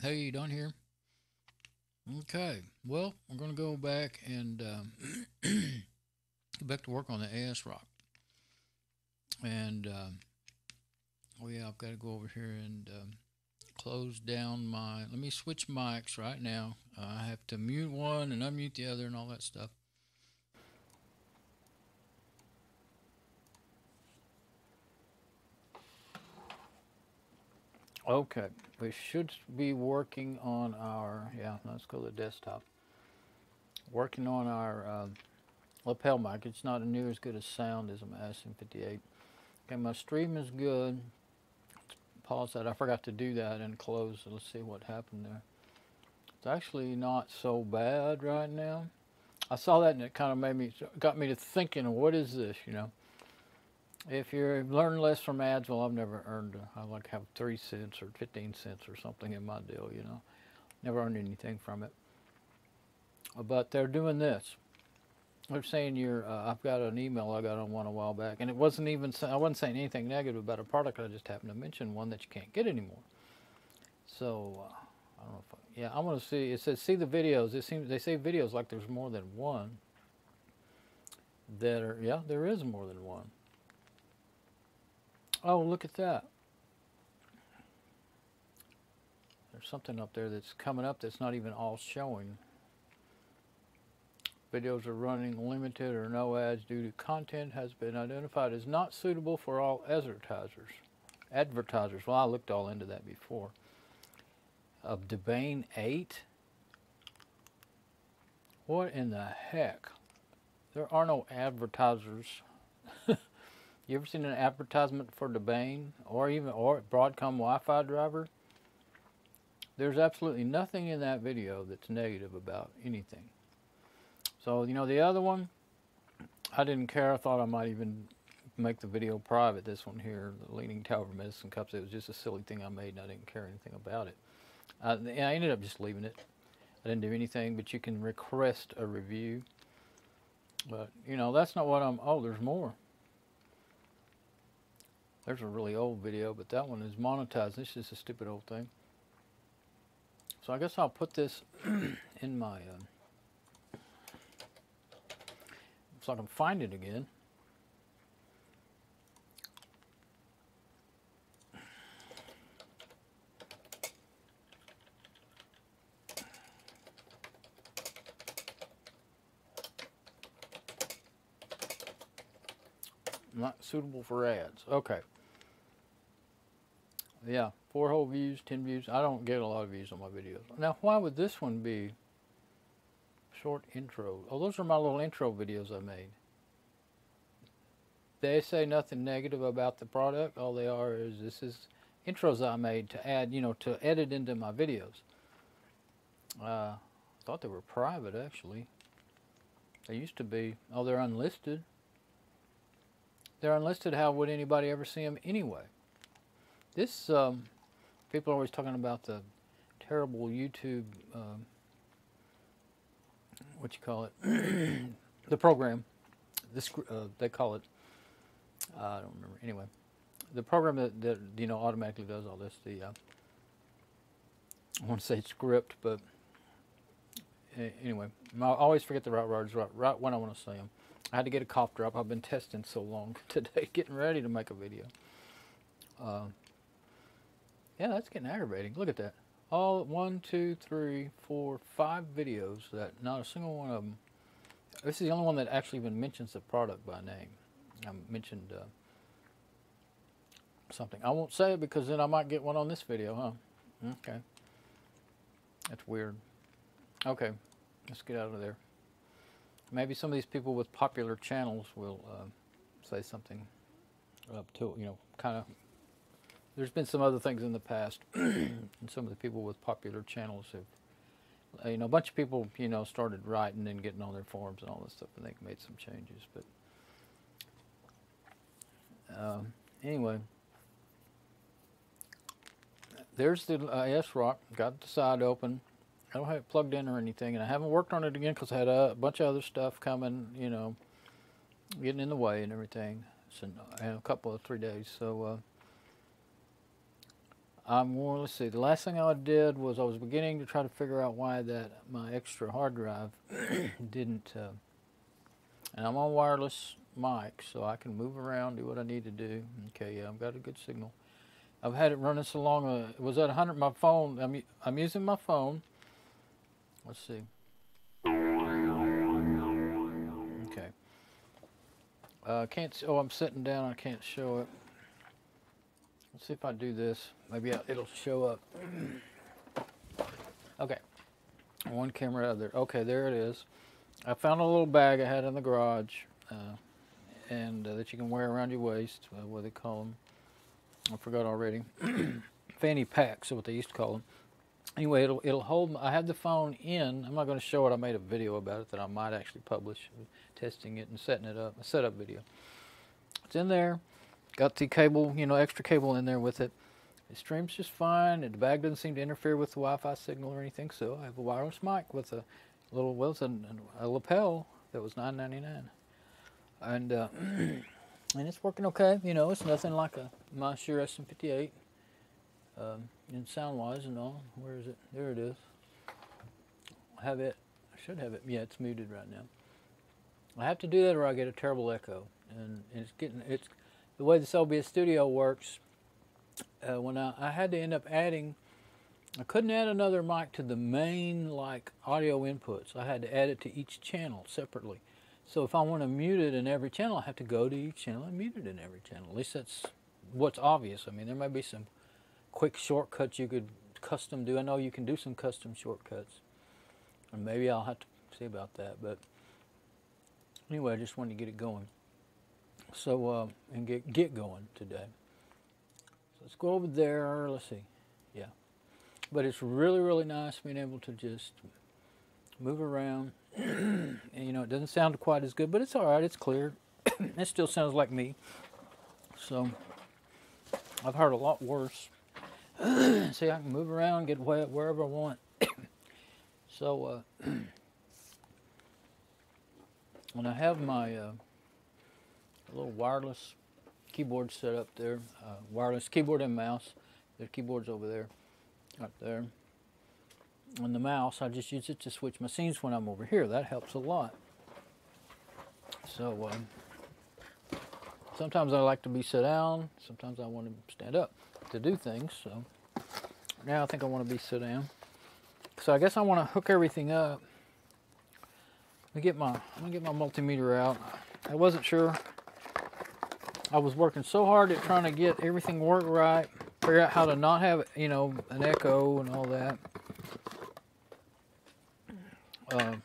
Hey, Don here. Okay, well, we're going to go back and get back to work on the ASRock. And, oh yeah, I've got to go over here and close down my, let me switch mics right now. I have to mute one and unmute the other and all that stuff. Okay, we should be working on our, yeah, let's go to the desktop. Working on our lapel mic. It's not near as good a sound as my SM58. Okay, my stream is good. Let's pause that. I forgot to do that and close. So let's see what happened there. It's actually not so bad right now. I saw that and it kind of got me to thinking, what is this, you know? If you're learning less from ads, well, I've never earned, I like have 3 cents or 15 cents or something in my deal, you know. Never earned anything from it. But they're doing this. They're saying I've got an email I got on one a while back, and it wasn't even, I wasn't saying anything negative about a product. I just happened to mention one that you can't get anymore. So, I don't know if, yeah, I want to see, it says, see the videos. They say videos like there's more than one that are, yeah, there is more than one. Oh, look at that. There's something up there that's coming up that's not even all showing. Videos are running limited or no ads due to content has been identified as not suitable for all advertisers. Well, I looked all into that before. Of Debane 8? What in the heck? There are no advertisers. You ever seen an advertisement for Debane or Broadcom Wi-Fi driver? There's absolutely nothing in that video that's negative about anything. So, you know, the other one, I didn't care. I thought I might even make the video private. This one here, the Leaning Tower Medicine Cups, it was just a silly thing I made and I didn't care anything about it. I ended up just leaving it. I didn't do anything, but you can request a review. But, you know, that's not what oh, there's more. There's a really old video, but that one is monetized. This is a stupid old thing. So I guess I'll put this in my, so I can find it again. Not suitable for ads. Okay. Yeah, 4 whole views, 10 views. I don't get a lot of views on my videos. Now, why would this one be short intro? Oh, those are my little intro videos I made. They say nothing negative about the product. All they are is this is intros I made to add, you know, to edit into my videos. I thought they were private, actually. They used to be. Oh, they're unlisted. They're unlisted. How would anybody ever see them anyway? This, people are always talking about the terrible YouTube, what you call it, the program. This, they call it, I don't remember. Anyway, the program that you know automatically does all this. The I want to say script, but anyway, I always forget the right words right when I want to say them. I had to get a cough drop. I've been testing so long today, getting ready to make a video. Yeah, that's getting aggravating. Look at that. All 1, 2, 3, 4, 5 videos that not a single one of them. This is the only one that actually even mentions the product by name. I mentioned something. I won't say it because then I might get one on this video, huh? Okay. That's weird. Okay, let's get out of there. Maybe some of these people with popular channels will say something up to, you know, kind of. There's been some other things in the past, and some of the people with popular channels have, you know, a bunch of people, you know, started writing and getting on their forums and all this stuff, and they made some changes. But anyway, there's the ASRock. Got the side open. I don't have it plugged in or anything, and I haven't worked on it again because I had a bunch of other stuff coming, you know, getting in the way and everything. So, in a couple of 3 days. So let's see, the last thing I did was I was beginning to try to figure out why that my extra hard drive didn't, and I'm on wireless mic, so I can move around, do what I need to do. Okay, yeah, I've got a good signal. I've had it running so long, it was at 100, my phone, I'm using my phone. Let's see. Okay. Can't, oh, I'm sitting down, I can't show it. Let's see if I do this. Maybe it'll show up. Okay. One camera out of there. Okay, there it is. I found a little bag I had in the garage, and that you can wear around your waist. What do they call them? I forgot already. Fanny packs, is what they used to call them. Anyway, it'll hold. I have the phone in. I'm not going to show it. I made a video about it that I might actually publish, testing it and setting it up. A setup video. It's in there. Got the cable, you know, extra cable in there with it. It streams just fine, and the bag doesn't seem to interfere with the Wi-Fi signal or anything. So I have a wireless mic with a little, well, it's a lapel that was $9.99, and and it's working okay. You know, it's nothing like my Shure SM58 in sound-wise and all. Where is it? There it is. I have it. I should have it. Yeah, it's muted right now. I have to do that or I get a terrible echo, and it's the way this OBS Studio works. When I had to end up adding, I couldn't add another mic to the main like audio inputs. I had to add it to each channel separately. So if I want to mute it in every channel, I have to go to each channel and mute it in every channel. At least that's what's obvious. I mean, there may be some quick shortcuts you could custom do. I know you can do some custom shortcuts, and maybe I'll have to see about that. But anyway, I just wanted to get it going. So, and get going today. So let's go over there. Let's see. Yeah. But it's really, really nice being able to just move around. And, you know, it doesn't sound quite as good, but it's all right. It's clear. It still sounds like me. So, I've heard a lot worse. See, I can move around, get wherever I want. So, when I have my little wireless keyboard set up there, wireless keyboard and mouse. There's keyboards over there, right there. And the mouse, I just use it to switch my scenes when I'm over here. That helps a lot. So sometimes I like to be sit down. Sometimes I want to stand up to do things. So now I think I want to be sit down. So I guess I want to hook everything up. Let me get my multimeter out. I wasn't sure. I was working so hard at trying to get everything work right, figure out how to not have, you know, an echo and all that. I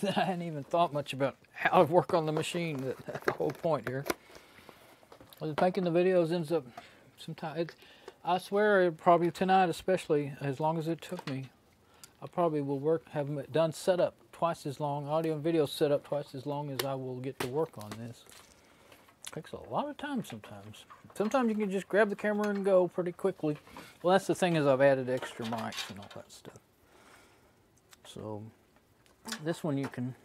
hadn't even thought much about how to work on the machine. That's the whole point here. I was making the videos ends up sometimes. I swear, probably tonight, especially as long as it took me, I probably will have done setup twice as long, audio and video setup twice as long as I will get to work on this. Takes a lot of time sometimes. Sometimes you can just grab the camera and go pretty quickly. Well, that's the thing, is I've added extra mics and all that stuff. So this one you can,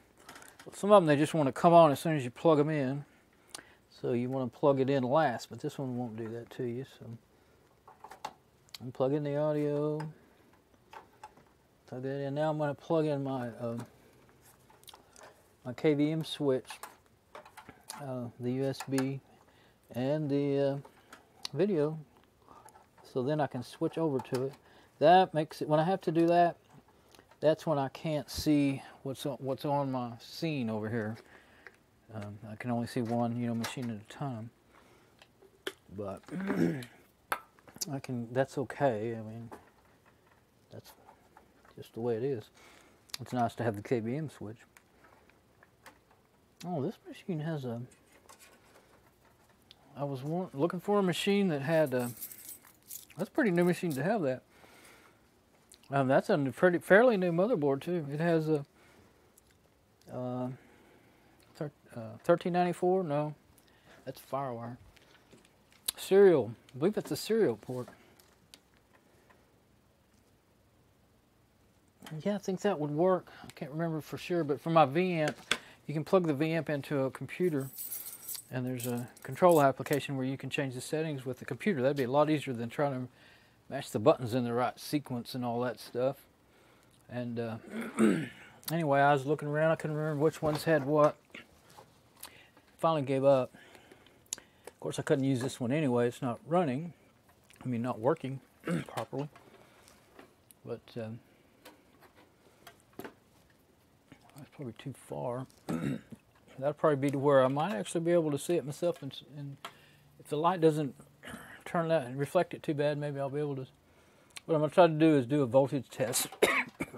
some of them they just want to come on as soon as you plug them in. So you want to plug it in last, but this one won't do that to you. So I'm plugging the audio. Plug that in. Now I'm going to plug in my my KVM switch. The USB and the video, so then I can switch over to it. That makes it, when I have to do that, that's when I can't see what's on my scene over here. I can only see one, you know, machine at a time. But I can. That's okay. I mean, that's just the way it is. It's nice to have the KVM switch. Oh, this machine has a... I was looking for a machine that had a... That's a pretty new machine to have that. That's a fairly new motherboard, too. It has a... 1394? No. That's Firewire. Serial. I believe it's a serial port. Yeah, I think that would work. I can't remember for sure, but for my V-amp, you can plug the V-amp into a computer, And there's a control application where you can change the settings with the computer. That'd be a lot easier than trying to match the buttons in the right sequence and all that stuff. And anyway, I was looking around. I couldn't remember which ones had what. Finally gave up. Of course, I couldn't use this one anyway. It's not running. I mean, not working properly. But that's probably too far. That'll probably be to where I might actually be able to see it myself. And if the light doesn't turn that and reflect it too bad, maybe I'll be able to. What I'm going to try to do is do a voltage test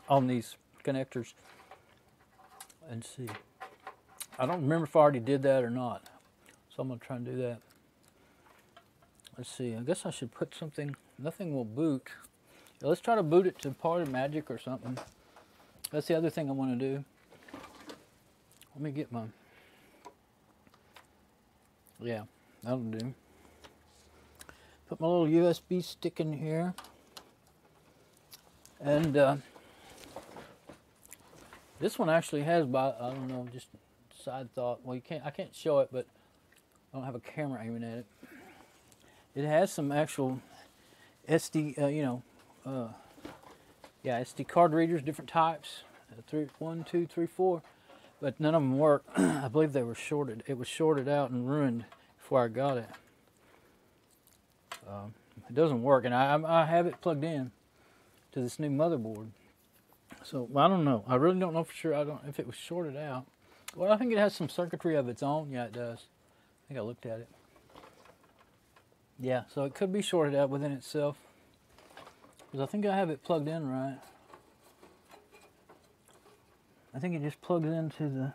on these connectors and see. I don't remember if I already did that or not, so I'm going to try and do that. Let's see. I guess I should put something. Nothing will boot. Yeah, let's try to boot it to PartyMagic or something. That's the other thing I want to do. Let me get my. Yeah, that'll do. Put my little USB stick in here. And this one actually has, I don't know, just side thought. Well, I can't show it, but I don't have a camera aiming at it. It has some actual SD, SD card readers, different types. 1, 2, 3, 4. But none of them work. I believe they were shorted. It was shorted out and ruined before I got it. It doesn't work, and I have it plugged in to this new motherboard. So I don't know. I really don't know for sure. I don't if it was shorted out. Well, I think it has some circuitry of its own. Yeah, it does. I think I looked at it. Yeah, so it could be shorted out within itself. Because I think I have it plugged in right. I think it just plugs into the.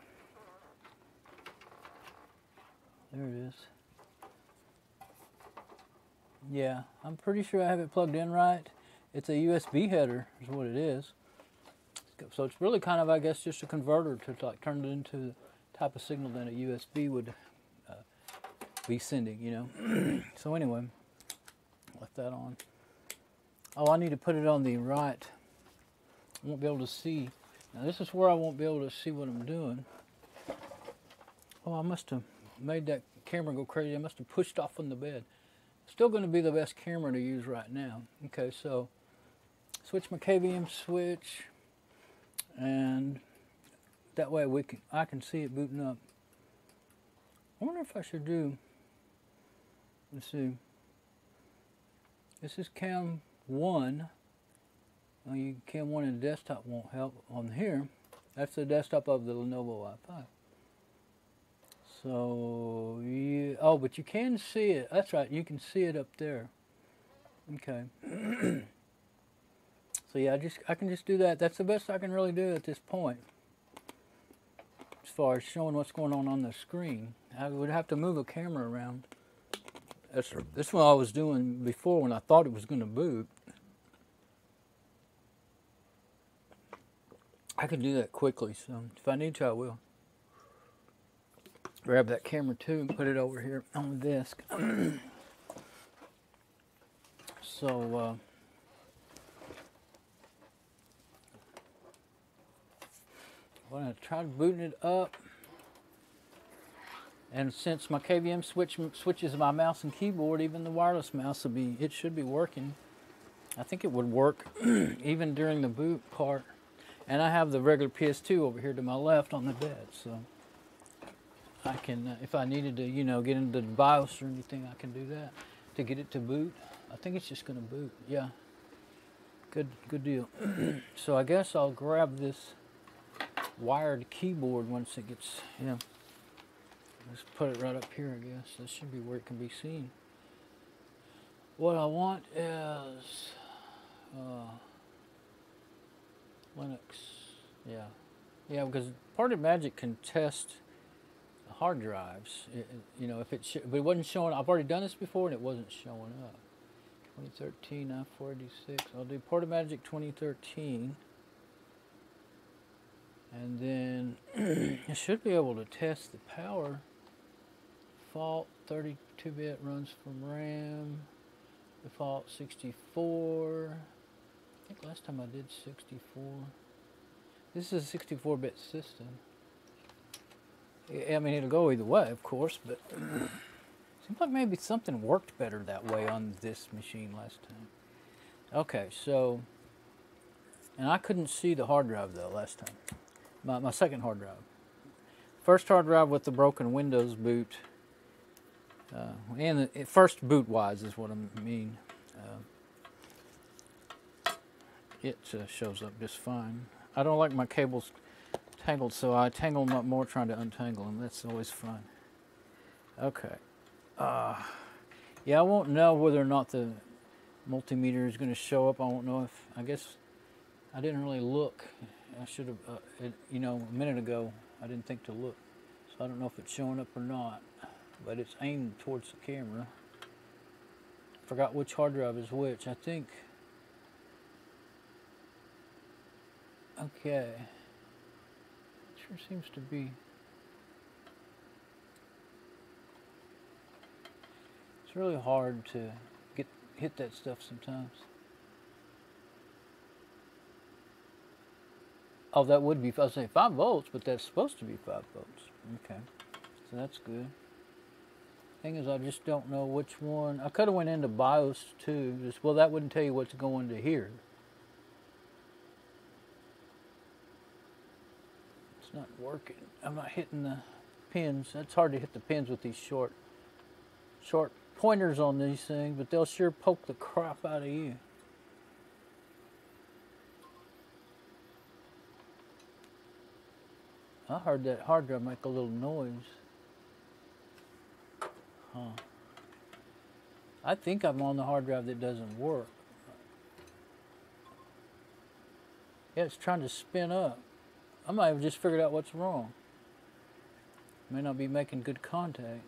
There it is. Yeah, I'm pretty sure I have it plugged in right. It's a USB header is what it is. So it's really kind of, I guess, just a converter to like turn it into the type of signal that a USB would be sending, you know. So anyway, left that on. Oh, I need to put it on the right. I won't be able to see. Now this is where I won't be able to see what I'm doing. Oh, I must have made that camera go crazy. I must have pushed off on the bed. Still going to be the best camera to use right now. Okay, so switch my KVM switch, and that way I can see it booting up. I wonder if I should do. Let's see. This is cam 1. Cam 1 in the desktop won't help on here. That's the desktop of the Lenovo Wi-Fi. So, yeah, oh, but you can see it. That's right, you can see it up there. Okay. So yeah, I can just do that. That's the best I can really do at this point. As far as showing what's going on the screen. I would have to move a camera around. That's what I was doing before when I thought it was going to boot. I can do that quickly, so if I need to, I will. Grab that camera too and put it over here on the desk. So, I'm going to try booting it up. And since my KVM switches my mouse and keyboard, even the wireless mouse it should be working. I think it would work even during the boot part. And I have the regular PS2 over here to my left on the bed, so I can, if I needed to, you know, get into the BIOS or anything, I can do that to get it to boot. I think it's just going to boot. Yeah, good deal. So I guess I'll grab this wired keyboard once it gets, you know, let's put it right up here. I guess this should be where it can be seen. What I want is Linux. Yeah, because PartyMagic can test hard drives. You know, if but it wasn't showing. I've already done this before, and it wasn't showing up. 2013 i486. I'll do PartyMagic 2013, and then I should be able to test the power. Default 32-bit runs from RAM. Default 64. I think last time I did 64. This is a 64-bit system. I mean, it'll go either way, of course, but seems like maybe something worked better that way on this machine last time. Okay, so, and I couldn't see the hard drive though last time. My second hard drive. First hard drive with the broken Windows boot. And the first boot wise is what I mean. It shows up just fine. I don't like my cables tangled, so I tangle them up more trying to untangle them. That's always fun. Okay. Yeah, I won't know whether or not the multimeter is going to show up. I won't know if, I guess I didn't really look. I should have, you know, a minute ago I didn't think to look. So I don't know if it's showing up or not, but it's aimed towards the camera. Forgot which hard drive is which. I think, okay. Sure seems to be. It's really hard to hit that stuff sometimes. Oh, that would be, I was saying 5 volts, but that's supposed to be 5 volts. Okay, so that's good. Thing is, I just don't know which one. I could have went into BIOS too. Just, well, that wouldn't tell you what's going to here. It's not working. I'm not hitting the pins. It's hard to hit the pins with these short pointers on these things, but they'll sure poke the crap out of you. I heard that hard drive make a little noise. Huh. I think I'm on the hard drive that doesn't work. Yeah, it's trying to spin up. I might have just figured out what's wrong. May not be making good contact.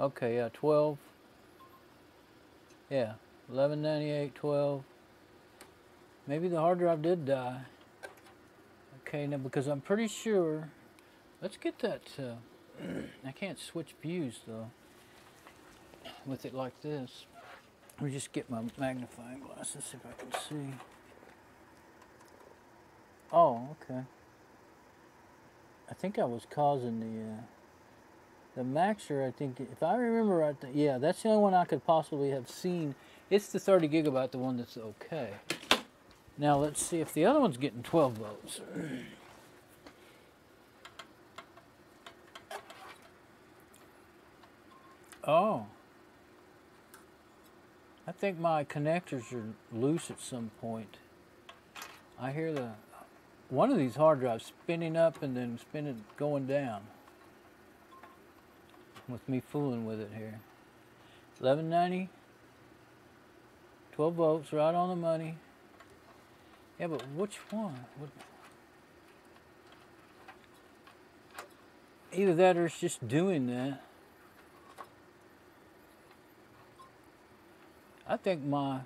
Okay, yeah, 12. Yeah, 1198, 12. Maybe the hard drive did die. Okay, now because I'm pretty sure, let's get that, I can't switch views though, with it like this. Let me just get my magnifying glass and see if I can see. Oh, okay. I think I was causing the Maxer, I think, if I remember right, yeah, that's the only one I could possibly have seen. It's the 30 gigabyte, the one that's okay. Now let's see if the other one's getting 12 volts. Oh. I think my connectors are loose at some point. I hear one of these hard drives spinning up and then going down. With me fooling with it here. 1190, 12 volts, right on the money. Yeah, but which one? Either that or it's just doing that. I think my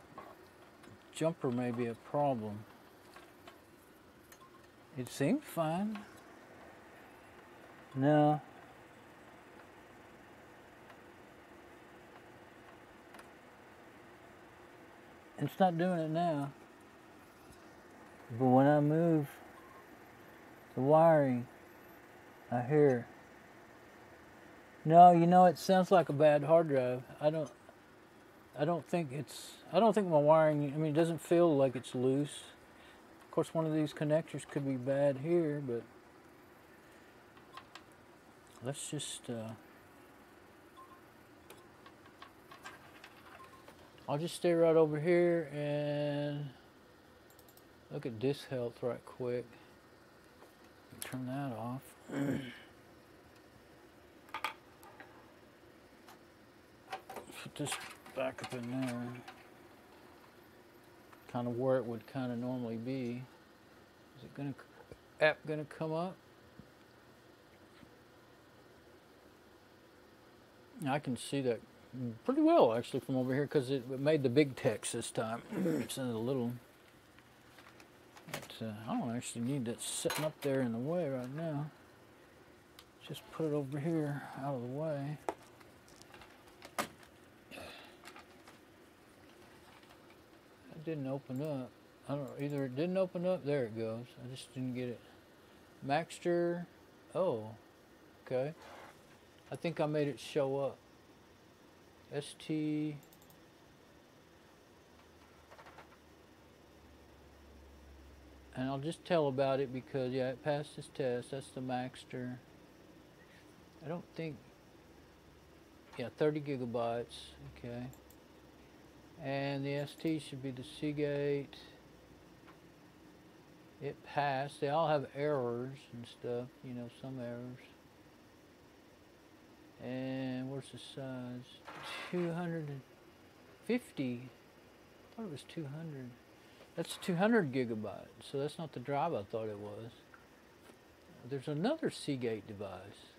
jumper may be a problem. It seemed fine. No. It's not doing it now. But when I move the wiring, I hear. No, you know, it sounds like a bad hard drive. I don't think my wiring, I mean, it doesn't feel like it's loose. Of course, one of these connectors could be bad here, but let's just, I'll just stay right over here and look at disk health right quick. Turn that off. Put this back up in there. Kind of where it would kind of normally be. Is it app gonna come up? I can see that pretty well actually from over here because it made the big text this time. It's in a little. But, I don't actually need that sitting up there in the way right now. Just put it over here out of the way. That didn't open up. I don't know, either it didn't open up. There it goes. I just didn't get it. Maxter. Oh, okay. I think I made it show up. ST. And I'll just tell about it because, yeah, it passed this test. That's the Maxter. I don't think, yeah, 30 gigabytes. Okay. And the ST should be the Seagate. It passed. They all have errors and stuff, you know, some errors. And where's the size? 250. I thought it was 200. That's 200 gigabytes, so that's not the drive I thought it was. There's another Seagate device.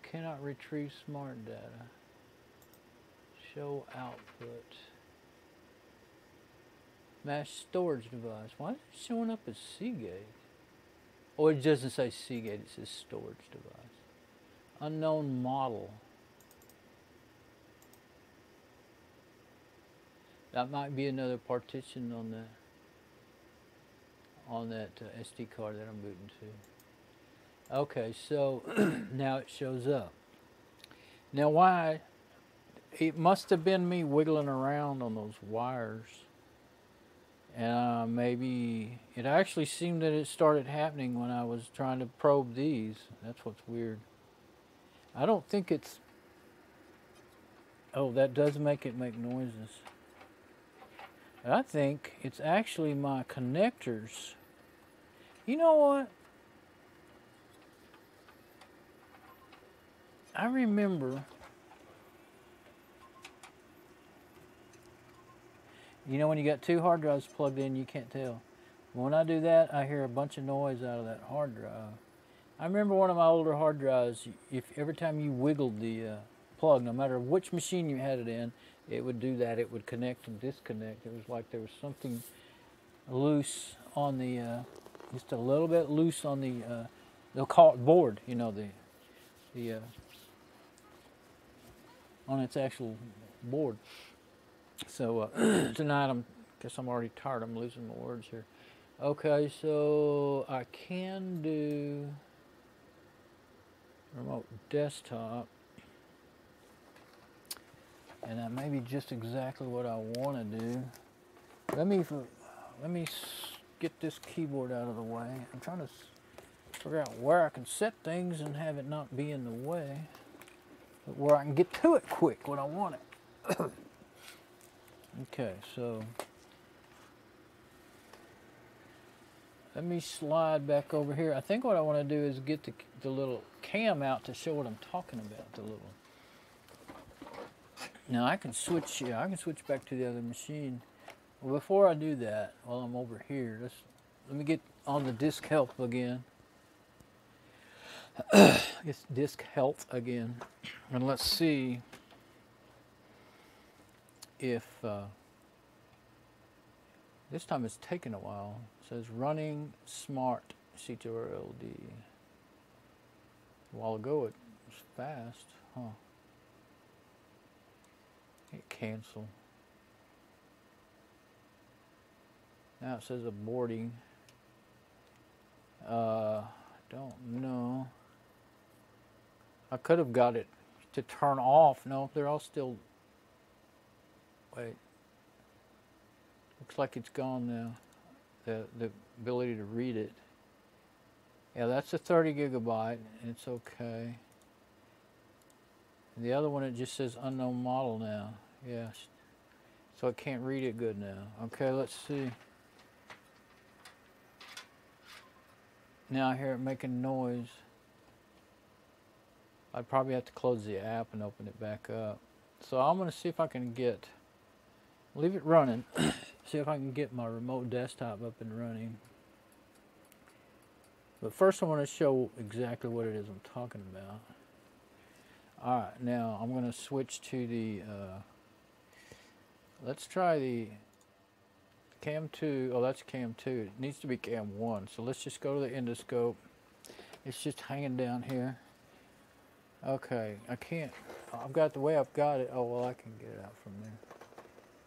Cannot retrieve smart data. Show output. Mass storage device. Why is it showing up as Seagate? Oh, it doesn't say Seagate, it says storage device. Unknown model. That might be another partition on that SD card that I'm booting to. Okay, so now it shows up. Now why? It must have been me wiggling around on those wires. Maybe it actually seemed that it started happening when I was trying to probe these. That's what's weird. I don't think it's... Oh, that does make it make noises. I think it's actually my connectors. You know what? I remember, you know, when you got two hard drives plugged in, you can't tell. When I do that, I hear a bunch of noise out of that hard drive. I remember one of my older hard drives, if every time you wiggled the plug, no matter which machine you had it in, it would do that. It would connect and disconnect. It was like there was something loose on the, just a little bit loose on the, they'll call it board, you know, the on its actual board. So tonight guess I'm already tired. I'm losing my words here. Okay, so I can do remote desktop. And that may be just exactly what I want to do. Let me get this keyboard out of the way. I'm trying to figure out where I can set things and have it not be in the way, but where I can get to it quick when I want it. Okay, so let me slide back over here. I think what I want to do is get the little cam out to show what I'm talking about. The little. Now I can switch. Yeah, I can switch back to the other machine. Well, before I do that, while I'm over here, let me get on the disk help again. It's disk health again, and let's see if this time it's taken a while. It says running smart C2RLD. A while ago it was fast, huh? Hit cancel. Now it says aborting. Don't know. I could have got it to turn off. No, they're all still. Wait. Looks like it's gone now. The ability to read it. Yeah, that's a 30 gigabyte. And it's okay. And the other one, it just says unknown model now. Yes. So it can't read it good now. Okay, let's see. Now I hear it making noise. I'd probably have to close the app and open it back up. So I'm going to see if I can leave it running, see if I can get my remote desktop up and running. But first I want to show exactly what it is I'm talking about. Alright, now I'm going to switch to the, let's try the Cam 2. Oh, that's Cam 2. It needs to be Cam 1. So let's just go to the endoscope. It's just hanging down here. Okay, I can't. I've got the way I've got it. Oh, well, I can get it out from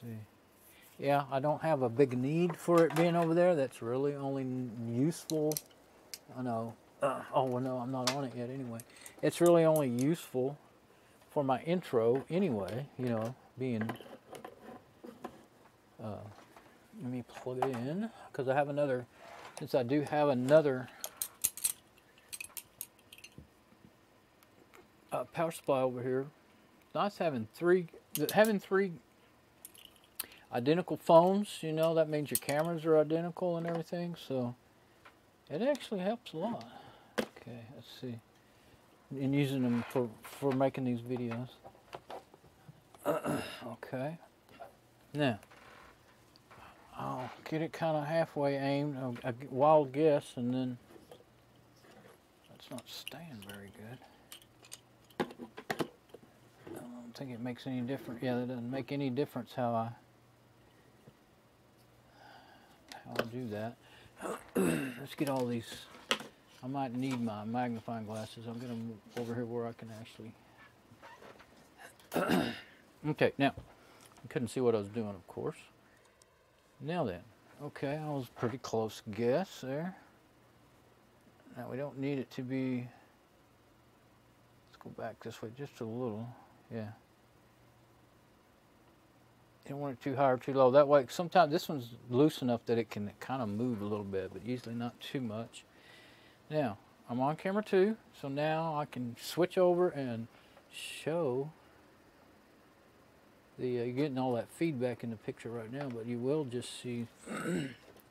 see. Yeah, I don't have a big need for it being over there. That's really only useful. I know. Oh, well, no, I'm not on it yet anyway. It's really only useful for my intro anyway, you know, being... let me plug it in, because I have another... Since I do have another power supply over here, it's nice having three identical phones, you know, that means your cameras are identical and everything, so it actually helps a lot. Okay, let's see. And using them for making these videos. Okay. Now, I'll get it kind of halfway aimed, a wild guess, and then that's not staying very good. I don't think it makes any difference. Yeah, that doesn't make any difference how I do that. Let's get all these. I might need my magnifying glasses. I'll get them over here where I can actually. Okay, now, I couldn't see what I was doing, of course. Now then, okay, I was pretty close guess there. Now we don't need it to be, let's go back this way just a little, yeah. You don't want it too high or too low. That way, sometimes this one's loose enough that it can kind of move a little bit, but usually not too much. Now, I'm on camera 2, so now I can switch over and show the, you're getting all that feedback in the picture right now, but you will just see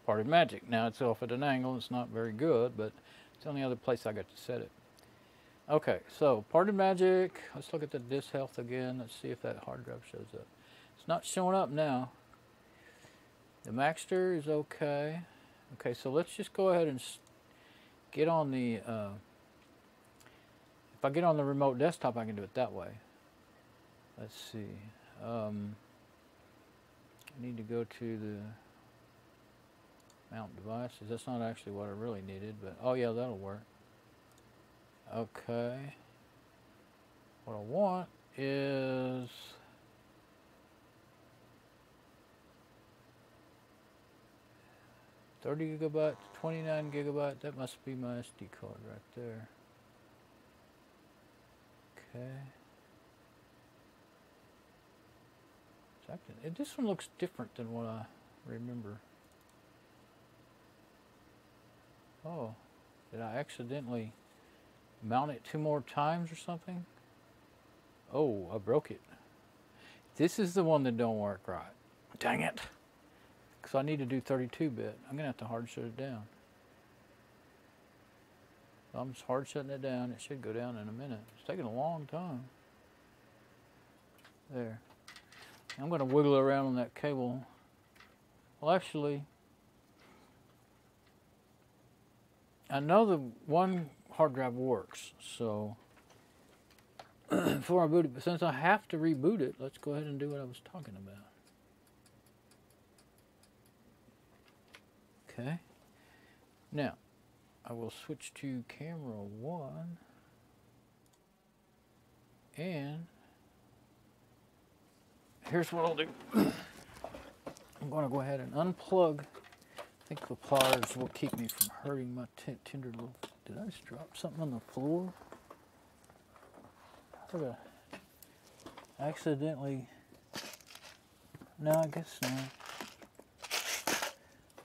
Parted Magic. Now it's off at an angle, it's not very good, but it's the only other place I got to set it. Okay, so Parted Magic, let's look at the disk health again, let's see if that hard drive shows up. It's not showing up now. The Maxter is okay. Okay, so let's just go ahead and get on the, if I get on the remote desktop, I can do it that way. Let's see. I need to go to the mount devices. That's not actually what I really needed, but oh yeah, that'll work. Okay. What I want is $30 gigabytes, 29 gigabyte. That must be my SD card right there. Okay. This one looks different than what I remember. Oh, did I accidentally mount it 2 more times or something? Oh, I broke it. This is the one that don't work right. Dang it. Because I need to do 32-bit. I'm going to have to hard shut it down. I'm just hard shutting it down. It should go down in a minute. It's taking a long time. There. I'm going to wiggle around on that cable. Well, actually, I know the one hard drive works, so before I boot it, but since I have to reboot it, let's go ahead and do what I was talking about. Okay. Now, I will switch to camera 1 and here's what I'll do. I'm going to go ahead and unplug. I think the pliers will keep me from hurting my tender little... Did I just drop something on the floor? I thought I accidentally... No, I guess not.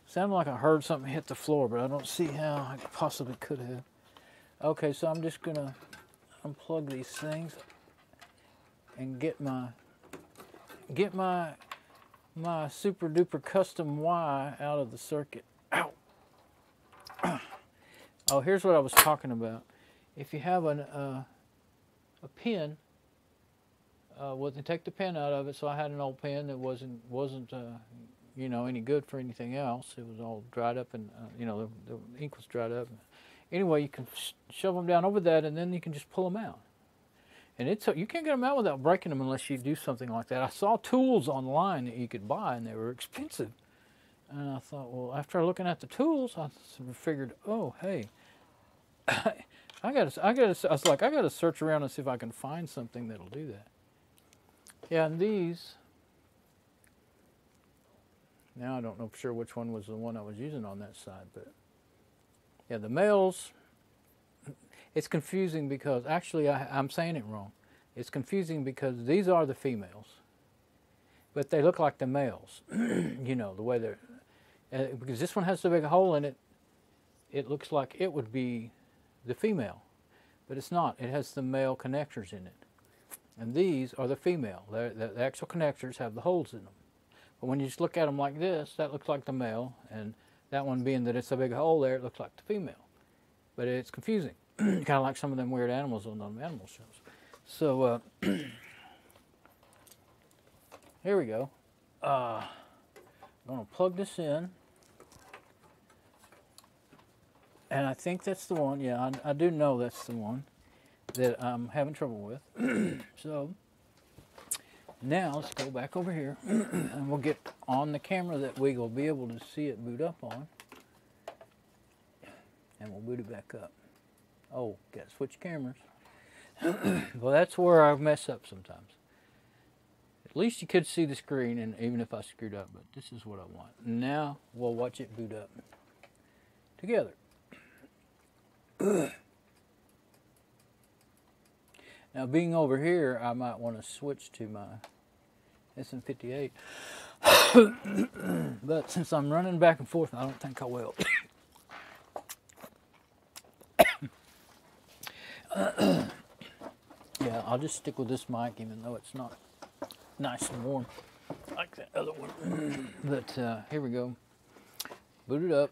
Sounded like I heard something hit the floor, but I don't see how I possibly could have. Okay, so I'm just going to unplug these things and get my super duper custom Y out of the circuit. Ow! Oh, here's what I was talking about. If you have a pin, take the pin out of it. So I had an old pin that wasn't you know, any good for anything else. It was all dried up, and you know, the ink was dried up. Anyway, you can shove them down over that, and then you can just pull them out. And you can't get them out without breaking them unless you do something like that. I saw tools online that you could buy, and they were expensive. And I thought, well, after looking at the tools, I figured, oh, hey, I was like, I gotta search around and see if I can find something that'll do that. Yeah, and these Now I don't know for sure which one was the one I was using on that side, but yeah, the males, it's confusing because actually I'm saying it wrong. It's confusing because these are the females, but they look like the males. You know, the way they're, because this one has a big hole in it, it looks like it would be the female, but it's not. It has the male connectors in it. And these are the female. The actual connectors have the holes in them. But when you just look at them like this, that looks like the male, and that one being that it's a big hole there, it looks like the female. But it's confusing, kind of like some of them weird animals on them animal shows. So here we go. I'm going to plug this in. And I think that's the one. Yeah, I do know that's the one that I'm having trouble with. So now let's go back over here and we'll get on the camera that we will be able to see it boot up on. And we'll boot it back up. Oh, got to switch cameras. Well, that's where I mess up sometimes. At least you could see the screen, and even if I screwed up, but this is what I want. Now we'll watch it boot up together. Now, being over here, I might want to switch to my SM58. But since I'm running back and forth, I don't think I will. Yeah, I'll just stick with this mic, even though it's not nice and warm like that other one. But here we go. Boot it up.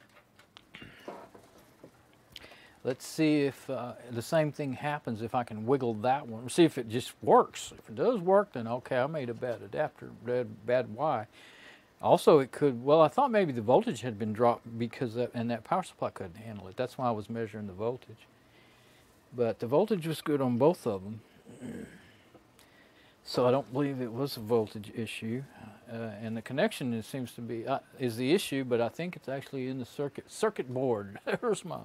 Let's see if the same thing happens if I can wiggle that one. See if it just works. If it does work, then okay, I made a bad adapter, bad Y. Also, it could, well, I thought maybe the voltage had been dropped because and that power supply couldn't handle it. That's why I was measuring the voltage. But the voltage was good on both of them. So I don't believe it was a voltage issue. And the connection, it seems to be, is the issue, but I think it's actually in the circuit board. There's my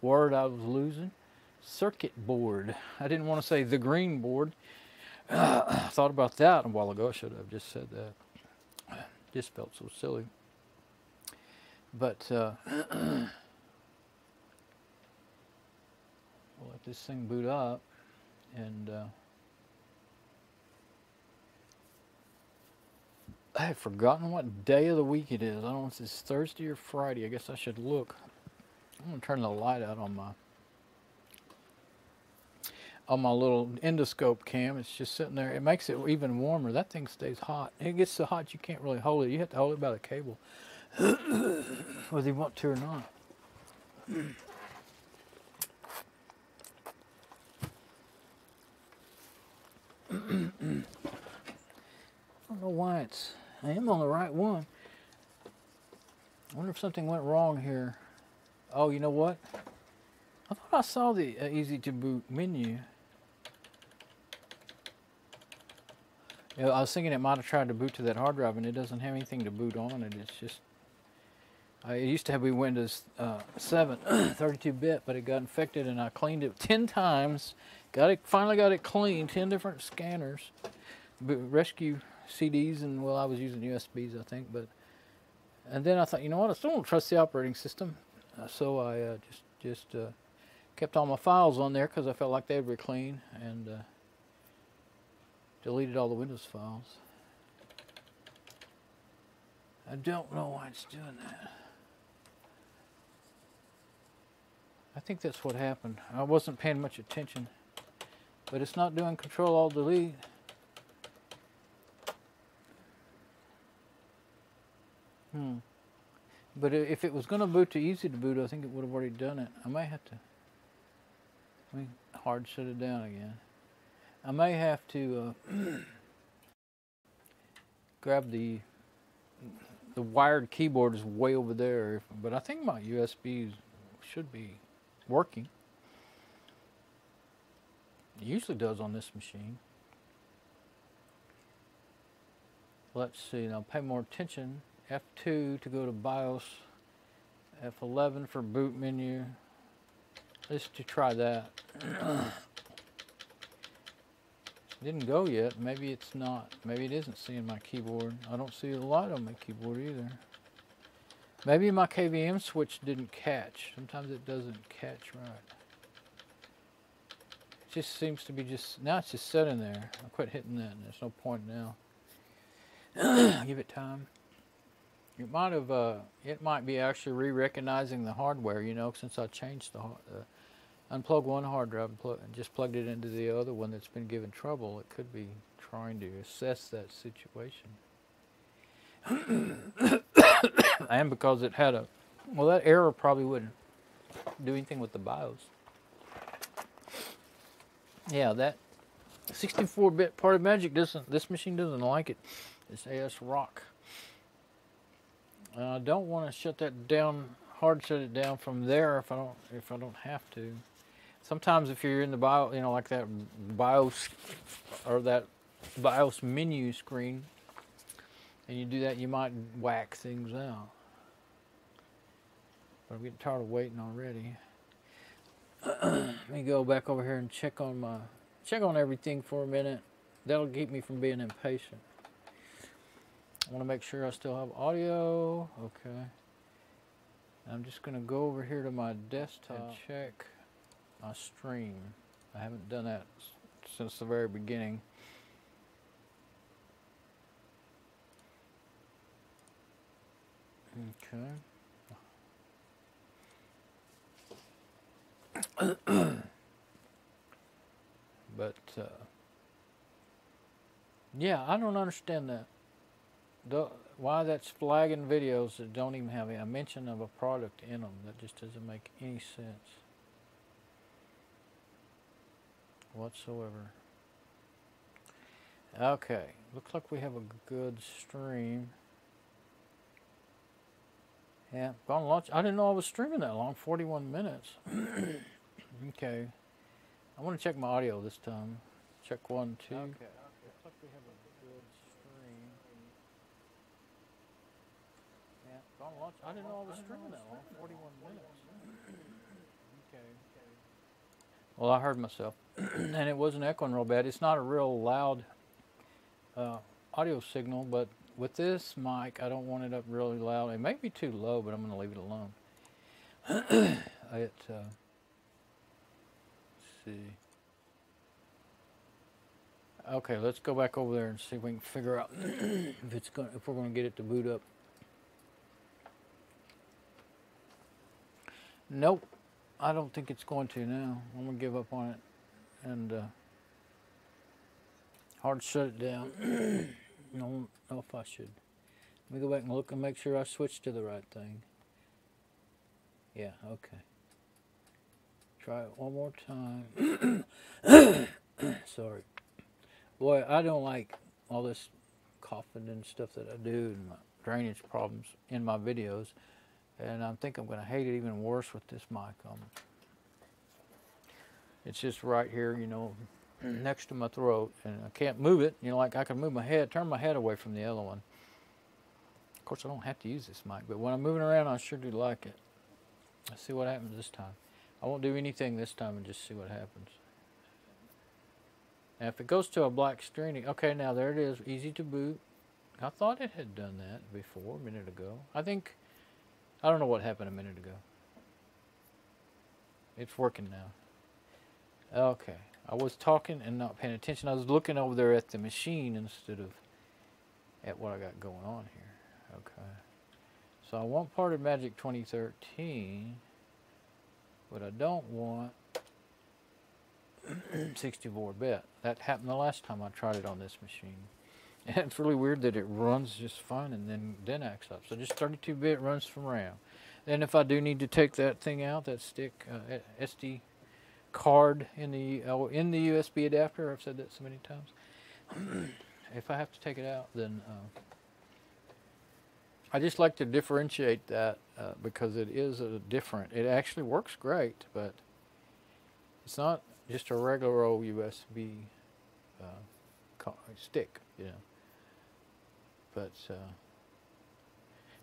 word I was losing. Circuit board. I didn't want to say the green board. I thought about that a while ago. I should have just said that. Just felt so silly. But we'll let this thing boot up, and I have forgotten what day of the week it is. I don't know if it's Thursday or Friday. I guess I should look. I'm going to turn the light out on my little endoscope cam. It's just sitting there. It makes it even warmer. That thing stays hot. It gets so hot you can't really hold it. You have to hold it by the cable, whether you want to or not. I don't know why I am on the right one. I wonder if something went wrong here. Oh, you know what? I thought I saw the easy to boot menu. You know, I was thinking it might have tried to boot to that hard drive, and it doesn't have anything to boot on it. It's just, it used to have Windows 7, 32-bit, but it got infected, and I cleaned it 10 times. Finally got it clean, 10 different scanners, rescue CDs, and well, I was using USBs, I think, and then I thought, you know what? I still don't trust the operating system, so I just kept all my files on there because I felt like they were clean, and deleted all the Windows files. I don't know why it's doing that. I think that's what happened. I wasn't paying much attention, but it's not doing Control-Alt-Delete. But if it was going to boot to easy to boot, I think it would have already done it. I may have to hard shut it down again. I may have to grab the wired keyboard is way over there, but I think my USBs should be working. It usually does on this machine. Let's see, now pay more attention. F2 to go to BIOS, F11 for boot menu. Let's try that. Didn't go yet. Maybe it's not. Maybe it isn't seeing my keyboard. I don't see the light on my keyboard either. Maybe my KVM switch didn't catch. Sometimes it doesn't catch right. It just seems to be now it's just sitting there. I quit hitting that and there's no point now. Give it time. It might be actually re-recognizing the hardware, you know, since I changed unplugged one hard drive and just plugged it into the other one that's been giving trouble. It could be trying to assess that situation. And because it had that error probably wouldn't do anything with the BIOS. Yeah, that 64-bit Party Magic this machine doesn't like it. It's ASRock. I don't want to shut that down, hard shut it down from there if I don't have to. Sometimes if you're in the BIOS, you know, like that BIOS or that BIOS menu screen, and you do that, you might whack things out. But I'm getting tired of waiting already. Let me go back over here and check on everything for a minute. That'll keep me from being impatient. I want to make sure I still have audio. Okay. I'm just going to go over here to my desktop and check my stream. I haven't done that since the very beginning. Okay. But yeah, I don't understand that. Why that's flagging videos that don't even have a mention of a product in them. That just doesn't make any sense whatsoever. Okay, looks like we have a good stream. Yeah, gone launch. I didn't know I was streaming that long, 41 minutes. Okay, I want to check my audio this time. Check 1, 2. Okay, looks like we have a good stream. Yeah, gone launch. I didn't know I was streaming that long, 41 minutes. Okay. Well, I heard myself, and it wasn't echoing real bad. It's not a real loud audio signal, but with this mic, I don't want it up really loud. It may be too low, but I'm going to leave it alone. Let's see. Okay, let's go back over there and see if we can figure out if we're going to get it to boot up. Nope, I don't think it's going to now. I'm going to give up on it and hard shut it down. I don't know if I should. Let me go back and look and make sure I switched to the right thing. Yeah, okay. Try it one more time. Sorry. Boy, I don't like all this coughing and stuff that I do and my drainage problems in my videos. And I think I'm going to hate it even worse with this mic on. It's just right here, you know, next to my throat, and I can't move it. You know, like I can move my head, turn my head away from the other one. Of course, I don't have to use this mic, but when I'm moving around, I sure do like it. Let's see what happens this time. I won't do anything this time and just see what happens. Now, if it goes to a black screen, okay, now there it is, easy to boot. I thought it had done that before, a minute ago. I don't know what happened a minute ago. It's working now. Okay. I was talking and not paying attention. I was looking over there at the machine instead of at what I got going on here. Okay. So I want Party Magic 2013, but I don't want 64-bit. That happened the last time I tried it on this machine. And it's really weird that it runs just fine and then acts up. So just 32-bit runs from RAM. Then if I do need to take that thing out, that stick, SD card in the USB adapter, I've said that so many times. If I have to take it out, then I just like to differentiate that because it is different. It actually works great, but it's not just a regular old USB stick, you know. But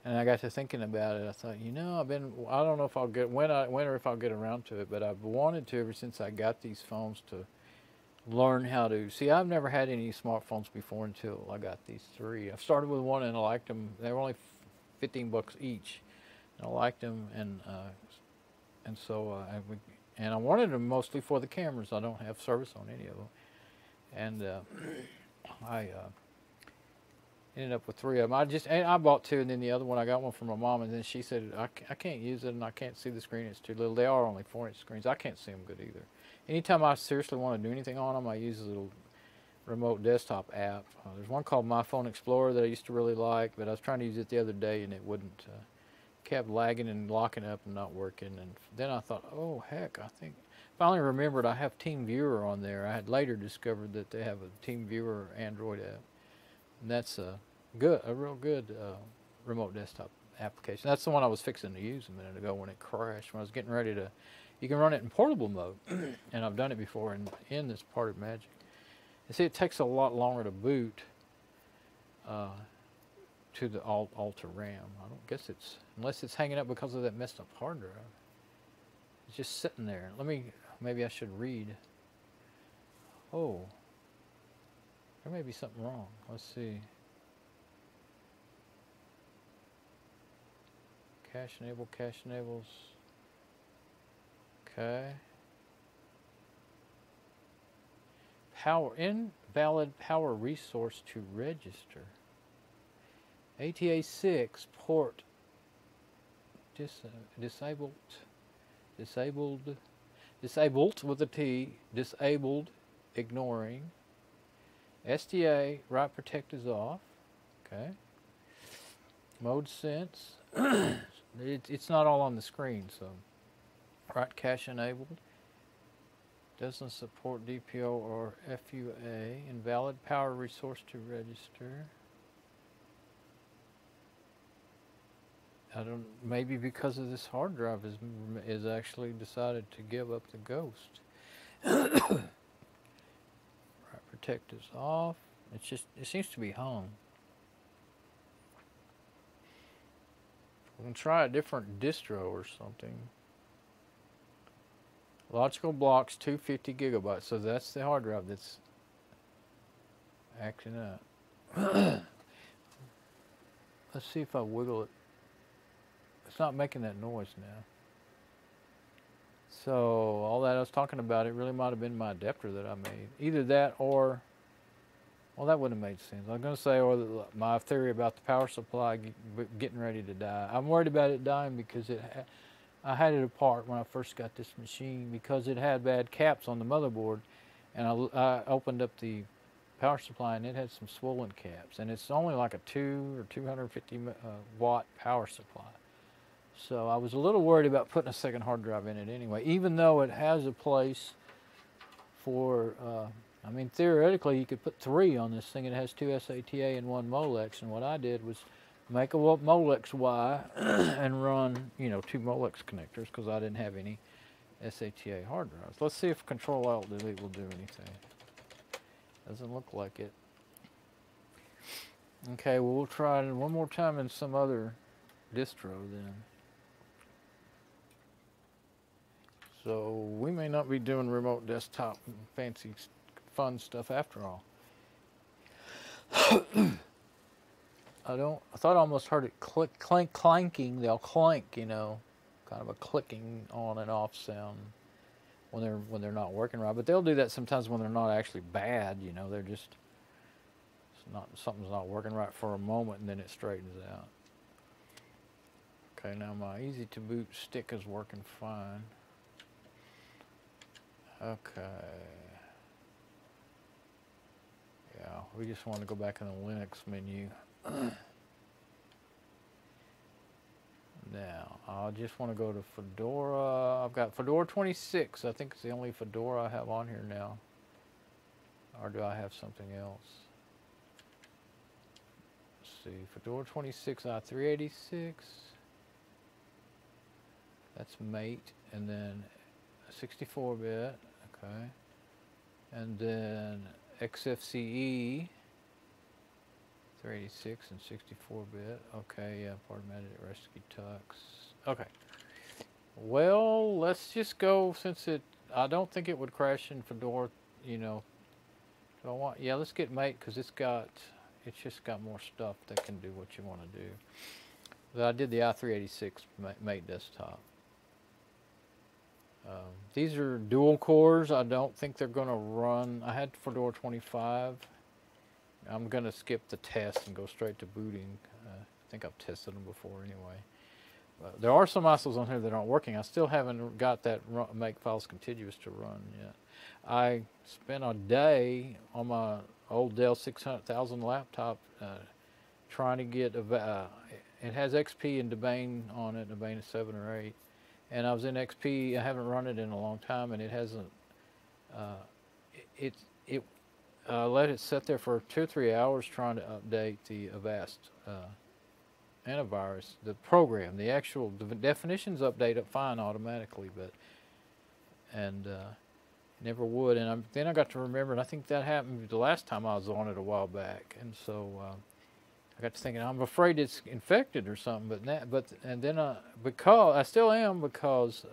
and I got to thinking about it. I thought, you know, I don't know if I'll get when or if I'll get around to it, but I've wanted to ever since I got these phones to learn how to see. I've never had any smartphones before until I got these three. I started with one and I liked them. They were only 15 bucks each, and I liked them, and so and I wanted them mostly for the cameras. I don't have service on any of them, and I ended up with three of them. I bought two, and then the other one I got one from my mom, and then she said I can't use it and I can't see the screen. It's too little. They are only 4-inch screens. I can't see them good either. Anytime I seriously want to do anything on them, I use a little remote desktop app. There's one called My Phone Explorer that I used to really like, but I was trying to use it the other day and it wouldn't. Kept lagging and locking up and not working. And then I thought, oh heck, I think finally remembered I have Team Viewer on there. I had later discovered that they have a Team Viewer Android app, and that's a real good remote desktop application. That's the one I was fixing to use a minute ago when it crashed. When I was getting ready to, you can run it in portable mode, and I've done it before in this part of Magic. You see, it takes a lot longer to boot to the Alta RAM. I don't guess it's, unless it's hanging up because of that messed up hard drive. It's just sitting there. Maybe I should read. Oh, there may be something wrong. Let's see. Cache enables. Okay. Invalid power resource to register. ATA6 port disabled with a T, disabled, ignoring. SDA write protect is off. Okay. Mode sense. It's not all on the screen, so write cache enabled. Doesn't support DPO or FUA. Invalid power resource to register. I don't. Maybe because of this hard drive is actually decided to give up the ghost. Right, protect is off. It seems to be hung. We can try a different distro or something. Logical blocks 250 gigabytes. So that's the hard drive that's acting up. Let's see if I wiggle it. It's not making that noise now. So all that I was talking about, it really might have been my adapter that I made. Either that or, well, that wouldn't have made sense. I was going to say, or my theory about the power supply getting ready to die. I'm worried about it dying because I had it apart when I first got this machine because it had bad caps on the motherboard, and I opened up the power supply and it had some swollen caps, and it's only like a 250 watt power supply. So I was a little worried about putting a second hard drive in it anyway, even though it has a place for, I mean, theoretically you could put 3 on this thing. It has 2 SATA and 1 Molex, and what I did was make a Molex Y and run, 2 Molex connectors because I didn't have any SATA hard drives. Let's see if Control-Alt-Delete will do anything. Doesn't look like it. Okay, well, we'll try it one more time in some other distro then. So we may not be doing remote desktop and fancy fun stuff after all. I thought I almost heard it clanking. They'll clank, kind of a clicking on and off sound when they're not working right. But they'll do that sometimes when they're not actually bad, they're just something's not working right for a moment and then it straightens out. Okay, now my easy to boot stick is working fine. Okay. Yeah, we just want to go back in the Linux menu. Now, I just want to go to Fedora. I've got Fedora 26. I think it's the only Fedora I have on here now. Or do I have something else? Let's see. Fedora 26 i386. That's Mate. And then 64-bit. Okay. And then XFCE. 386 and 64-bit. Okay, yeah, formatted rescue tux. Okay. Well, let's just go, since I don't think it would crash in Fedora, So I want, yeah, let's get Mate because it's just got more stuff that can do what you want to do. But I did the i386 Mate desktop. These are dual cores. I don't think they're going to run. I had Fedora 25. I'm going to skip the test and go straight to booting. I think I've tested them before anyway. There are some ISOs on here that aren't working. I still haven't got that make files contiguous to run yet. I spent a day on my old Dell 6000 laptop trying to get it has XP and Debian on it, Debian 7 or 8. And I was in XP. I haven't run it in a long time, and it hasn't. Let it sit there for 2 or 3 hours trying to update the Avast antivirus, the program, the actual definitions update up fine automatically, but never would. And then I got to remember, and I think that happened the last time I was on it a while back, and so I got to thinking, I'm afraid it's infected or something. Because I still am, because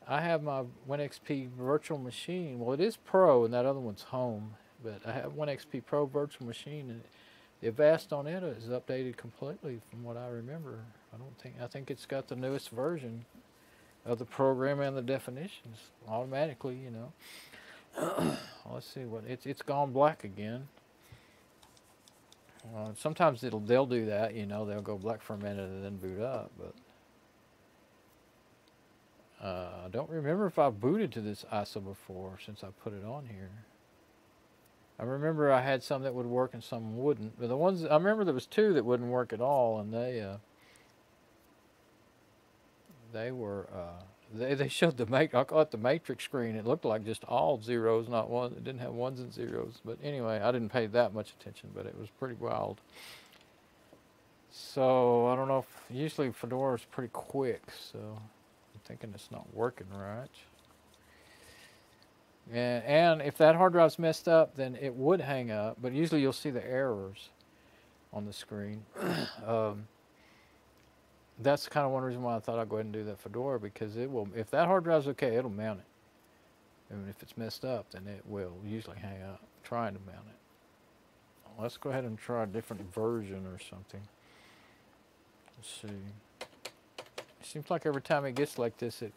I have my WinXP virtual machine. Well, it is Pro, and that other one's Home, but I have WinXP Pro virtual machine, and the Avast on it is updated completely from what I remember. I think it's got the newest version of the program and the definitions automatically, you know. Let's see what it's gone black again. Sometimes they'll do that, you know, they'll go black for a minute and then boot up, but I don't remember if I've booted to this ISO before since I put it on here. I remember I had some that would work and some wouldn't, but the ones I remember there was 2 that wouldn't work at all, and they showed I call it the matrix screen. It looked like just all zeros, not one. It didn't have ones and zeros. But anyway, I didn't pay that much attention, but it was pretty wild. So I don't know if usually Fedora is pretty quick, so I'm thinking it's not working right. And if that hard drive's messed up, then it would hang up, but usually you'll see the errors on the screen. That's kind of one reason why I thought I'd go ahead and do that Fedora, because it will, if that hard drive's okay, it'll mount it. And if it's messed up, then it will usually hang up trying to mount it. Let's go ahead and try a different version or something. Let's see. It seems like every time it gets like this, the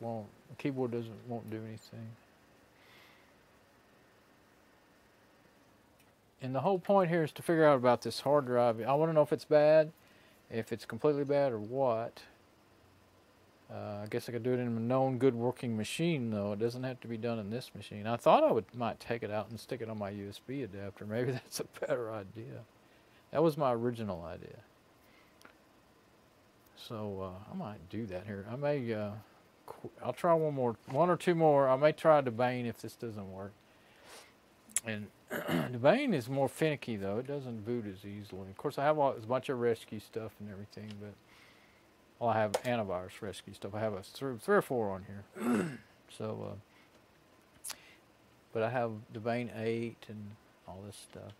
keyboard won't do anything. And the whole point here is to figure out about this hard drive. I want to know if it's bad, if it's completely bad, or what. I guess I could do it in a known good working machine, though. It doesn't have to be done in this machine. I thought I might take it out and stick it on my USB adapter. Maybe that's a better idea. That was my original idea. So I might do that here. I may. I'll try one or two more. I may try Debian if this doesn't work. And Debian is more finicky, though. It doesn't boot as easily. Of course, I have a bunch of rescue stuff and everything, but well, I have antivirus rescue stuff. I have three or four on here. So, but I have Debian 8 and all this stuff.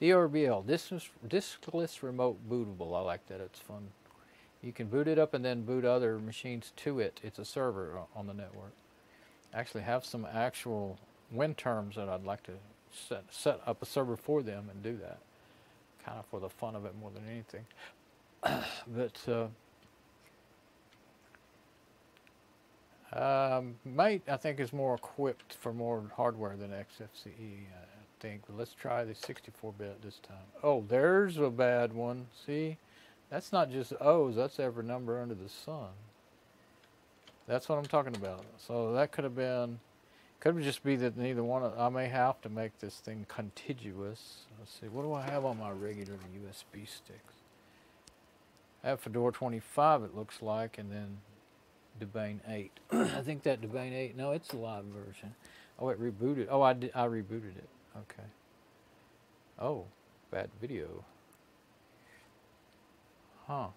DRBL, diskless remote bootable. I like that. It's fun. You can boot it up and then boot other machines to it. It's a server on the network. I actually have some actual Win terms that I'd like to set up a server for them and do that, kind of for the fun of it more than anything. But Mate, I think, is more equipped for more hardware than XFCE, I think. But let's try the 64-bit this time. Oh, there's a bad one. See, that's not just O's. That's every number under the sun. That's what I'm talking about. So that could have been. Could just be that neither one. I may have to make this thing contiguous. Let's see. What do I have on my regular USB sticks? I have Fedora 25. It looks like, and then Debian 8. I think that Debian 8. No, it's a live version. Oh, it rebooted. Oh, I rebooted it. Okay. Oh, bad video. Huh.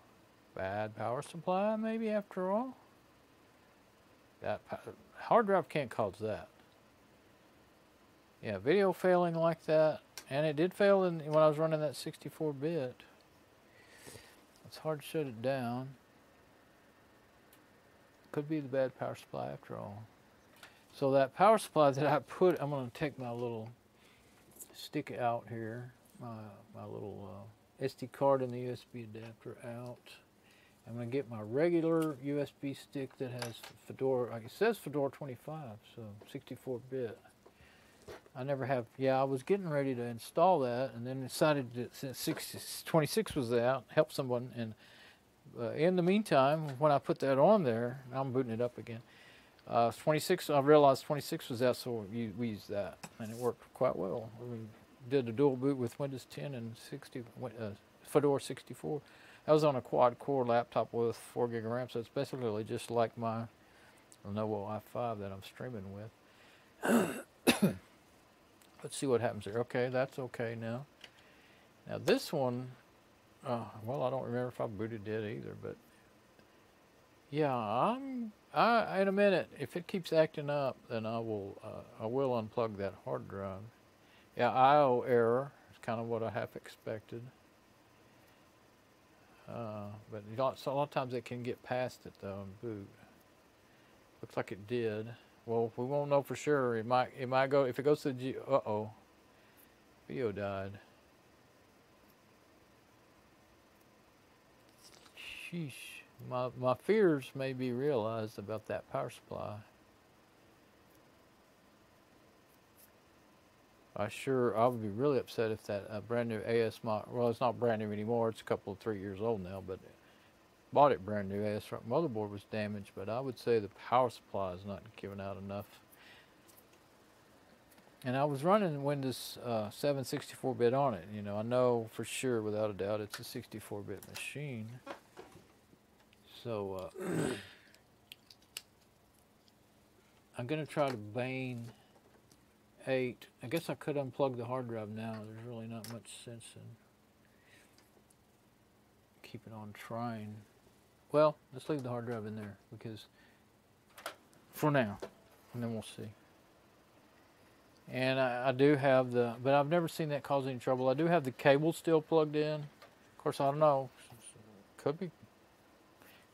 Bad power supply, maybe, after all? That hard drive can't cause that. Yeah, video failing like that. And it did fail when I was running that 64-bit. It's hard to shut it down. Could be the bad power supply after all. So that power supply that I put, I'm going to take my little stick out here, my little SD card and the USB adapter out. I'm going to get my regular USB stick that has Fedora, like it says Fedora 25, so 64-bit. I never have, yeah, I was getting ready to install that and then decided that since 26 was out, help someone. And in the meantime, when I put that on there, I'm booting it up again. 26, I realized 26 was out, so we used that, and it worked quite well. We did a dual boot with Windows 10 and Fedora 64. That was on a quad-core laptop with 4 gig of RAM, so it's basically just like my Lenovo i5 that I'm streaming with. Let's see what happens here. Okay, that's okay now. Now this one, well, I don't remember if I booted it either, but yeah, in a minute, if it keeps acting up, then I will unplug that hard drive. Yeah, I/O error is kind of what I half expected. But a lot of times it can get past it though and boot. Looks like it did. Well, we won't know for sure. It might go, if it goes to the video died. Sheesh. My fears may be realized about that power supply. I would be really upset if that brand new ASRock, well, it's not brand new anymore, it's a couple of 3 years old now, but bought it brand new. ASRock motherboard was damaged, but I would say the power supply is not giving out enough. And I was running Windows 7 64-bit on it. You know, I know for sure, without a doubt, it's a 64-bit machine. So I'm going to try to Bane 8. I guess I could unplug the hard drive now. There's really not much sense in keeping on trying. Well, let's leave the hard drive in there because for now, and then we'll see. And I do have but I've never seen that cause any trouble. I do have the cable still plugged in. Of course, I don't know.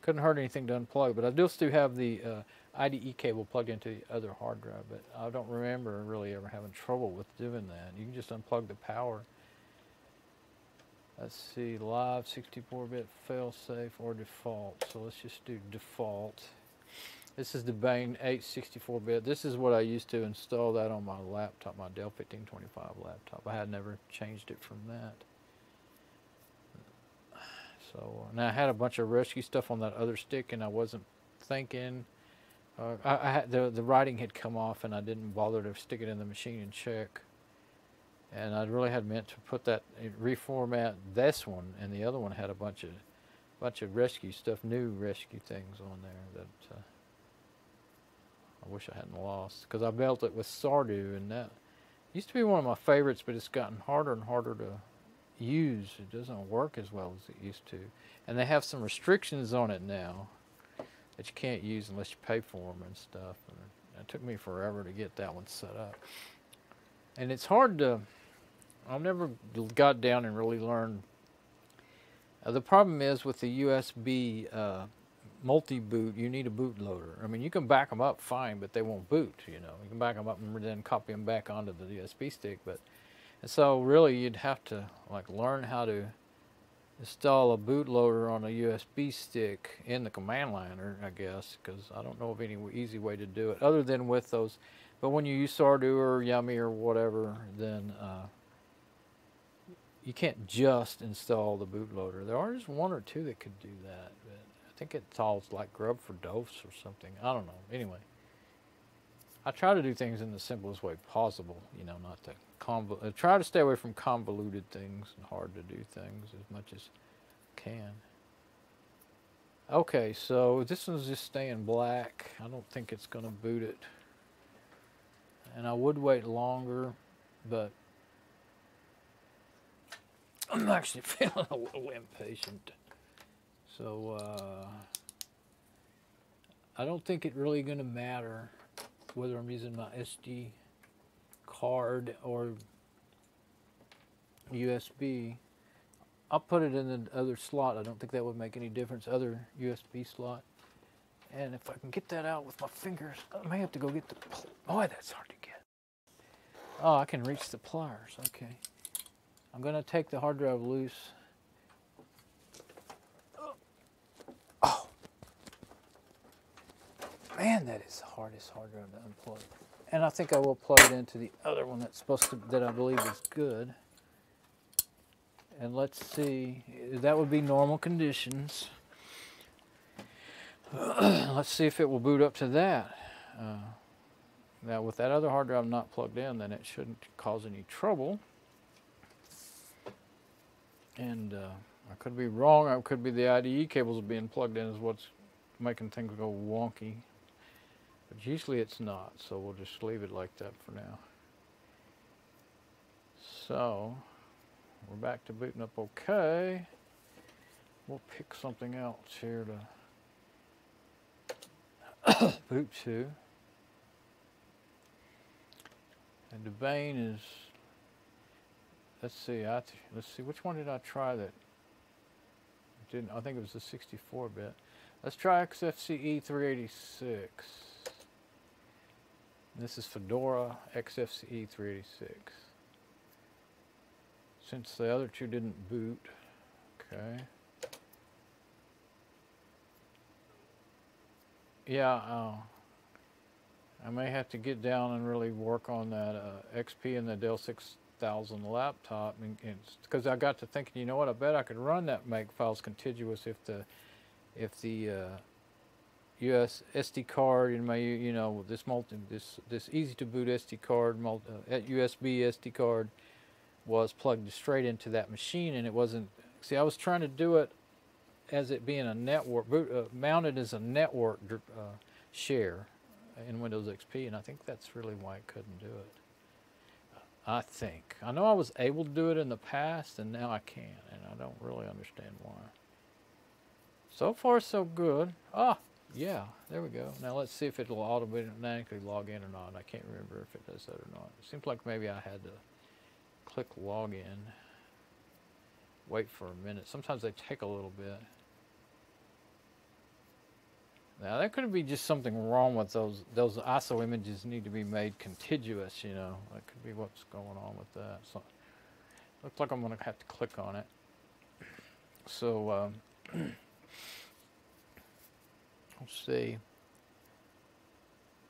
Couldn't hurt anything to unplug, but I do still have the IDE cable plugged into the other hard drive, but I don't remember really ever having trouble with doing that. You can just unplug the power. Let's see, live 64-bit failsafe or default. So let's just do default. This is the Bane 8 64-bit. This is what I used to install that on my laptop, my Dell 1525 laptop. I had never changed it from that. So now I had a bunch of rescue stuff on that other stick, and I wasn't thinking. I had the writing had come off, and I didn't bother to stick it in the machine and check. And I really had meant to put that, reformat this one, and the other one had a bunch of rescue stuff, new rescue things on there that I wish I hadn't lost, because I built it with Sardu, and that used to be one of my favorites, but it's gotten harder and harder to use. It doesn't work as well as it used to, and they have some restrictions on it now that you can't use unless you pay for them and stuff. And it took me forever to get that one set up, and it's hard to. I've never got down and really learned. The problem is with the USB multi-boot, you need a bootloader. I mean, you can back them up fine, but they won't boot. You know, you can back them up and then copy them back onto the USB stick. And so really, you'd have to like learn how to install a bootloader on a USB stick in the command line, I guess, because I don't know of any easy way to do it other than with those. But when you use Sardu or Yummy or whatever, then you can't just install the bootloader. There are just one or two that could do that, but I think it's all like grub for dose or something. I don't know. Anyway, I try to do things in the simplest way possible, you know, not to try to stay away from convoluted things and hard to do things as much as can. Okay, so this one's just staying black. I don't think it's going to boot it. And I would wait longer, but I'm actually feeling a little impatient. So I don't think it's really going to matter whether I'm using my SD card or USB. I'll put it in the other slot. I don't think that would make any difference. Other USB slot. And if I can get that out with my fingers, I may have to go get the, boy, that's hard to get. Oh, I can reach the pliers, okay. I'm gonna take the hard drive loose. Oh, man, that is the hardest hard drive to unplug. And I think I will plug it into the other one that's supposed to, that I believe is good. And let's see, that would be normal conditions. Let's see if it will boot up to that. Now with that other hard drive not plugged in, then it shouldn't cause any trouble. And I could be wrong, it could be the IDE cables being plugged in is what's making things go wonky. But usually it's not, so we'll just leave it like that for now. So, we're back to booting up okay. We'll pick something else here to boot to. And the Bane is, let's see, which one did I try that didn't, I think it was the 64-bit. Let's try XFCE 386. This is Fedora XFCE 386. Since the other two didn't boot, okay. Yeah, I may have to get down and really work on that XP and the Dell 6000 laptop, because I got to thinking, you know what? I bet I could run that make files contiguous if the US SD card in my this easy to boot SD card USB SD card was plugged straight into that machine, and it wasn't. See, I was trying to do it as it being a network mounted as a network share in Windows XP, and I think that's really why I couldn't do it. I think. I know I was able to do it in the past, and now I can't, and I don't really understand why. So far, so good. Ah, yeah, there we go. Now let's see if it'll automatically log in or not. I can't remember if it does that or not. It seems like maybe I had to click login. Wait for a minute. Sometimes they take a little bit. Now that could be just something wrong with those ISO images need to be made contiguous, you know. That could be what's going on with that. So looks like I'm gonna have to click on it. So let's see.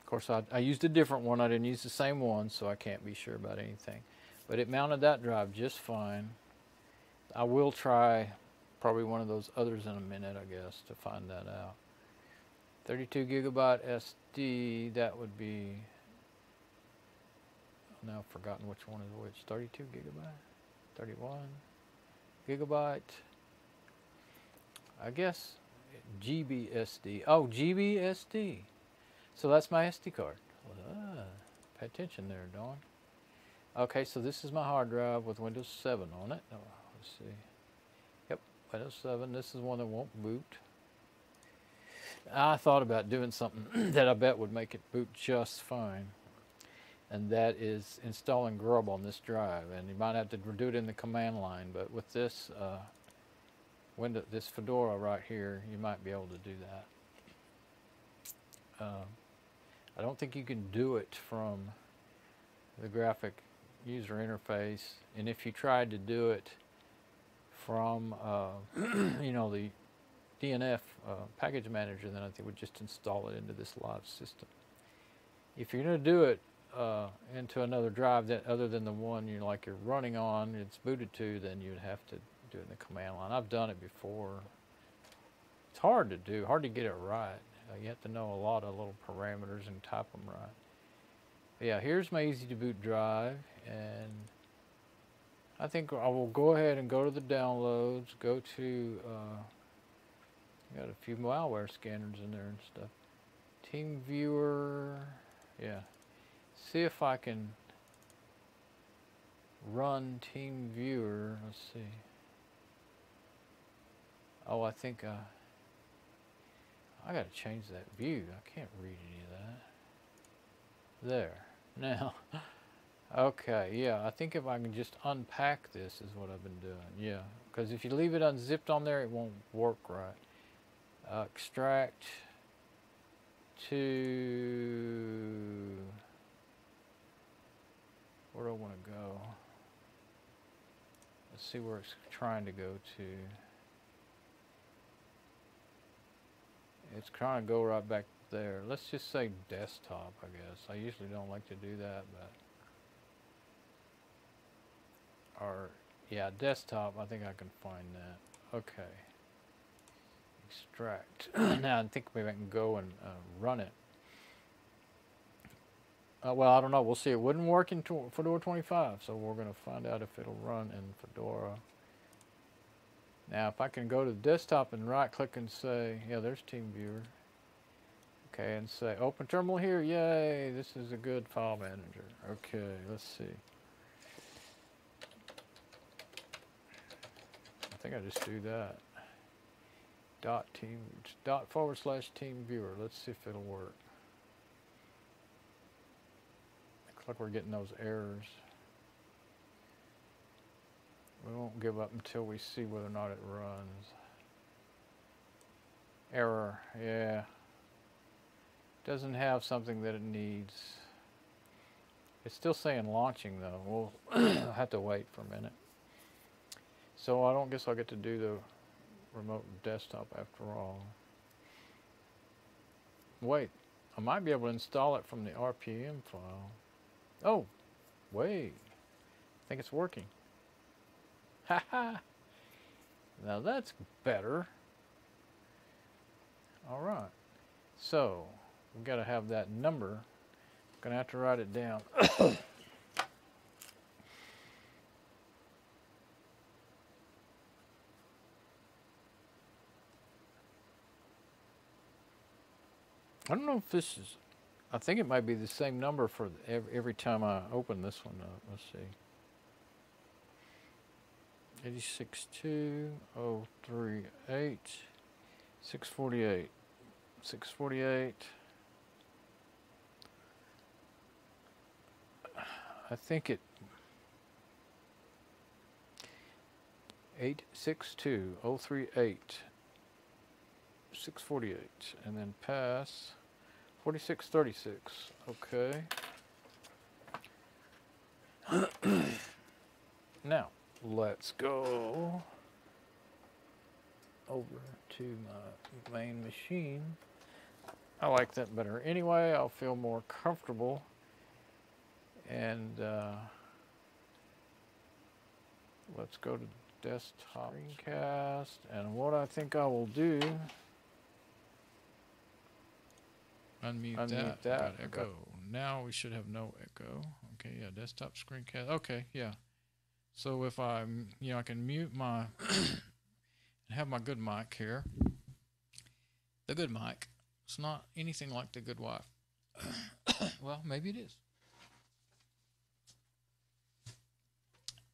Of course I used a different one. I didn't use the same one, so I can't be sure about anything. But it mounted that drive just fine. I will try probably one of those others in a minute, I guess, to find that out. 32 gigabyte SD, that would be, now I've forgotten which one is which. 32 gigabyte, 31 gigabyte, I guess GBSD. Oh, GBSD. So that's my SD card. Pay attention there, Dawn. Okay, so this is my hard drive with Windows 7 on it. Oh, let's see. Yep, Windows 7. This is one that won't boot. I thought about doing something that I bet would make it boot just fine, and that is installing Grub on this drive. And you might have to do it in the command line, but with this this Fedora right here, you might be able to do that. I don't think you can do it from the graphic user interface, and if you tried to do it from you know, the DNF package manager, then I think we'd just install it into this live system. If you're going to do it into another drive that other than the one you're running on, it's booted to, then you'd have to do it in the command line. I've done it before. It's hard to do, hard to get it right. You have to know a lot of little parameters and type them right. But yeah, here's my easy to boot drive, and I think I will go ahead and go to the downloads, go to got a few malware scanners in there and stuff. Team Viewer, yeah. See if I can run Team Viewer. Let's see. Oh, I think I got to change that view. I can't read any of that. There. Now, okay, yeah. I think if I can just unpack this is what I've been doing. Yeah, because if you leave it unzipped on there, it won't work right. Extract. to, where do I want to go? Let's see where it's trying to go to. It's trying to go right back there. Let's just say desktop, I guess. I usually don't like to do that, but, or, yeah, desktop, I think I can find that. Okay. Extract. Now I think maybe I can go and run it. Well, I don't know. We'll see. It wouldn't work in Fedora 25, so we're going to find out if it'll run in Fedora. Now, if I can go to the desktop and right-click and say, yeah, there's TeamViewer. Okay, and say, open terminal here. Yay, this is a good file manager. Okay, let's see. I think I just do that. //TeamViewer. Let's see if it'll work. Looks like we're getting those errors. We won't give up until we see whether or not it runs. Error, yeah. Doesn't have something that it needs. It's still saying launching though. We'll have to wait for a minute. So I don't guess I'll get to do the remote desktop after all. Wait, I might be able to install it from the RPM file. Oh, wait. I think it's working. Haha. Now that's better. All right. So we got to have that number. I'm gonna have to write it down. I don't know if this is. I think it might be the same number for every time I open this one up. Let's see. 86.2.038 648 648. I think it 862.038 648, and then pass 4636. Okay. Now let's go over to my main machine. I like that better anyway. I'll feel more comfortable. And let's go to desktop screencast. And what I think I will do, unmute that. Echo. Now we should have no echo. Okay, yeah, desktop screencast. Okay, yeah. So if I can mute my and have my good mic here. The good mic. It's not anything like the good wife. Well, maybe it is.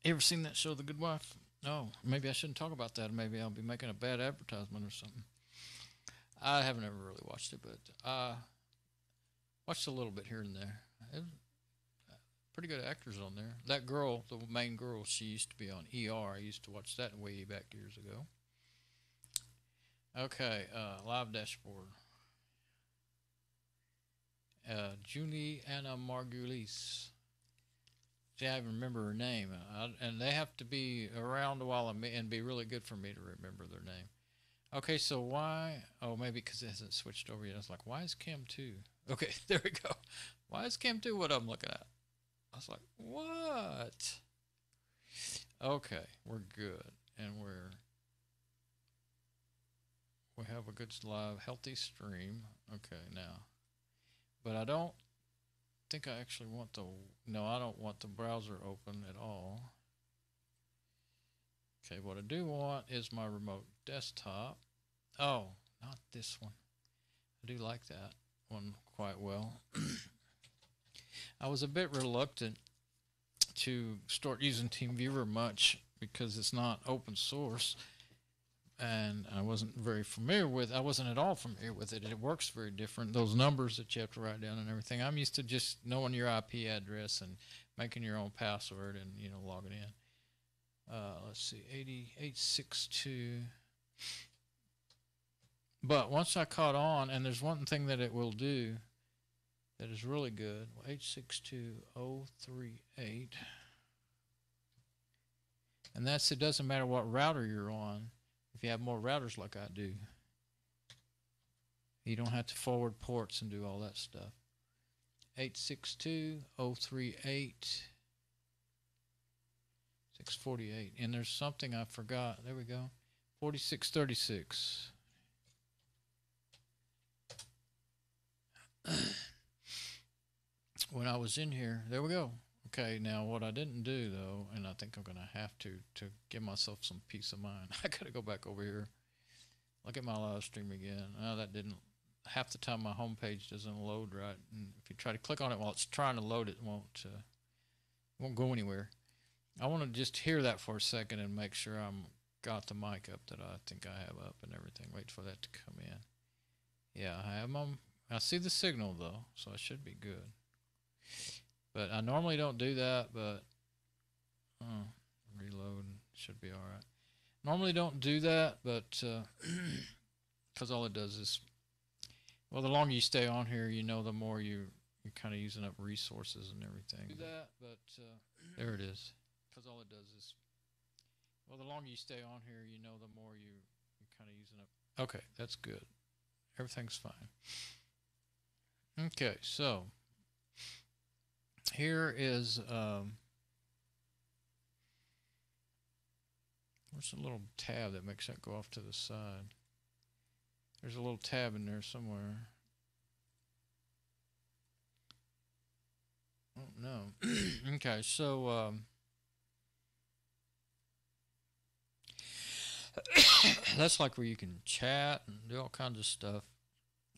You ever seen that show, The Good Wife? No, maybe I shouldn't talk about that. Maybe I'll be making a bad advertisement or something. I haven't ever really watched it, but watched a little bit here and there. It was pretty good actors on there. That girl, the main girl, she used to be on ER. I used to watch that way back years ago. Okay, live dashboard. Julie Anna Margulies. See, I remember her name, and they have to be around a while and be really good for me to remember their name. Okay, so why? Oh, maybe because it hasn't switched over yet. I was like, why is Cam 2? Okay, there we go. Why is Cam 2 what I'm looking at? I was like, what? Okay, we're good, and we have a good live, healthy stream. Okay, now, but I don't think I actually want the, no, I don't want the browser open at all. Okay, what I do want is my remote desktop. Oh, not this one. I do like that one quite well. I was a bit reluctant to start using TeamViewer much because it's not open source, and I wasn't very familiar with. I wasn't at all familiar with it. It works very different. Those numbers that you have to write down and everything. I'm used to just knowing your IP address and making your own password and logging in. Let's see, 8862. But once I caught on, and there's one thing that it will do that is really good. 862.038. And that's, it doesn't matter what router you're on. If you have more routers like I do, you don't have to forward ports and do all that stuff. 862.038. 648. And there's something I forgot. There we go. 4636. When I was in here, there we go. Okay, now what I didn't do though, and I think I'm gonna have to give myself some peace of mind. I gotta go back over here, look at my live stream again. Oh, that didn't. Half the time my home page doesn't load right, and if you try to click on it while it's trying to load, it won't go anywhere. I want to just hear that for a second and make sure I'm got the mic up that I think I have up and everything. Wait for that to come in. Yeah, I have my. I see the signal though, so I should be good. But I normally don't do that, but reload should be all right. Normally don't do that, but because all it does is, well, the longer you stay on here, you know, the more you're kind of using up resources and everything. Do that, but there it is. Because all it does is, well, the longer you stay on here, you know, the more you're kind of using up. Okay, that's good. Everything's fine. Okay, so here is where's the little tab that makes that go off to the side? There's a little tab in there somewhere. Oh no. Okay, so that's like where you can chat and do all kinds of stuff,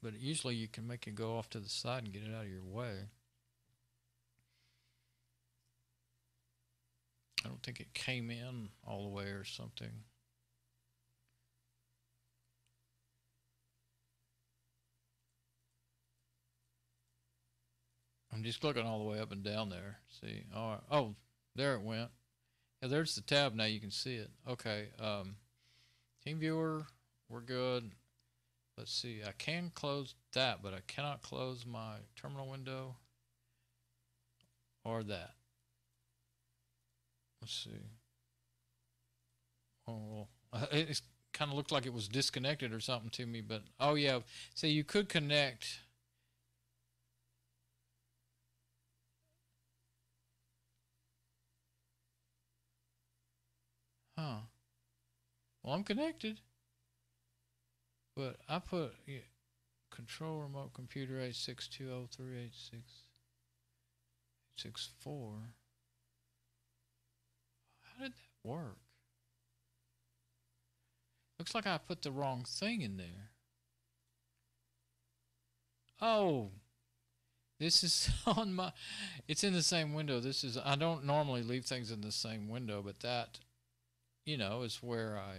but usually you can make it go off to the side and get it out of your way. I don't think it came in all the way or something. I'm just looking all the way up and down there. See, all right. Oh, there it went. Yeah, there's the tab now. You can see it. Okay. Team viewer, we're good. Let's see. I can close that, but I cannot close my terminal window or that. Let's see. Oh, it kind of looked like it was disconnected or something to me, but oh yeah. See, you could connect. Huh. Well, I'm connected, but I put control remote computer 862.038.6.64. How did that work? Looks like I put the wrong thing in there. Oh, this is on my, it's in the same window. This is, I don't normally leave things in the same window, but that, you know, is where I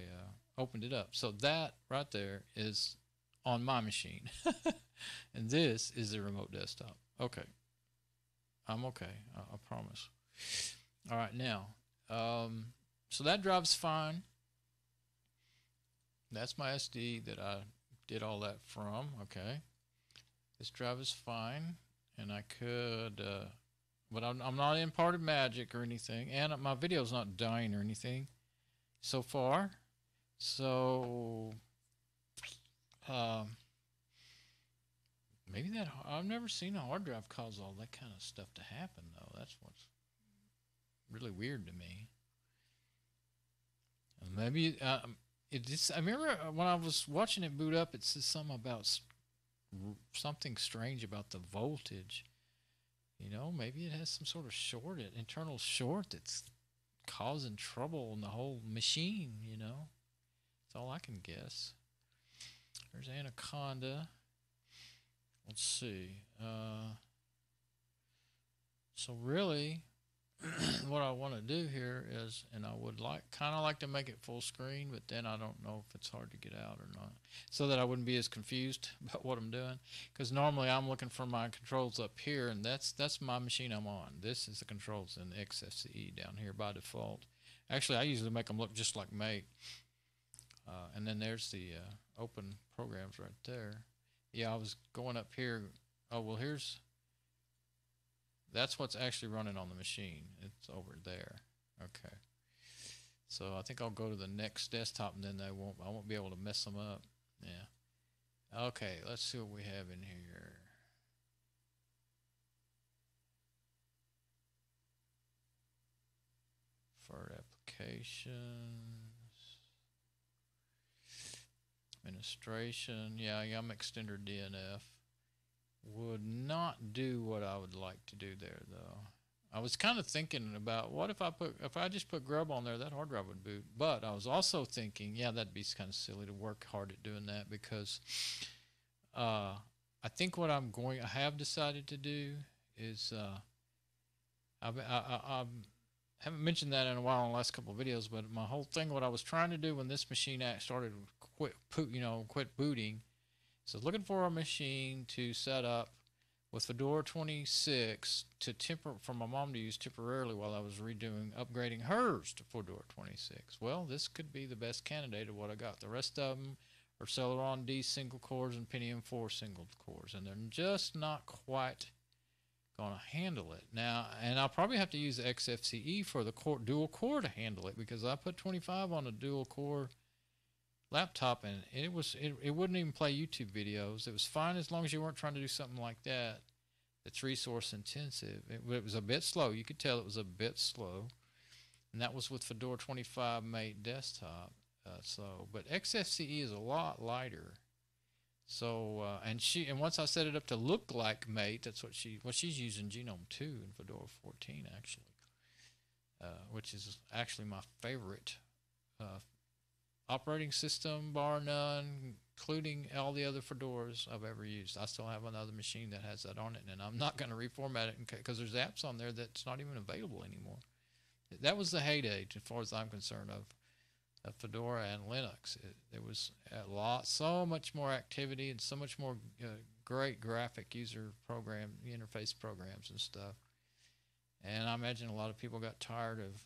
opened it up. So that right there is on my machine. And this is the remote desktop. Okay. I'm okay. I promise. All right, now. So that drive's fine. That's my SD that I did all that from. Okay. This drive is fine. And I could, but I'm not in part of Magic or anything. And my video's not dying or anything so far. So, maybe that, I've never seen a hard drive cause all that kind of stuff to happen, though. That's what's really weird to me. Maybe, I remember when I was watching it boot up, it says something about something strange about the voltage. You know, maybe it has some sort of short, internal short that's causing trouble in the whole machine, you know. That's all I can guess. There's Anaconda. Let's see. So really, what I want to do here is, and I would kind of like to make it full screen, but then I don't know if it's hard to get out or not, so that I wouldn't be as confused about what I'm doing. Because normally I'm looking for my controls up here, and that's my machine I'm on. This is the controls in the XFCE down here by default. Actually, I usually make them look just like Mate. And then there's the open programs right there. Yeah, I was going up here. Oh, well, that's what's actually running on the machine. It's over there. Okay. So I think I'll go to the next desktop, and then I won't be able to mess them up. Yeah. Okay, let's see what we have in here. For applications, administration. Yeah, I'm extender DNF. Would not do what I would like to do there, though. I was kind of thinking about what if I just put grub on there, that hard drive would boot. But I was also thinking, yeah, that'd be kind of silly to work hard at doing that, because I think what I have decided to do is I haven't mentioned that in a while in the last couple of videos, but my whole thing, what I was trying to do when this machine started quit booting, so looking for a machine to set up with Fedora 26 for my mom to use temporarily while I was upgrading hers to Fedora 26. Well, this could be the best candidate of what I got. The rest of them are Celeron D single cores and Pentium 4 single cores, and they're just not quite going to handle it now. And I'll probably have to use the XFCE for the dual core to handle it, because I put 25 on a dual core laptop, and it wouldn't even play YouTube videos. It was fine as long as you weren't trying to do something like that that's resource intensive. It was a bit slow. You could tell it was a bit slow, and that was with Fedora 25 Mate desktop. But XFCE is a lot lighter. So and once I set it up to look like Mate, that's what she's using Genome 2 in Fedora 14 actually, which is actually my favorite operating system, bar none, including all the other Fedoras I've ever used. I still have another machine that has that on it, and I'm not going to reformat it because there's apps on there that's not even available anymore. That was the heyday, as far as I'm concerned, of Fedora and Linux. It was so much more activity and so much more great graphic user interface programs and stuff. And I imagine a lot of people got tired of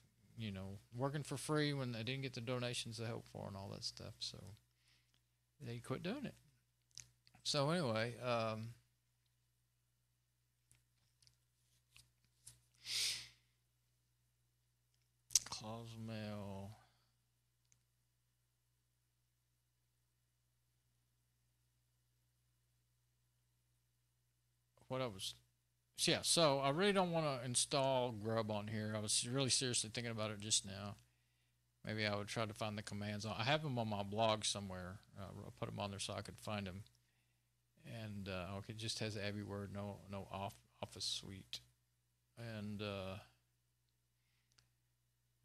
working for free when they didn't get the donations to help for and all that stuff, so they quit doing it. So anyway, close mail. So I really don't want to install grub on here. I was really seriously thinking about it just now. Maybe I would try to find the commands. I have them on my blog somewhere. I'll put them on there so I could find them. And it just has AbiWord, no Office Suite. And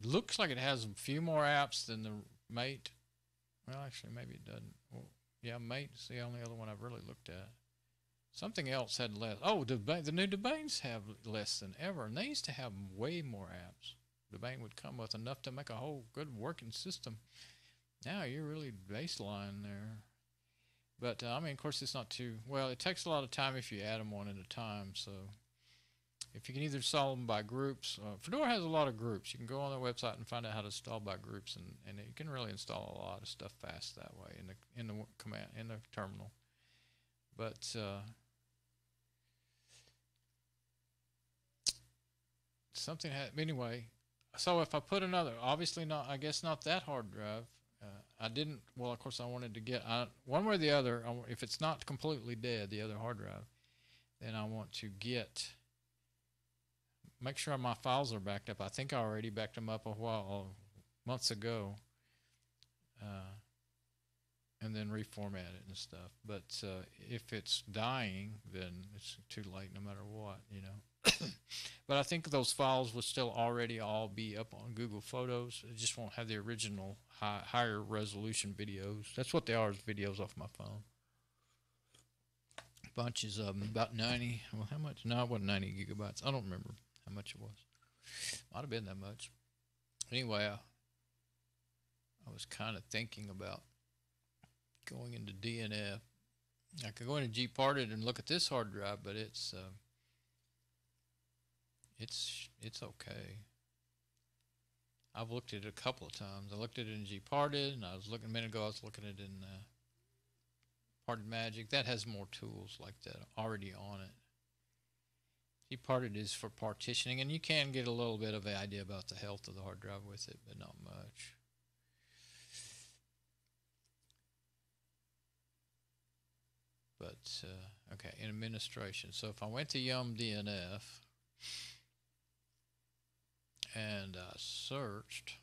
looks like it has a few more apps than the Mate. Well, actually, maybe it doesn't. Well, yeah, Mate's the only other one I've really looked at. Something else had less. Oh, the new Debanes have less than ever, and they used to have way more apps. Debane would come with enough to make a whole good working system. Now you're really baseline there. But, I mean, of course, it's not too... Well, it takes a lot of time if you add them one at a time, so... If you can either solve them by groups... Fedora has a lot of groups. You can go on their website and find out how to install by groups, and you can really install a lot of stuff fast that way in the terminal. But... something anyway, so if I put another, obviously not, I guess not that hard drive. I didn't, well, of course I wanted to get one way or the other. If it's not completely dead, the other hard drive, then I want to make sure my files are backed up. I think I already backed them up months ago, and then reformat it and stuff. But if it's dying, then it's too late no matter what, But I think those files will still already all be up on Google Photos. It just won't have the original higher resolution videos. That's what they are, is videos off my phone. Bunches of them, about 90. Well, how much? No, it wasn't 90 gigabytes. I don't remember how much it was. Might have been that much. Anyway, I was kind of thinking about going into DNF. I could go into gparted and look at this hard drive, but it's okay. I've looked at it a couple of times. I looked at it in gparted, and a minute ago I was looking at it in Parted Magic. That has more tools like that already on it. Gparted is for partitioning, and you can get a little bit of an idea about the health of the hard drive with it, but not much. But, okay, in administration. So if I went to Yum DNF and I searched,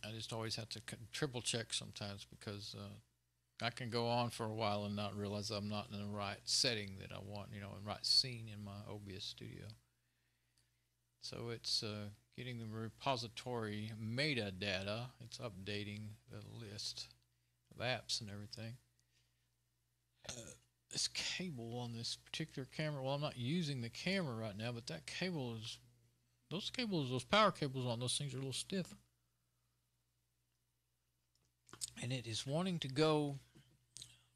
I just always have to triple check sometimes because I can go on for a while and not realize I'm not in the right setting that I want, you know, in the right scene in my OBS studio. So it's getting the repository metadata. It's updating the list of apps and everything. This cable on this particular camera, well, I'm not using the camera right now, but that cable is, those power cables on those things are a little stiff. And it is wanting to go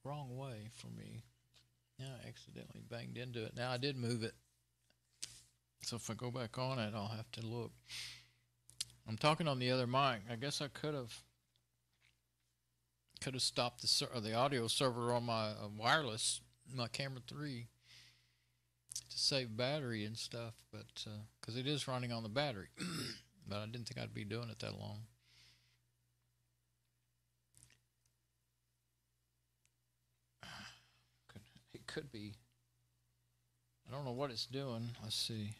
wrong way for me. Now I accidentally banged into it. Now I did move it. So if I go back on it, I'll have to look. I'm talking on the other mic. I guess I could have stopped the audio server on my wireless, my camera 3, to save battery and stuff, but because it is running on the battery. But I didn't think I'd be doing it that long. It could be. I don't know what it's doing. Let's see.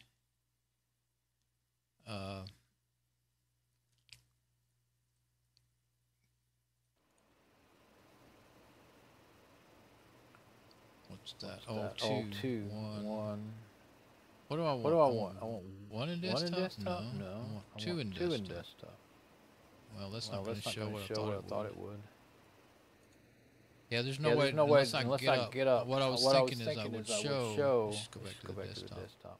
What's that? Oh, two, one. What do I want? What do I want? I want one in desktop? One in desktop? No. I want two in two desktop. in desktop. Well, that's not going to show what I thought it would. Yeah, there's no way unless I get up. What I was thinking is I would show. Just go back to the desktop.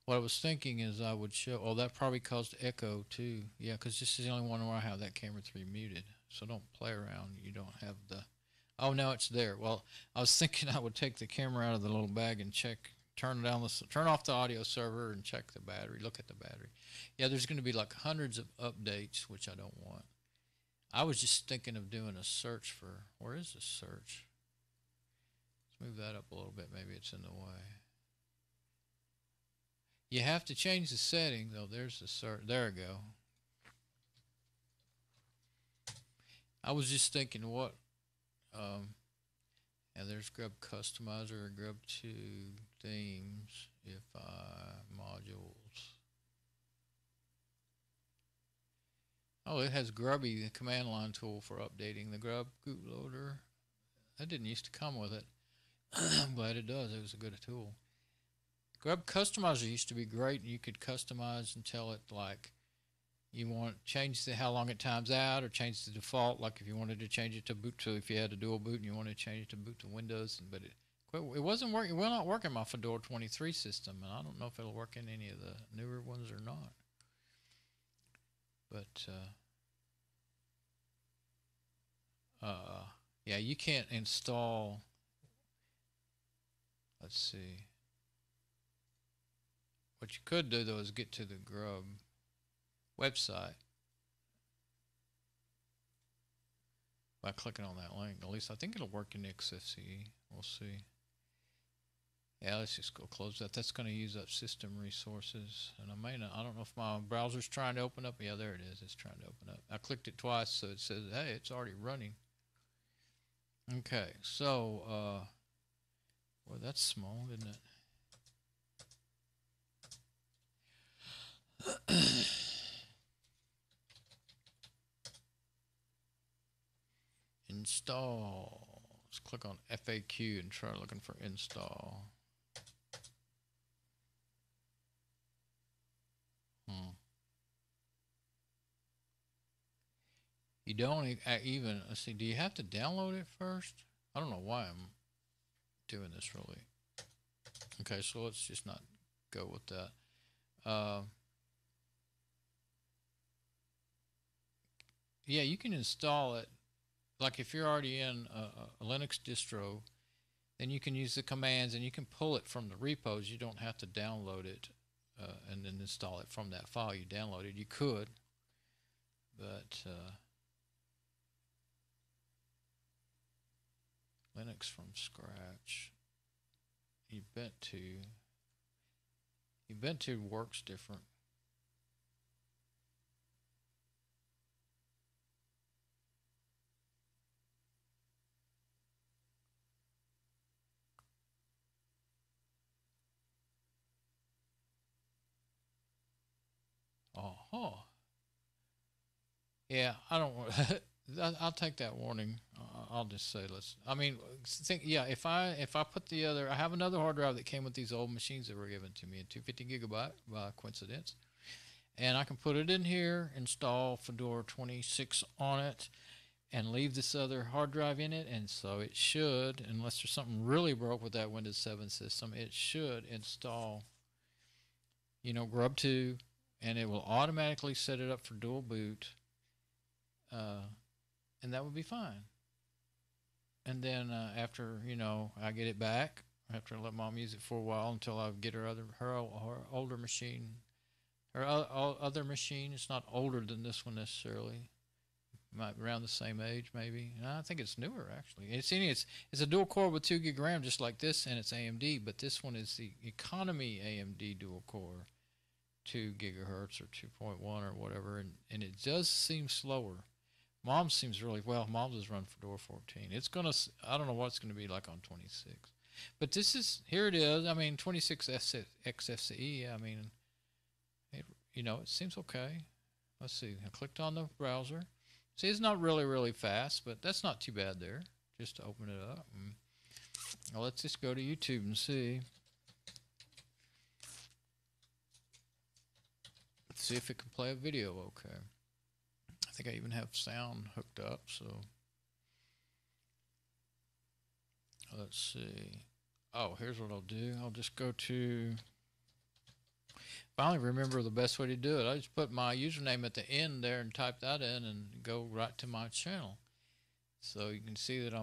What I was thinking is I would show. Oh, that probably caused echo too. Yeah, because this is the only one where I have that camera 3 muted. So don't play around. You don't have the. Oh, now it's there. Well, I was thinking I would take the camera out of the little bag and check. Turn off the audio server and check the battery. Look at the battery. Yeah, there's going to be like hundreds of updates, which I don't want. I was just thinking of doing a search for, where is the search? Let's move that up a little bit. Maybe it's in the way. You have to change the setting, though. There's the search. There we go. I was just thinking what, and there's Grub Customizer, Grub 2, Themes, modules. Oh, it has Grubby, the command line tool for updating the Grub bootloader. That didn't used to come with it. I'm glad it does. It was a good tool. Grub Customizer used to be great. You could customize and tell it like you want to change how long it times out, or change the default. Like if you wanted to change it to boot to, if you had a dual boot and you wanted to change it to boot to Windows, but it wasn't working. It will not work in my Fedora 23 system, and I don't know if it'll work in any of the newer ones or not. But yeah, you can't install. Let's see. What you could do though is get to the Grub website by clicking on that link. At least I think it'll work in XFCE. We'll see. Yeah, let's just go close that. That's going to use up system resources, and I don't know if my browser's trying to open up. Yeah, there it is. It's trying to open up. I clicked it twice, so it says, hey, it's already running. Okay, so well, that's small, isn't it? Install. Let's click on FAQ and try looking for install. You don't even, let's see, do you have to download it first? I don't know why I'm doing this really. Okay, so let's just not go with that. Yeah, you can install it. Like if you're already in a Linux distro, then you can use the commands and you can pull it from the repos. You don't have to download it and then install it from that file you downloaded. You could, but Pt6 from scratch. Ubuntu works different. Oh, yeah. I don't want. I'll take that warning. I'll just say I mean, think. Yeah. If I put the other, I have another hard drive that came with these old machines that were given to me, a 250 gigabyte by coincidence, and I can put it in here, install Fedora 26 on it, and leave this other hard drive in it, and so it should, unless there's something really broke with that Windows 7 system, it should install, Grub 2, and it will automatically set it up for dual boot, and that would be fine. And then after, I get it back, after I let Mom use it for a while until I get her older machine, her other machine. It's not older than this one necessarily. Might be around the same age, maybe. No, I think it's newer, actually. It's a dual core with 2 gig RAM, just like this, and it's AMD. But this one is the economy AMD dual core, 2 gigahertz or 2.1 or whatever, and it does seem slower. Mom's seems really well. Mom's is run Fedora 14. It's gonna. I don't know what it's gonna be like on 26, but here it is. I mean, 26 XFCE. I mean, it seems okay. Let's see. I clicked on the browser. See, it's not really fast, but that's not too bad there. Just to open it up. Now let's just go to YouTube and see. Let's see if it can play a video okay. I think I even have sound hooked up, so let's see. Oh, here's what I'll do. I'll just go to, finally remember the best way to do it. I just put my username at the end there and type that in and go right to my channel. So you can see that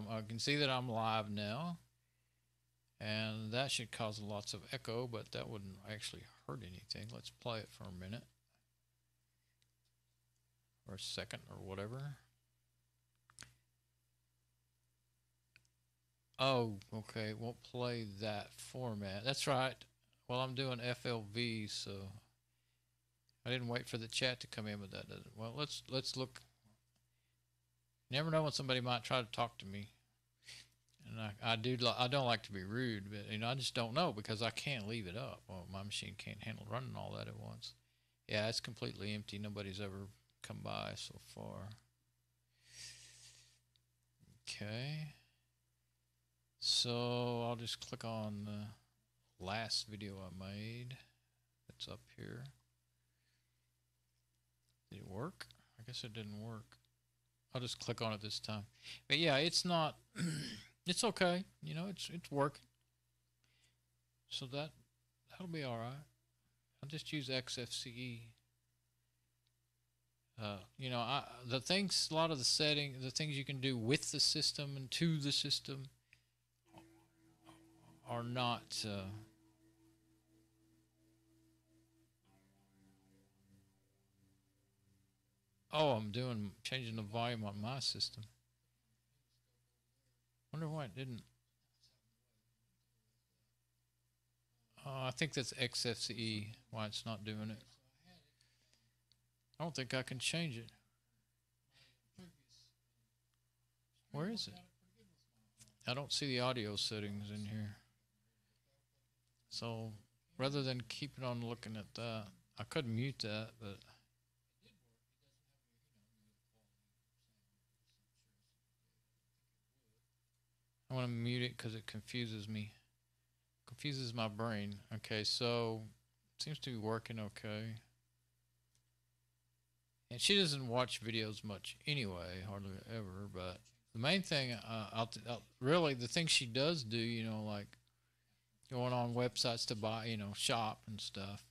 I'm live now. And that should cause lots of echo, but that wouldn't actually hurt anything. Let's play it for a minute. Or a second or whatever. Oh, okay. It won't play that format. That's right. Well, I'm doing FLV, so I didn't wait for the chat to come in with that. Well, let's look. Never know when somebody might try to talk to me, and I don't like to be rude, but I just don't know because I can't leave it up. Well, my machine can't handle running all that at once. Yeah, it's completely empty. Nobody's ever come by so far. Okay. So I'll just click on the last video I made. It's up here. Did it work? I guess it didn't work. I'll just click on it this time. But yeah, it's not. It's okay. It's working. So that'll be all right. I'll just use XFCE. A lot of the things you can do with the system and to the system are not. Oh, I'm changing the volume on my system. Wonder why it didn't. I think that's XFCE, why it's not doing it. I don't think I can change it. Where is it? I don't see the audio settings in here. So rather than keeping on looking at that, I could mute that, but I want to mute it because it confuses me. Confuses my brain. Okay, so it seems to be working okay. And she doesn't watch videos much anyway, hardly ever. But the main thing, really, the things she does do, like going on websites to buy, shop and stuff,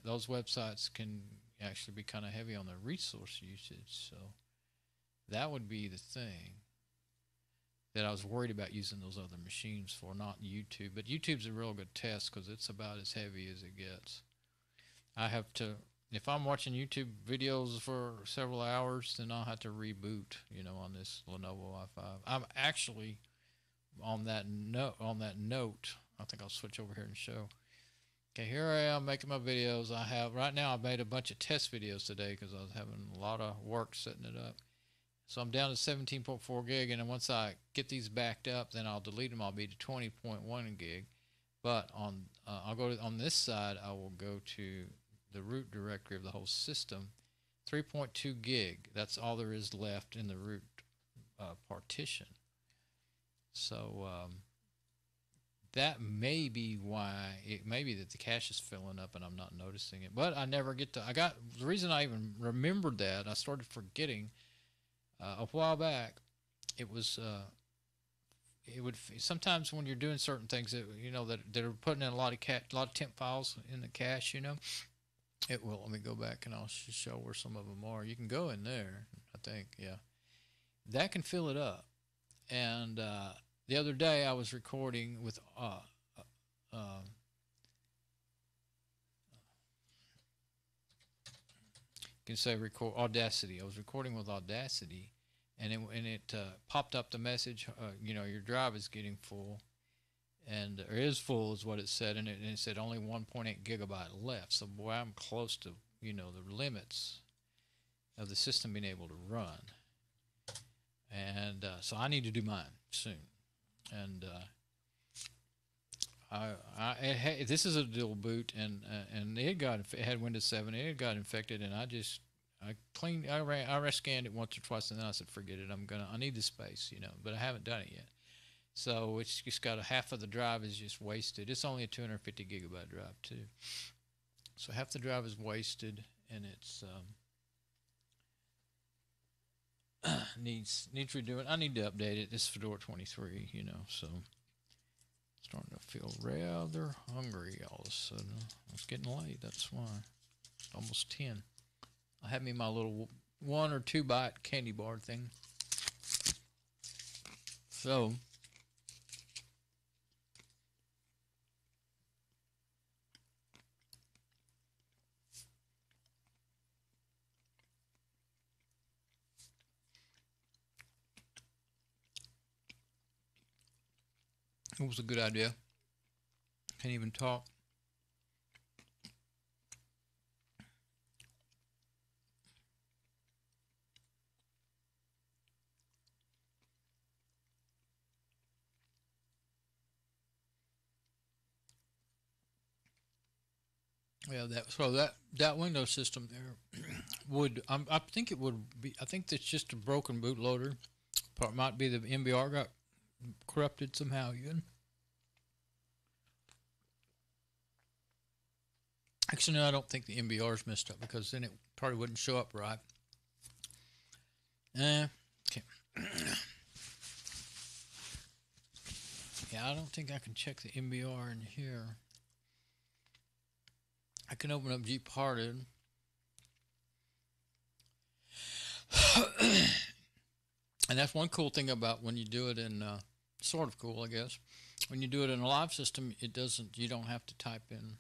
those websites can actually be kind of heavy on the resource usage. So that would be the thing that I was worried about using those other machines for, not YouTube. But YouTube's a real good test because it's about as heavy as it gets. I have to, if I'm watching YouTube videos for several hours, then I'll have to reboot, on this Lenovo i5. I'm actually on that note, I think I'll switch over here and show. Okay, here I am making my videos. Right now I've made a bunch of test videos today because I was having a lot of work setting it up. So I'm down to 17.4 gig, and then once I get these backed up, then I'll delete them. I'll be to 20.1 gig. But I'll go on this side. I will go to the root directory of the whole system, 3.2 gig. That's all there is left in the root partition. So that may be why it may be that the cache is filling up and I'm not noticing it. But I never get to. The reason I even remembered that, I started forgetting a while back. It was it would sometimes when you're doing certain things that that are putting in a lot of temp files in the cache, it will. Let me go back and I'll show where some of them are. You can go in there, I think, yeah. That can fill it up. And the other day I was recording with you can say record Audacity. I was recording with Audacity, and it popped up the message, your drive is getting full, and or is full is what it said, and it said only 1.8 gigabyte left. So boy, I'm close to the limits of the system being able to run, and so I need to do mine soon. And this is a dual boot, and it had Windows 7. It got infected, and I scanned it once or twice, and then I said, forget it. I need the space, but I haven't done it yet. So it's just got half of the drive is just wasted. It's only a 250 gigabyte drive too, so half the drive is wasted, and it's needs redoing. I need to update it. It's Fedora 23, so starting to feel rather hungry all of a sudden. It's getting late. That's why. It's almost 10. I have me my little 1 or 2 bite candy bar thing. So it was a good idea. Can't even talk. Yeah, that Windows system there would I think it would be. I think that's just a broken bootloader. Part might be the MBR got corrupted somehow even. Actually, no, I don't think the MBR is messed up because then it probably wouldn't show up right. Okay. Yeah, I don't think I can check the MBR in here. I can open up gparted. And that's one cool thing about when you do it in, sort of cool, I guess. When you do it in a live system, you don't have to type in.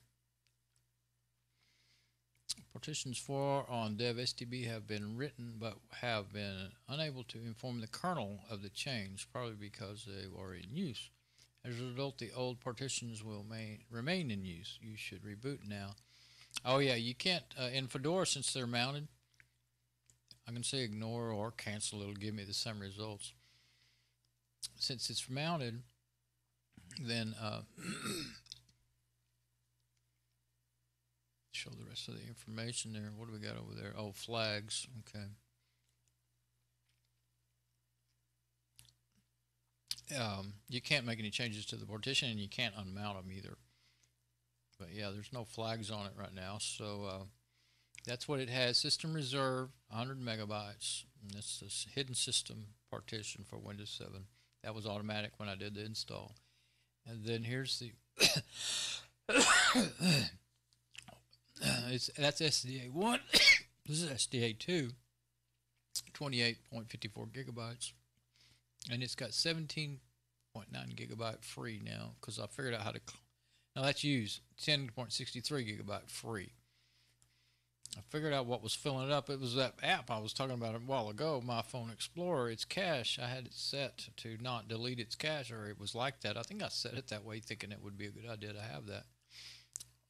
Partitions for on dev.stb have been written but have been unable to inform the kernel of the change, probably because they were in use. As a result, the old partitions will remain in use. You should reboot now. Oh yeah, you can't, in Fedora, since they're mounted, I can say ignore or cancel. It'll give me the same results. Since it's mounted, then show the rest of the information there. What do we got over there? Oh, flags. Okay. You can't make any changes to the partition, and you can't unmount them either. But yeah, there's no flags on it right now. So that's what it has. System reserve, 100 megabytes. And that's this hidden system partition for Windows 7. That was automatic when I did the install. And then here's the that's SDA1. This is SDA2, 28.54 gigabytes, and it's got 17.9 gigabyte free now because I figured out how to. Now that's used 10.63 gigabyte free. I figured out what was filling it up. It was that app I was talking about a while ago, My Phone Explorer. Its cache, I had it set to not delete its cache, or it was like that. I think I set it that way thinking it would be a good idea to have that.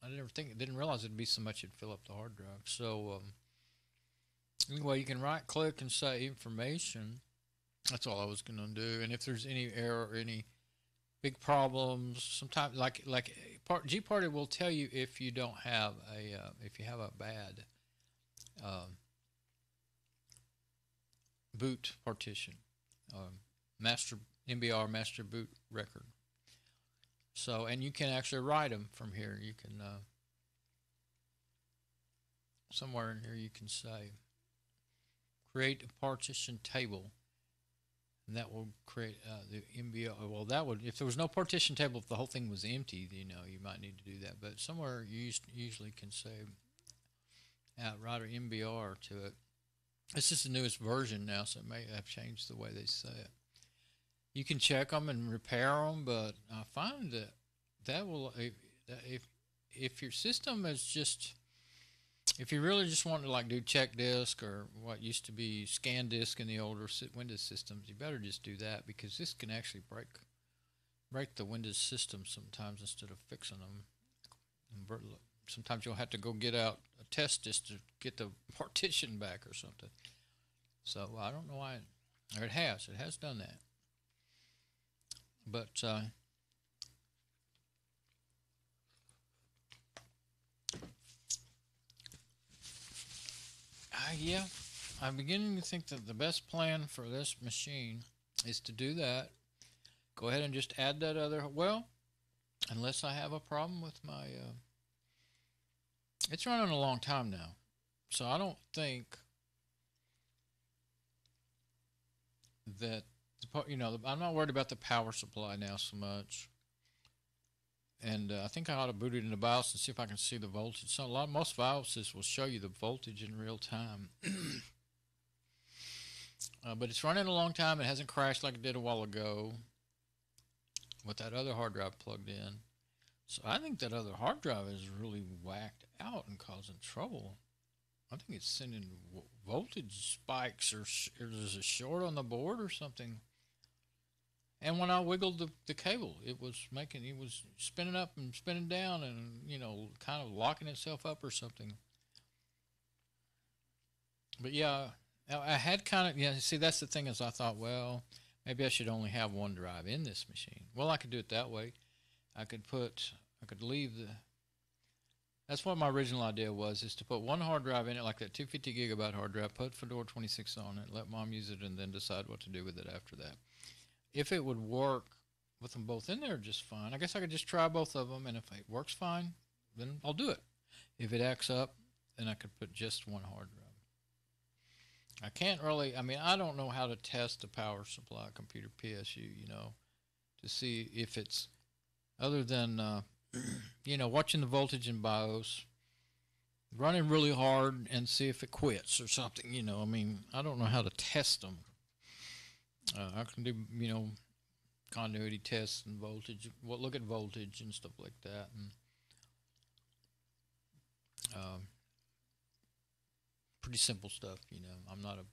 I didn't realize it'd be so much it'd fill up the hard drive. So anyway, you can right click and say information. That's all I was going to do. And if there's any error or any big problems, sometimes Gparty will tell you if you don't have if you have a bad boot partition, master MBR master boot record. So, and you can actually write them from here. You can somewhere in here you can say create a partition table, and that will create the MBR. Well, that would, if there was no partition table, if the whole thing was empty, you know, you might need to do that. But somewhere you usually can say write an MBR to it. It's just the newest version now, so it may have changed the way they say it. You can check them and repair them, but I find that will, if your system is just, if you really just want to like do check disk or what used to be scan disk in the older Windows systems, you better just do that, because this can actually break the Windows system sometimes instead of fixing them. Sometimes you'll have to go get out a test just to get the partition back or something. So I don't know why it has done that. But yeah, I'm beginning to think that the best plan for this machine is to do that. Go ahead and just add that other, well, unless I have a problem with my, it's running a long time now, so I don't think that, you know, I'm not worried about the power supply now so much. And I think I ought to boot it into BIOS and see if I can see the voltage. So most BIOSes will show you the voltage in real time. But it's running a long time. It hasn't crashed like it did a while ago with that other hard drive plugged in. So I think that other hard drive is really whacked out and causing trouble. I think it's sending voltage spikes, or there's a short on the board or something. And when I wiggled the cable, it was spinning up and spinning down, and, you know, kind of locking itself up or something. But yeah, I had kind of, yeah, see, that's the thing, is I thought, well, maybe I should only have one drive in this machine. Well, I could do it that way. I could leave that's what my original idea was, is to put one hard drive in it, like that 250 gigabyte hard drive, put Fedora 26 on it, let Mom use it, and then decide what to do with it after that. If it would work with them both in there just fine, I guess I could just try both of them, and if it works fine, then I'll do it. If it acts up, then I could put just one hard drive. I can't really, I mean, I don't know how to test the power supply computer PSU, you know, to see if it's, other than, you know, watching the voltage in BIOS, running really hard and see if it quits or something, you know. I mean, I don't know how to test them. I can do, you know, continuity tests and voltage, look at voltage and stuff like that. And pretty simple stuff, you know. I'm not a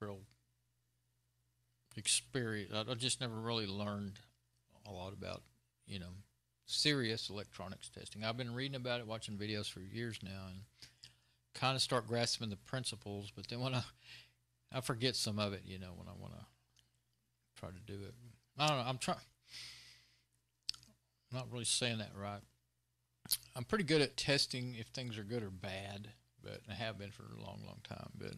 real experienced, I just never really learned a lot about, you know, serious electronics testing. I've been reading about it, watching videos for years now, and kind of start grasping the principles, but then when I forget some of it, you know, when I want to try to do it. I don't know, I'm not really saying that right. I'm pretty good at testing if things are good or bad, but I have been for a long, long time, but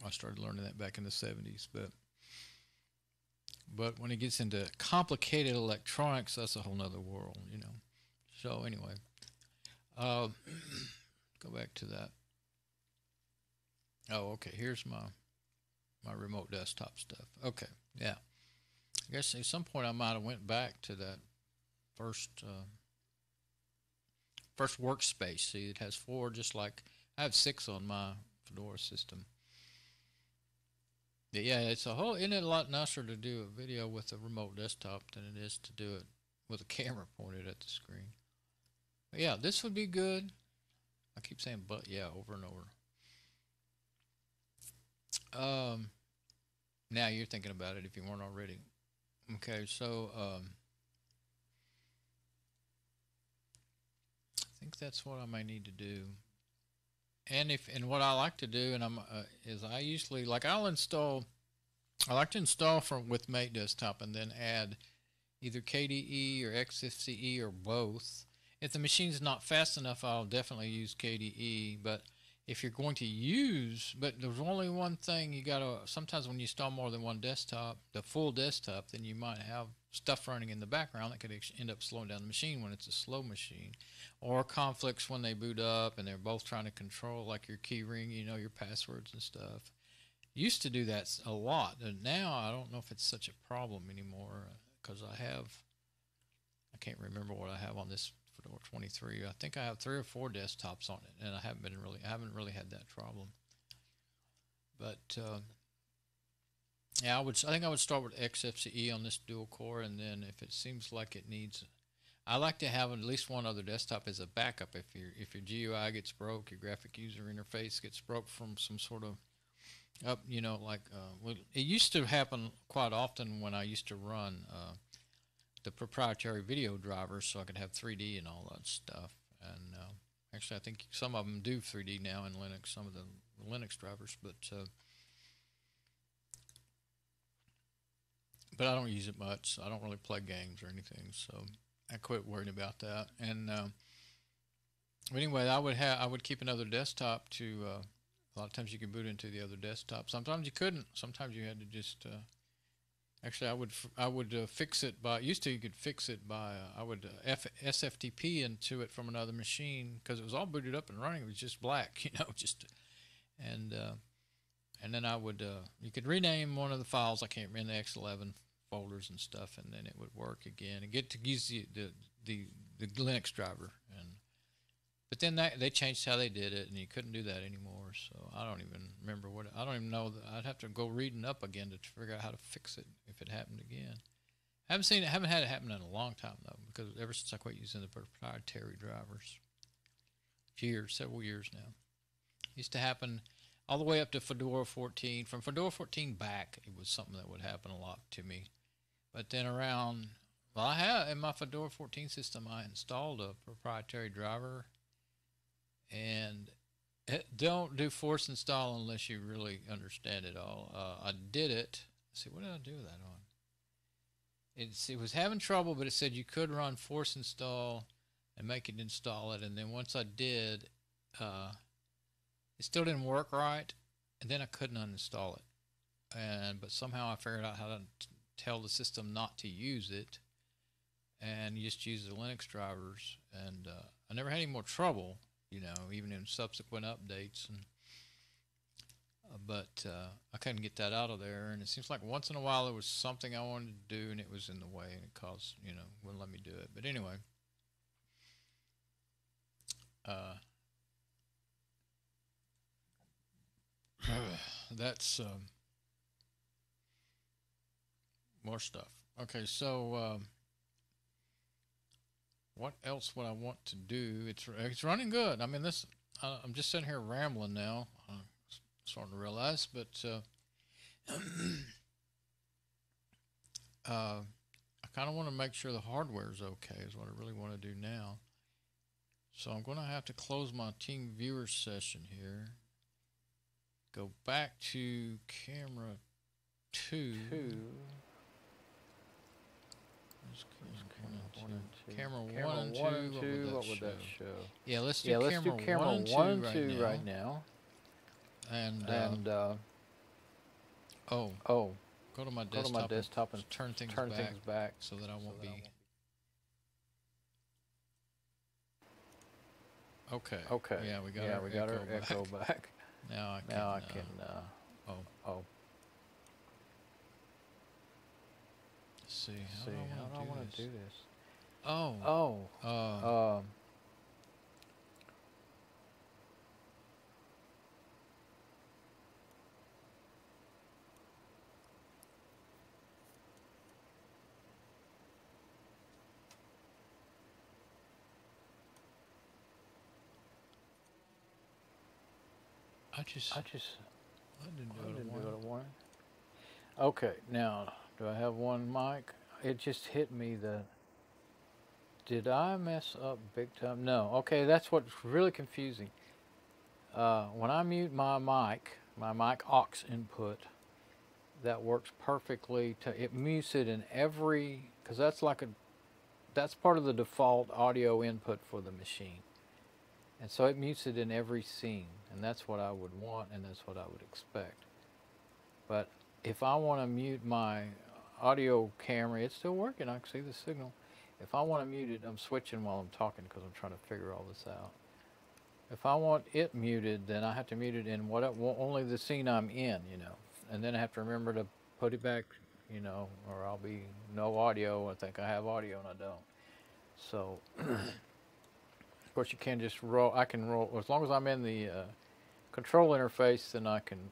I started learning that back in the 70s, but when it gets into complicated electronics, that's a whole nother world, you know. So anyway, go back to that. Oh, okay, here's my remote desktop stuff. Okay, yeah. I guess at some point I might have went back to that first workspace. See, it has 4, just like I have 6 on my Fedora system. Yeah, it's isn't it a lot nicer to do a video with a remote desktop than it is to do it with a camera pointed at the screen. But yeah, this would be good. I keep saying but yeah over and over. Now you're thinking about it if you weren't already. Okay, so I think that's what I may need to do. And what I like to do, and is I usually I'll install. I like to install from with Mate Desktop and then add either KDE or XFCE or both. If the machine's not fast enough, I'll definitely use KDE. But if you're going to use, but there's only one thing you gotta. Sometimes when you install more than one desktop, the full desktop, then you might have stuff running in the background that could end up slowing down the machine when it's a slow machine, or conflicts when they boot up and they're both trying to control like your key ring, your passwords and stuff. Used to do that a lot, and now I don't know if it's such a problem anymore because I can't remember what I have on this Fedora 23. I think I have 3 or 4 desktops on it, and I haven't really had that problem. But yeah, I think I would start with XFCE on this dual core, and then if it seems like it needs, I like to have at least one other desktop as a backup. If your GUI gets broke, your graphic user interface gets broke from some sort of well, it used to happen quite often when I used to run the proprietary video drivers, so I could have 3D and all that stuff. And actually, I think some of them do 3D now in Linux, some of the Linux drivers, but I don't use it much. I don't really play games or anything, so I quit worrying about that. And anyway, I would keep another desktop to. A lot of times you can boot into the other desktop. Sometimes you couldn't. Sometimes you had to just. Actually, I would fix it by. Used to you could fix it by. I would SFTP into it from another machine because it was all booted up and running. It was just black, just and then I would. You could rename one of the files. I can't remember the X11 folders and stuff, and then it would work again and get to use the Linux driver and. But then they changed how they did it, and you couldn't do that anymore. So I don't even remember I don't even know. I'd have to go reading up again to figure out how to fix it if it happened again. Haven't had it happen in a long time though, because ever since I quit using the proprietary drivers, several years now. It used to happen all the way up to Fedora 14. From Fedora 14 back, it was something that would happen a lot to me. But then I have in my Fedora 14 system, I installed a proprietary driver. And don't do force install unless you really understand it all. I did it. Let's see, what did I do that on? It was having trouble, but it said you could run force install and make it install it. And then once I did, it still didn't work right. And then I couldn't uninstall it. But somehow I figured out how to tell the system not to use it and just use the Linux drivers. And I never had any more trouble. Even in subsequent updates, but I couldn't get that out of there. And it seems like once in a while there was something I wanted to do, and it was in the way, and it caused, wouldn't let me do it. But anyway, that's more stuff. Okay, so what else would I want to do? It's running good. I mean, I'm just sitting here rambling now. Starting to realize, but I kind of want to make sure the hardware is okay. Is what I really want to do now. So I'm going to have to close my Team Viewer session here. Go back to camera 2. Camera 1 and 2. What would that show? Yeah, let's do camera 1 and 2 right now. And go to my desktop and turn things back so that I won't be. Okay. Yeah, we got our echo back. Now I can. Let's see. How do I want to do this? I didn't do morning. Okay, now, do I have one mic? It just hit me that, did I mess up big time? No. Okay, that's what's really confusing. When I mute my mic aux input, that works perfectly. It mutes it in every, because that's part of the default audio input for the machine. And so it mutes it in every scene, and that's what I would want, and that's what I would expect. But if I want to mute my audio camera, it's still working. I can see the signal. If I want to mute it, I'm switching while I'm talking because I'm trying to figure all this out. If I want it muted, then I have to mute it in only the scene I'm in, you know. And then I have to remember to put it back, you know, or I'll be no audio. I think I have audio and I don't. So, of course, you can't just roll. I can roll as long as I'm in the control interface. Then I can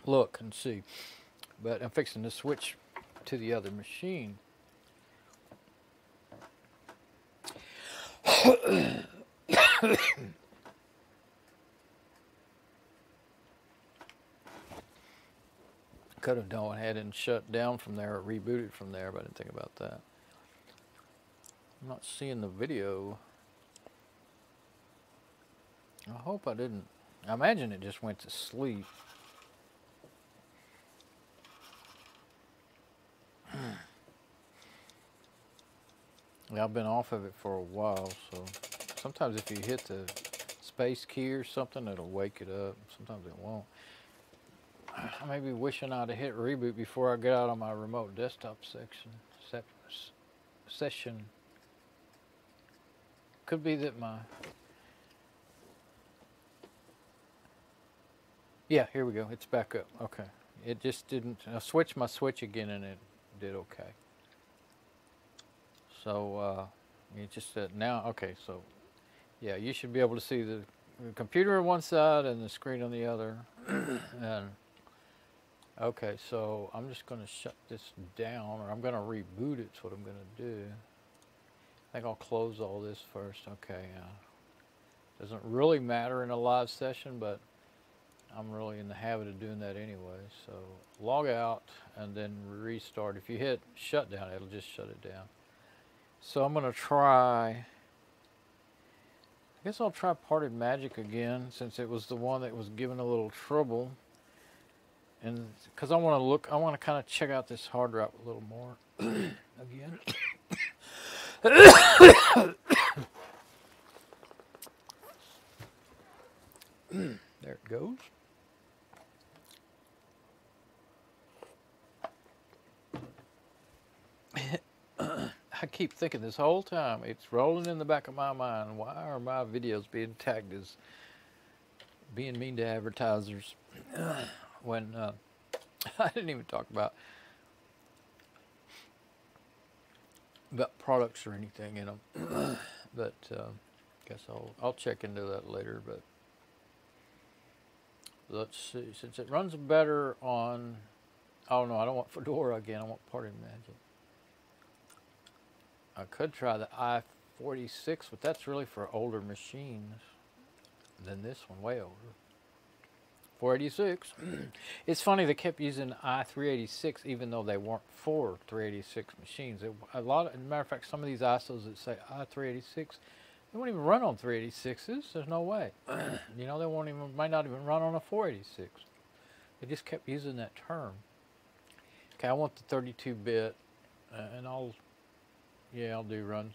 look and see. But I'm fixing to switch to the other machine. Could have gone ahead and shut down from there or rebooted from there, but I didn't think about that. I'm not seeing the video. I hope I didn't. I imagine it just went to sleep. Yeah, I've been off of it for a while, so sometimes if you hit the space key or something, it'll wake it up. Sometimes it won't. I may be wishing I'd have hit reboot before I get out on my remote desktop session. Could be that yeah, here we go. It's back up. Okay. It just didn't. I switched my switch again and it did okay. So it just said now. Okay, so yeah, you should be able to see the computer on one side and the screen on the other. And okay, so I'm just going to shut this down, or I'm going to reboot it. That's what I'm going to do. I think I'll close all this first. Okay, doesn't really matter in a live session, but I'm really in the habit of doing that anyway. So log out and then restart. If you hit shutdown, it'll just shut it down. So I'm going to try, I guess I'll try Parted Magic again, since it was the one that was giving a little trouble. And because I want to kind of check out this hard drive a little more again. There it goes. I keep thinking this whole time, it's rolling in the back of my mind, why are my videos being tagged as being mean to advertisers? When I didn't even talk about products or anything in them. But guess I'll check into that later. But let's see, since it runs better on, oh no, I don't want Fedora again, I want Parted Magic. I could try the i46, but that's really for older machines than this one, way older. 486. It's funny, they kept using i386 even though they weren't for 386 machines. As a matter of fact, some of these ISOs that say i386, they won't even run on 386s. There's no way. You know, they might not even run on a 486. They just kept using that term. Okay, I want the 32-bit, and I'll do runs.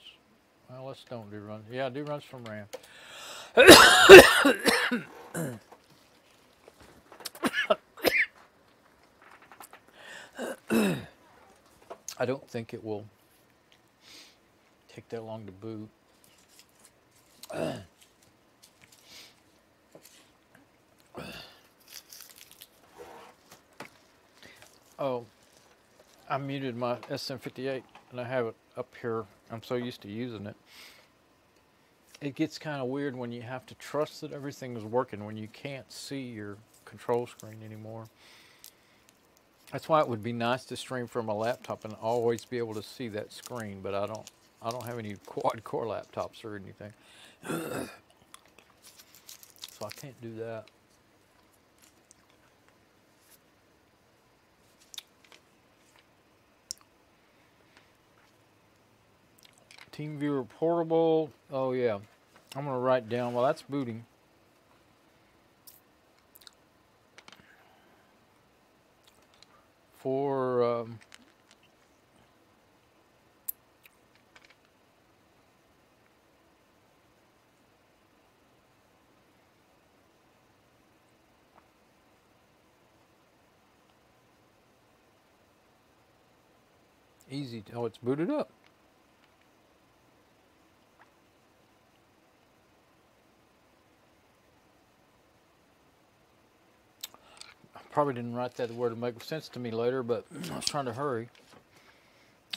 Well, let's don't do runs. Yeah, do runs from RAM. I don't think it will take that long to boot. Oh, I muted my SM58 and I have it up here. I'm so used to using it. It gets kind of weird when you have to trust that everything is working when you can't see your control screen anymore. That's why it would be nice to stream from a laptop and always be able to see that screen, but I don't have any quad-core laptops or anything. So I can't do that. TeamViewer Portable. Oh yeah, I'm gonna write down while that's booting. For easy. Oh, it's booted up. Probably didn't write that word to make sense to me later, but I was trying to hurry.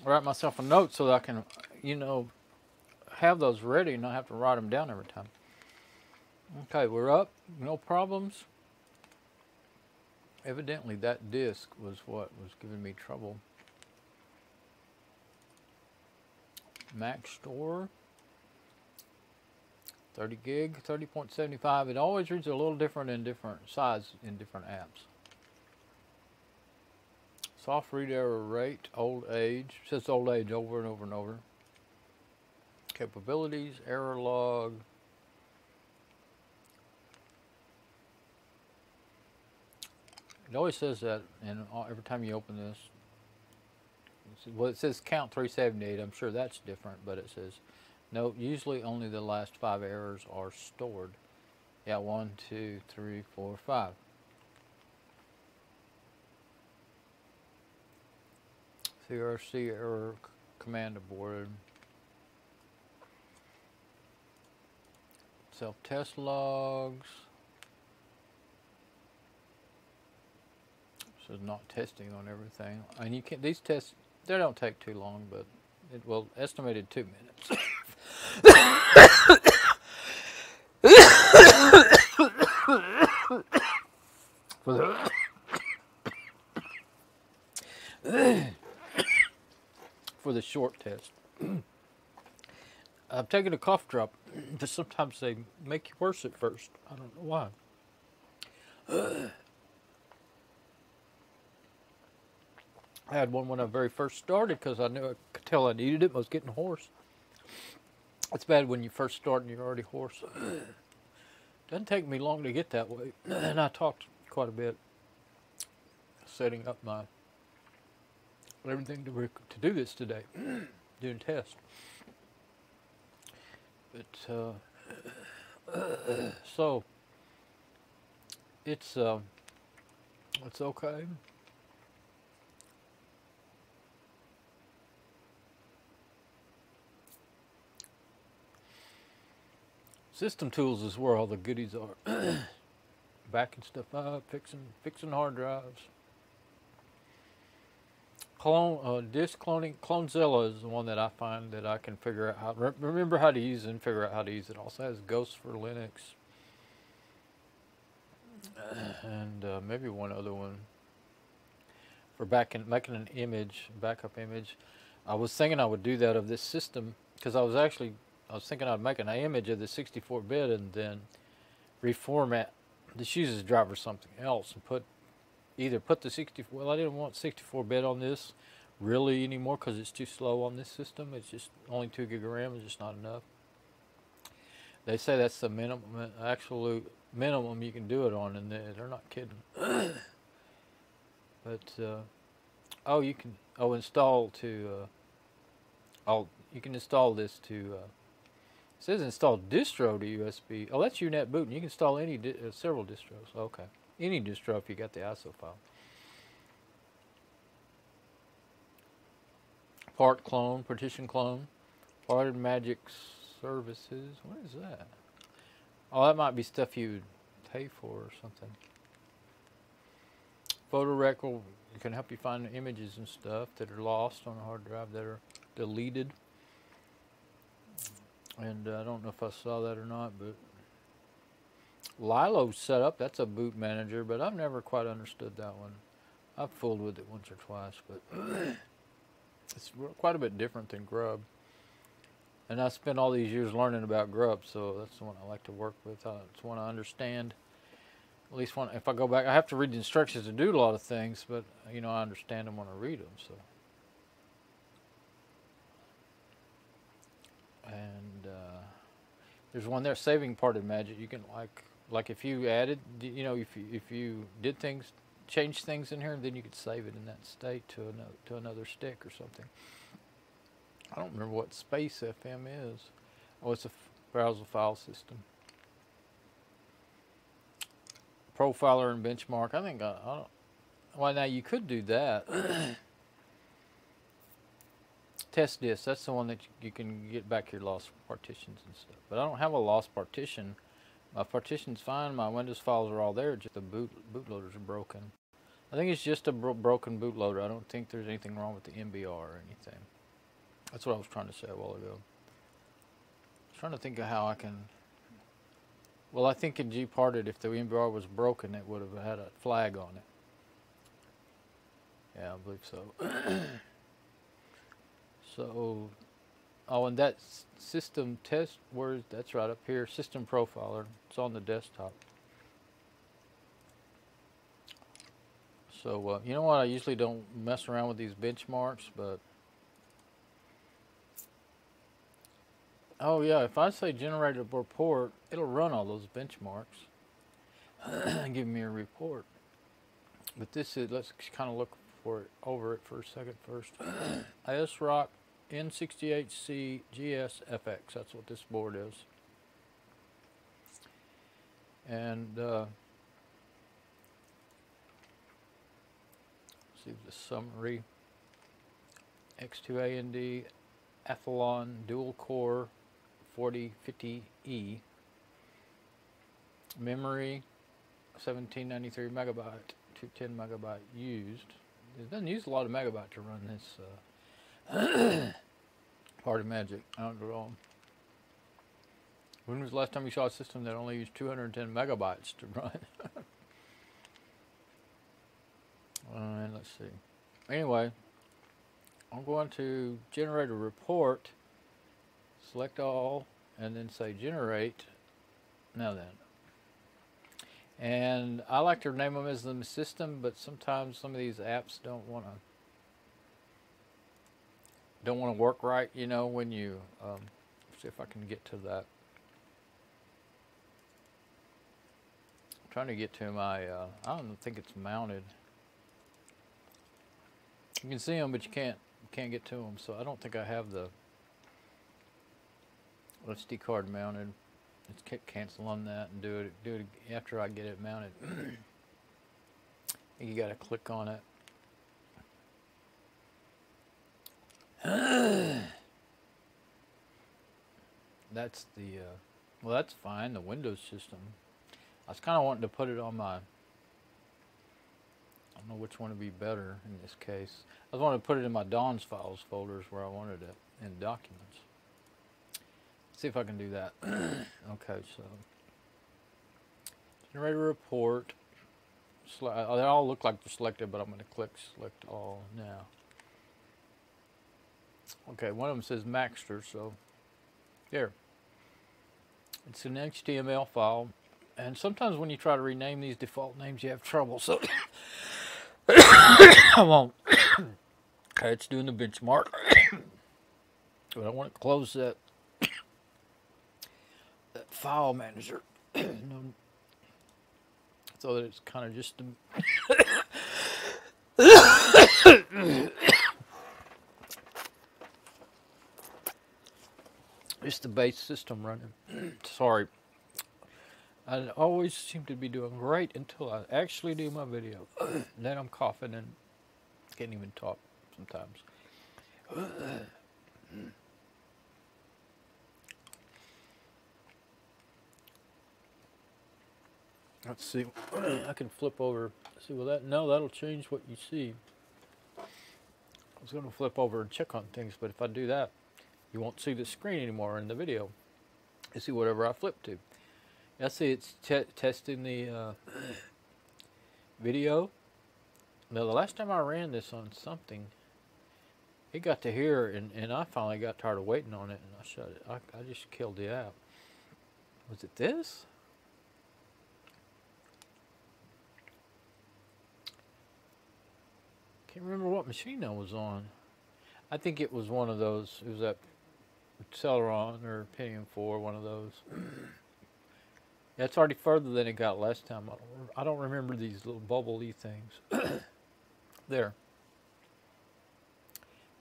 Write myself a note so that I can, you know, have those ready and not have to write them down every time. Okay, we're up. No problems. Evidently that disk was what was giving me trouble. Mac Store. 30 gig, 30.75. It always reads a little different in different size in different apps. Soft read error rate, old age. It says old age over and over and over. Capabilities, error log. It always says that, and every time you open this, well, it says count 378. I'm sure that's different, but it says no. Usually, only the last 5 errors are stored. Yeah, 1, 2, 3, 4, 5. CRC error command aborted. Self-test logs. This is not testing on everything. And you can, these tests, they don't take too long, but it will estimated 2 minutes. For the short test. I've taken a cough drop, but sometimes they make you worse at first. I don't know why. I had one when I very first started because I knew I could tell I needed it. I was getting hoarse. It's bad when you first start and you're already hoarse. Doesn't take me long to get that way. And I talked quite a bit, setting up my everything to do this today, doing tests. But so it's okay. System tools is where all the goodies are. Backing stuff up, fixing hard drives. Disk cloning, Clonezilla is the one that I find that I can figure out how, remember how to use it and figure out how to use it. Also has Ghost for Linux. And maybe one other one. For making an image, backup image. I was thinking I would do that of this system, because I was thinking I'd make an image of the 64-bit and then reformat the Fuses driver or something else and either put the 64, well, I didn't want 64-bit on this really anymore because it's too slow on this system. It's just only 2 gig of RAM is just not enough. They say that's the minimum, absolute minimum you can do it on, and they're not kidding. But oh, you can install to you can install this to it says install distro to USB. Oh, that's UNet boot, and you can install any several distros. Okay, any distro if you got the ISO file. Part clone, partition clone, parted magic services. What is that? Oh, that might be stuff you would pay for or something. Photo rec will can help you find images and stuff that are lost on a hard drive that are deleted. And I don't know if I saw that or not, but Lilo's setup, that's a boot manager, but I've never quite understood that one. I've fooled with it once or twice, but it's quite a bit different than Grub. And I spent all these years learning about Grub, so that's the one I like to work with. It's one I understand. At least if I go back, I have to read the instructions to do a lot of things, but you know, I understand them when I read them. So And there's one there, saving parted magic. You can like if you added, you know, if you did things, change things in here, then you could save it in that state to another stick or something. I don't remember what Space FM is. Oh, it's a browser file system. Profiler and benchmark. I think I don't. Well, now you could do that. Test disk. That's the one that you can get back your lost partitions and stuff. But I don't have a lost partition. My partition's fine. My Windows files are all there. Just the bootloaders are broken. I think it's just a broken bootloader. I don't think there's anything wrong with the MBR or anything. That's what I was trying to say a while ago. I was trying to think of how I can. Well, I think in gparted, if the MBR was broken, it would have had a flag on it. Yeah, I believe so. So, oh, and that system test, that's right up here, system profiler. It's on the desktop. So, you know what? I usually don't mess around with these benchmarks, but oh yeah, if I say generate a report, it'll run all those benchmarks and give me a report. But this is, let's kind of look for it over it for a second first. ASRock N68C GSFX, that's what this board is. And see the summary. X2AND Athlon dual core 4050E. Memory 1793 megabyte, 210 megabyte used. It doesn't use a lot of megabyte to run this parted magic. I don't know. When was the last time you saw a system that only used 210 megabytes to run? And let's see. Anyway, I'm going to generate a report, select all, and then say generate. Now then. And I like to name them as the system, but sometimes some of these apps don't want to work right, you know, when you see if I can get to that. I'm trying to get to my I don't think it's mounted. You can see them, but you can't get to them, so I don't think I have the SD card mounted. Let's cancel on that and do it after I get it mounted. You got to click on it. That's the well, that's fine, the Windows system. I was kind of wanting to put it on my, I don't know which one would be better in this case. I was wanting to put it in my Dons files folders where I wanted it in documents. Let's see if I can do that. Okay, so generate a report. They all look like they're selected, but I'm going to click select all now. Okay, one of them says Maxter, so there. It's an HTML file, and sometimes when you try to rename these default names, you have trouble. So I won't. Okay, it's doing the benchmark, but I want to close that file manager, so that it's kind of just just the base system running. Sorry, I always seem to be doing great until I actually do my video. Then I'm coughing and can't even talk sometimes. Let's see. I can flip over. See, will that? No, that'll change what you see. I was going to flip over and check on things, but if I do that, you won't see the screen anymore in the video. You see whatever I flip to. I see it's testing the video. Now, the last time I ran this on something, it got to here, and I finally got tired of waiting on it, and I shut it. I just killed the app. Was it this? Can't remember what machine I was on. I think it was one of those. It was that Celeron or Pentium 4, one of those. That's already further than it got last time. I don't remember these little bubbly things. There.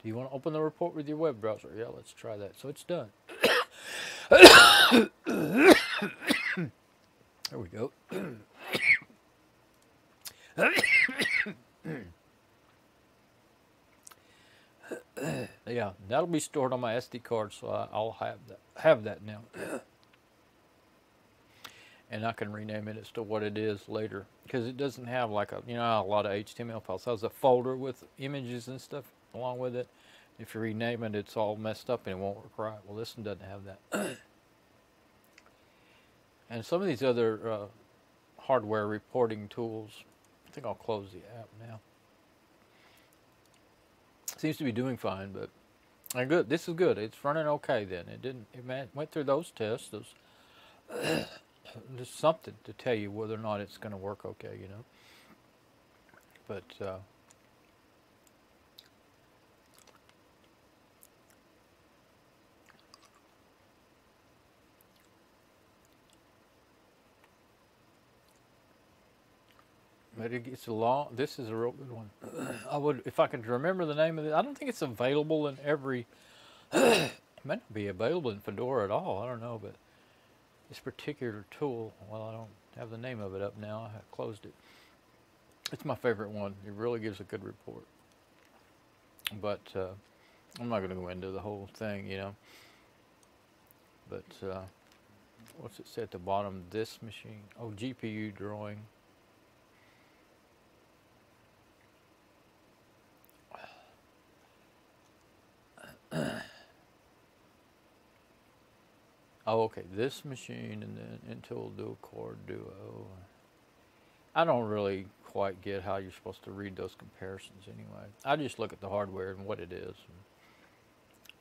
Do you want to open the report with your web browser? Yeah, let's try that. So it's done. There we go. Yeah, that'll be stored on my SD card, so I'll have that now. And I can rename it as to what it is later, because it doesn't have like a lot of HTML files. So it has a folder with images and stuff along with it. If you rename it, it's all messed up and it won't work right. Well, this one doesn't have that. And some of these other hardware reporting tools, I think I'll close the app now. Seems to be doing fine, but good. This is good. It's running okay. Then it went through those tests. There's something to tell you whether or not it's going to work okay, But it's a long. This is a real good one. I would, if I could remember the name of it. I don't think it's available in every. It may not be available in Fedora at all. I don't know, but this particular tool. Well, I don't have the name of it up now. I have closed it. It's my favorite one. It really gives a good report. But I'm not going to go into the whole thing, But what's it say at the bottom? This machine. Oh, GPU drawing. Oh, okay. This machine and then Intel dual-core Duo. I don't really quite get how you're supposed to read those comparisons anyway. I just look at the hardware and what it is and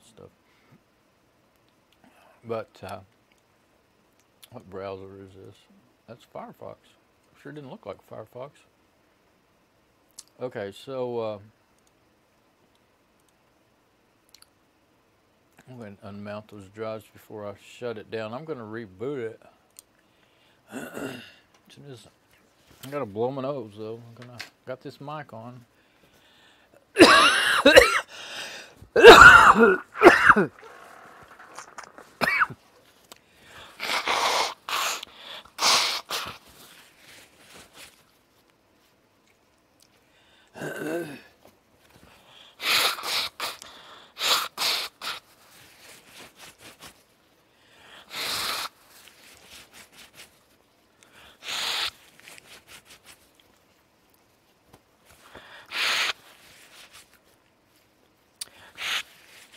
stuff. But what browser is this? That's Firefox. Sure didn't look like Firefox. Okay, so I'm going to unmount those drives before I shut it down. I'm going to reboot it. I got to blow my nose though. Got this mic on.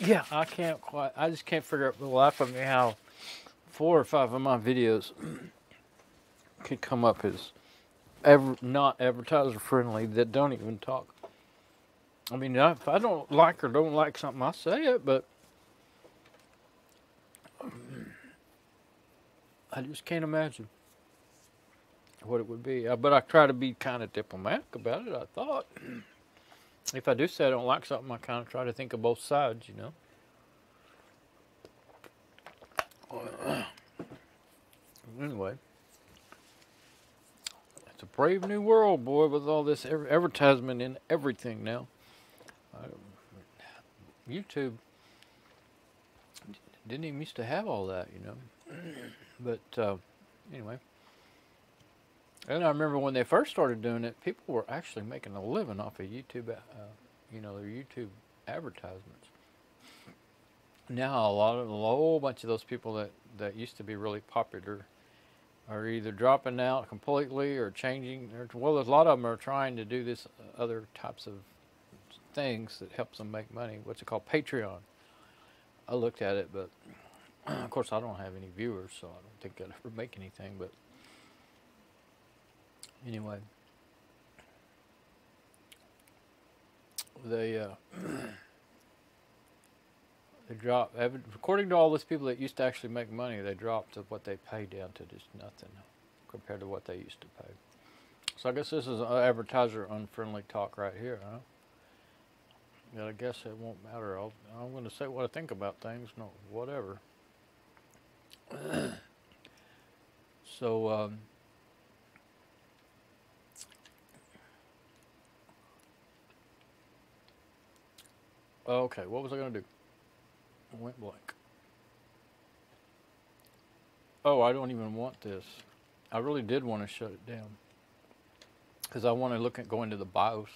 Yeah, I just can't figure out the life of me how 4 or 5 of my videos could come up as not advertiser friendly that don't even talk. I mean, if I don't like or don't like something, I say it, but I just can't imagine what it would be. But I try to be kind of diplomatic about it, I thought. If I do say I don't like something, I kind of try to think of both sides, Anyway, it's a brave new world, boy, with all this advertisement in everything now. YouTube didn't even used to have all that, But anyway. And I remember when they first started doing it, people were actually making a living off of YouTube, their YouTube advertisements. Now a whole bunch of those people that used to be really popular are either dropping out completely or changing. Well, there's a lot of them are trying to do this other types of things that helps them make money. What's it called? Patreon. I looked at it, but of course I don't have any viewers, so I don't think I'd ever make anything, but anyway, they dropped, according to all those people that used to actually make money, they dropped what they pay down to just nothing compared to what they used to pay. So I guess this is advertiser unfriendly talk right here, huh? But I guess it won't matter. I'm going to say what I think about things, no, whatever. So, okay, what was I going to do? I went blank. Oh, I don't even want this. I really did want to shut it down because I want to look at going to the BIOS.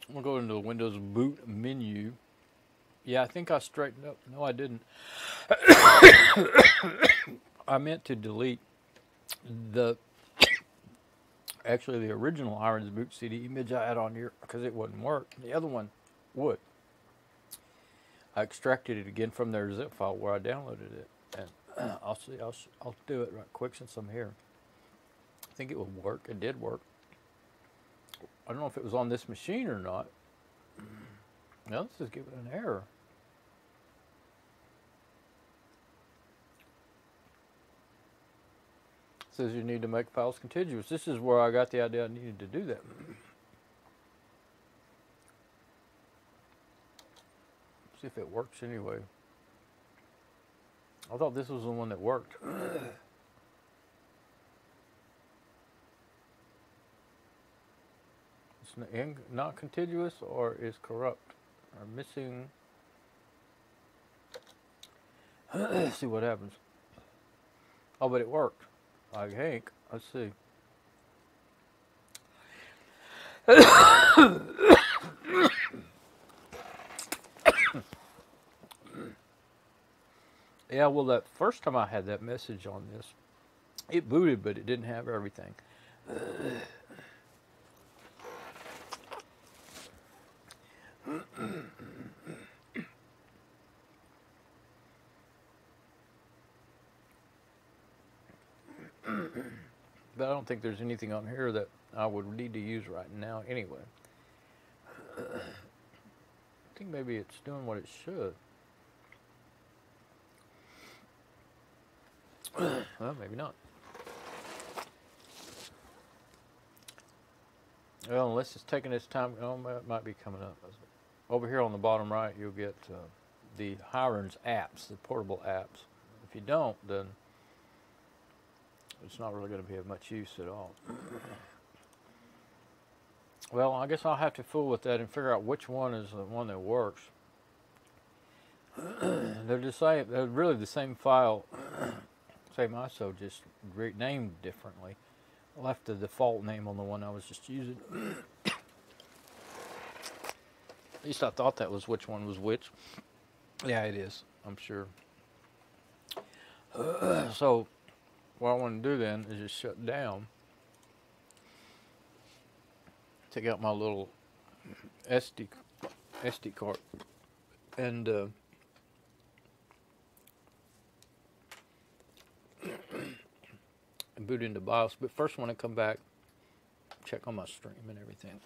I'm going to go into the Windows boot menu. Yeah, I think I straightened up. No, I didn't. I meant to delete actually the original Irons Boot CD image I had on here because it wouldn't work. The other one would. I extracted it again from their zip file where I downloaded it, and I'll do it right quick since I'm here. I think it would work. It did work. I don't know if it was on this machine or not. Now this is giving an error. It says you need to make files contiguous. This is where I got the idea I needed to do that. See if it works anyway. I thought this was the one that worked. It's not contiguous or is corrupt or missing. Let's see what happens. Oh, but it worked. I think. Let's see. Yeah, well, that first time I had that message on this, it booted, but it didn't have everything. But I don't think there's anything on here that I would need to use right now anyway. I think maybe it's doing what it should. Well, maybe not. Well, unless it's taking its time, it might be coming up. Over here on the bottom right, you'll get the Hirons apps, the portable apps. If you don't, then it's not really going to be of much use at all. Well, I guess I'll have to fool with that and figure out which one is the one that works. They're the same. They're really the same file, same ISO, just renamed differently. I left the default name on the one I was just using. At least I thought that was which one was which. Yeah, it is, I'm sure. So what I want to do then is just shut down. Take out my little SD card and boot into BIOS. But first, when I come back, check on my stream and everything.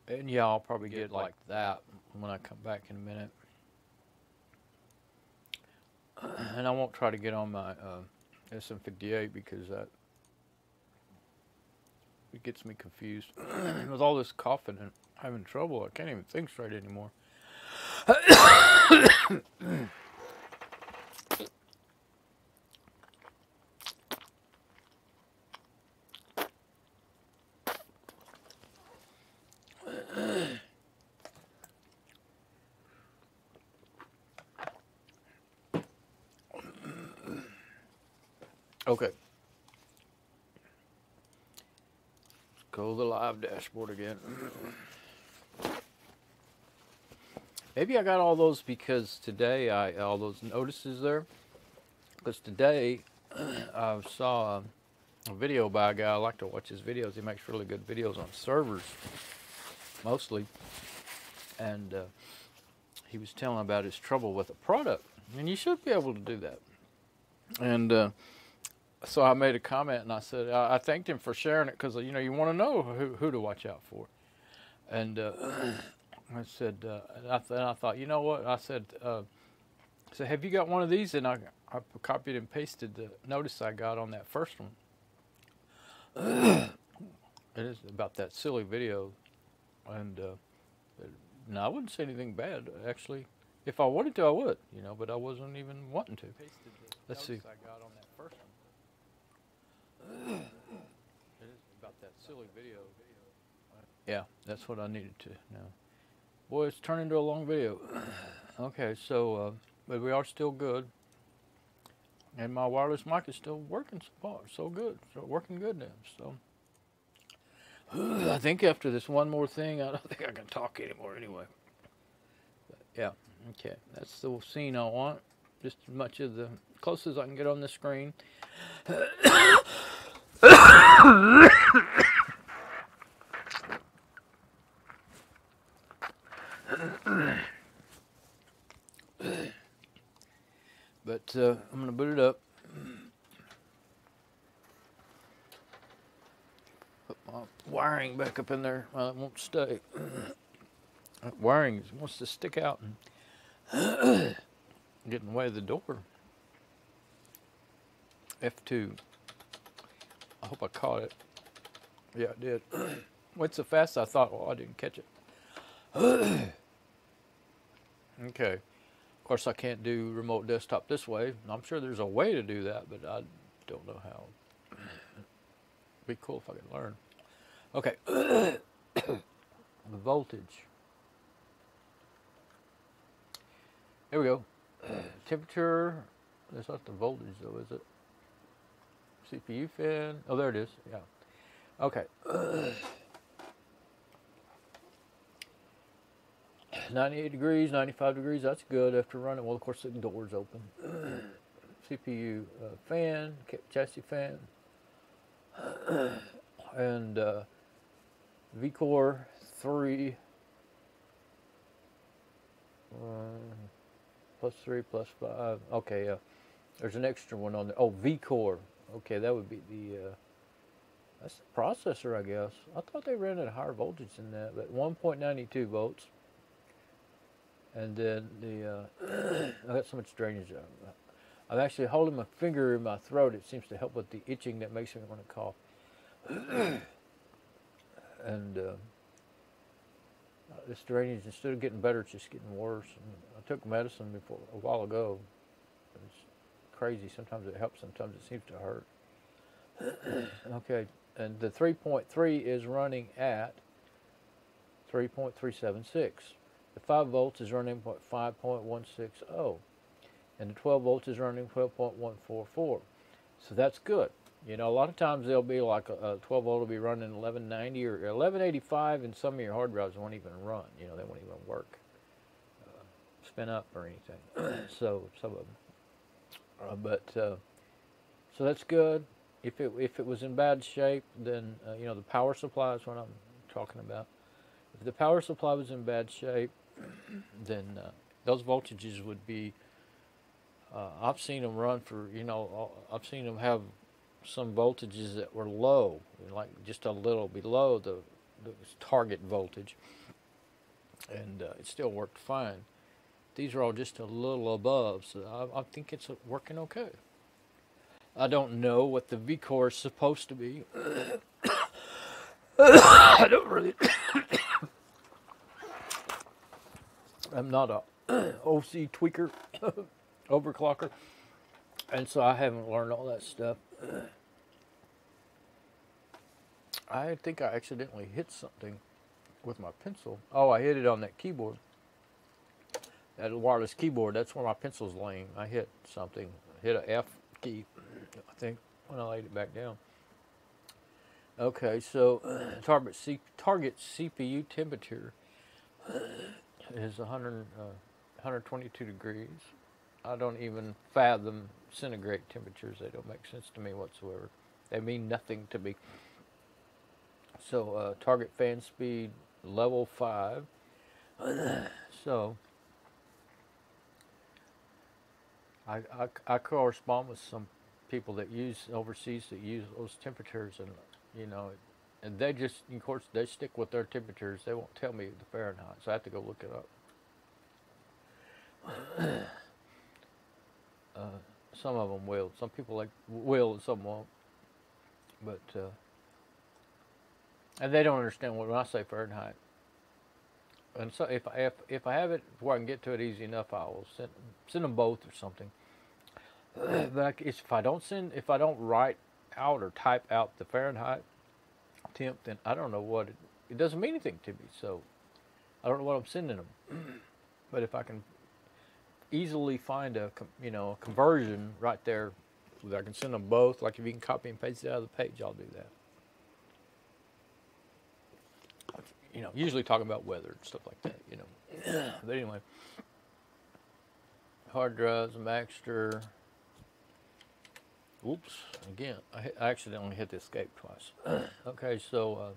And yeah, I'll probably get like that when I come back in a minute. And I won't try to get on my SM58 because that it gets me confused. With all this coughing and having trouble, I can't even think straight anymore. Okay. Let's go to the live dashboard again. Maybe I got all those because today all those notices there. Because today I saw a video by a guy. I like to watch his videos. He makes really good videos on servers, mostly. And he was telling about his trouble with a product. And you should be able to do that. And so I made a comment and I said, I thanked him for sharing it because, you know, you want to know who to watch out for. And I said, and I thought, you know what? I said, have you got one of these? And I copied and pasted the notice I got on that first one. It is about that silly video, and no, I wouldn't say anything bad actually. If I wanted to, I would, you know, but I wasn't even wanting to. Let's see. I got on that first one. It is about that silly video. Yeah, that's what I needed to know. Boy, it's turned into a long video. Okay, so but we are still good, and my wireless mic is still working so far, so good, so working good now. So. I think after this one more thing, I don't think I can talk anymore anyway. But yeah, okay. That's the scene I want. Just as much of the closest I can get on the screen. But I'm going to boot it up. Put my wiring back up in there. Well, it won't stay. That wiring wants to stick out and get in the way of the door. F2. I hope I caught it. Yeah, I did. Went so fast I thought, well, I didn't catch it. Okay. Of course, I can't do remote desktop this way. I'm sure there's a way to do that, but I don't know how. It'd be cool if I could learn. Okay. The voltage. Here we go. Temperature. That's not the voltage, though, is it? CPU fan. Oh, there it is. Yeah. Okay. 98 degrees, 95 degrees. That's good after running. Well, of course, the door's open. CPU fan, chassis fan, and V-Core 3 plus 3 plus 5. Okay, there's an extra one on there. Oh, V-Core. Okay, that would be the that's the processor, I guess. I thought they ran at a higher voltage than that, but 1.92 volts. And then the I got so much drainage. I'm actually holding my finger in my throat. It seems to help with the itching that makes me want to cough. And this drainage, instead of getting better, it's just getting worse. And I took medicine before a while ago. It's crazy. Sometimes it helps. Sometimes it seems to hurt. Okay, and the 3.3 is running at 3.376. The 5 volts is running 5.160, and the 12 volts is running 12.144. So that's good. You know, a lot of times they'll be like a 12 volt will be running 1190 or 1185, and some of your hard drives won't even run. You know, they won't even work, spin up or anything. So some of them, so that's good. If it was in bad shape, then you know, the power supply is what I'm talking about. If the power supply was in bad shape, then those voltages would be. I've seen them run for, you know, I've seen them have some voltages that were low, like just a little below the target voltage, and it still worked fine. These are all just a little above, so I think it's working okay. I don't know what the V-Core is supposed to be. I don't really. I'm not a OC tweaker, overclocker, and so I haven't learned all that stuff. I think I accidentally hit something with my pencil. Oh, I hit it on that keyboard. That wireless keyboard, that's where my pencil's laying. I hit something, hit a F key, I think, when I laid it back down. Okay, so target CPU temperature is 122 degrees. I don't even fathom centigrade temperatures. They don't make sense to me whatsoever. They mean nothing to me. So target fan speed level 5. So I correspond with some people that use overseas that use those temperatures, and you know, and they just, of course, they stick with their temperatures. They won't tell me the Fahrenheit, so I have to go look it up. Some of them will. Some people will, and some won't. But And they don't understand when I say Fahrenheit. And so if I have it where I can get to it easy enough, I will send them both or something. But if I don't write out or type out the Fahrenheit temp, then I don't know what it doesn't mean anything to me. So I don't know what I'm sending them. But if I can easily find a conversion right there, that I can send them both. Like if you can copy and paste it out of the page, I'll do that. Usually talking about weather and stuff like that. But anyway, hard drives, Maxter. Oops, again, I accidentally hit the escape twice. Okay, so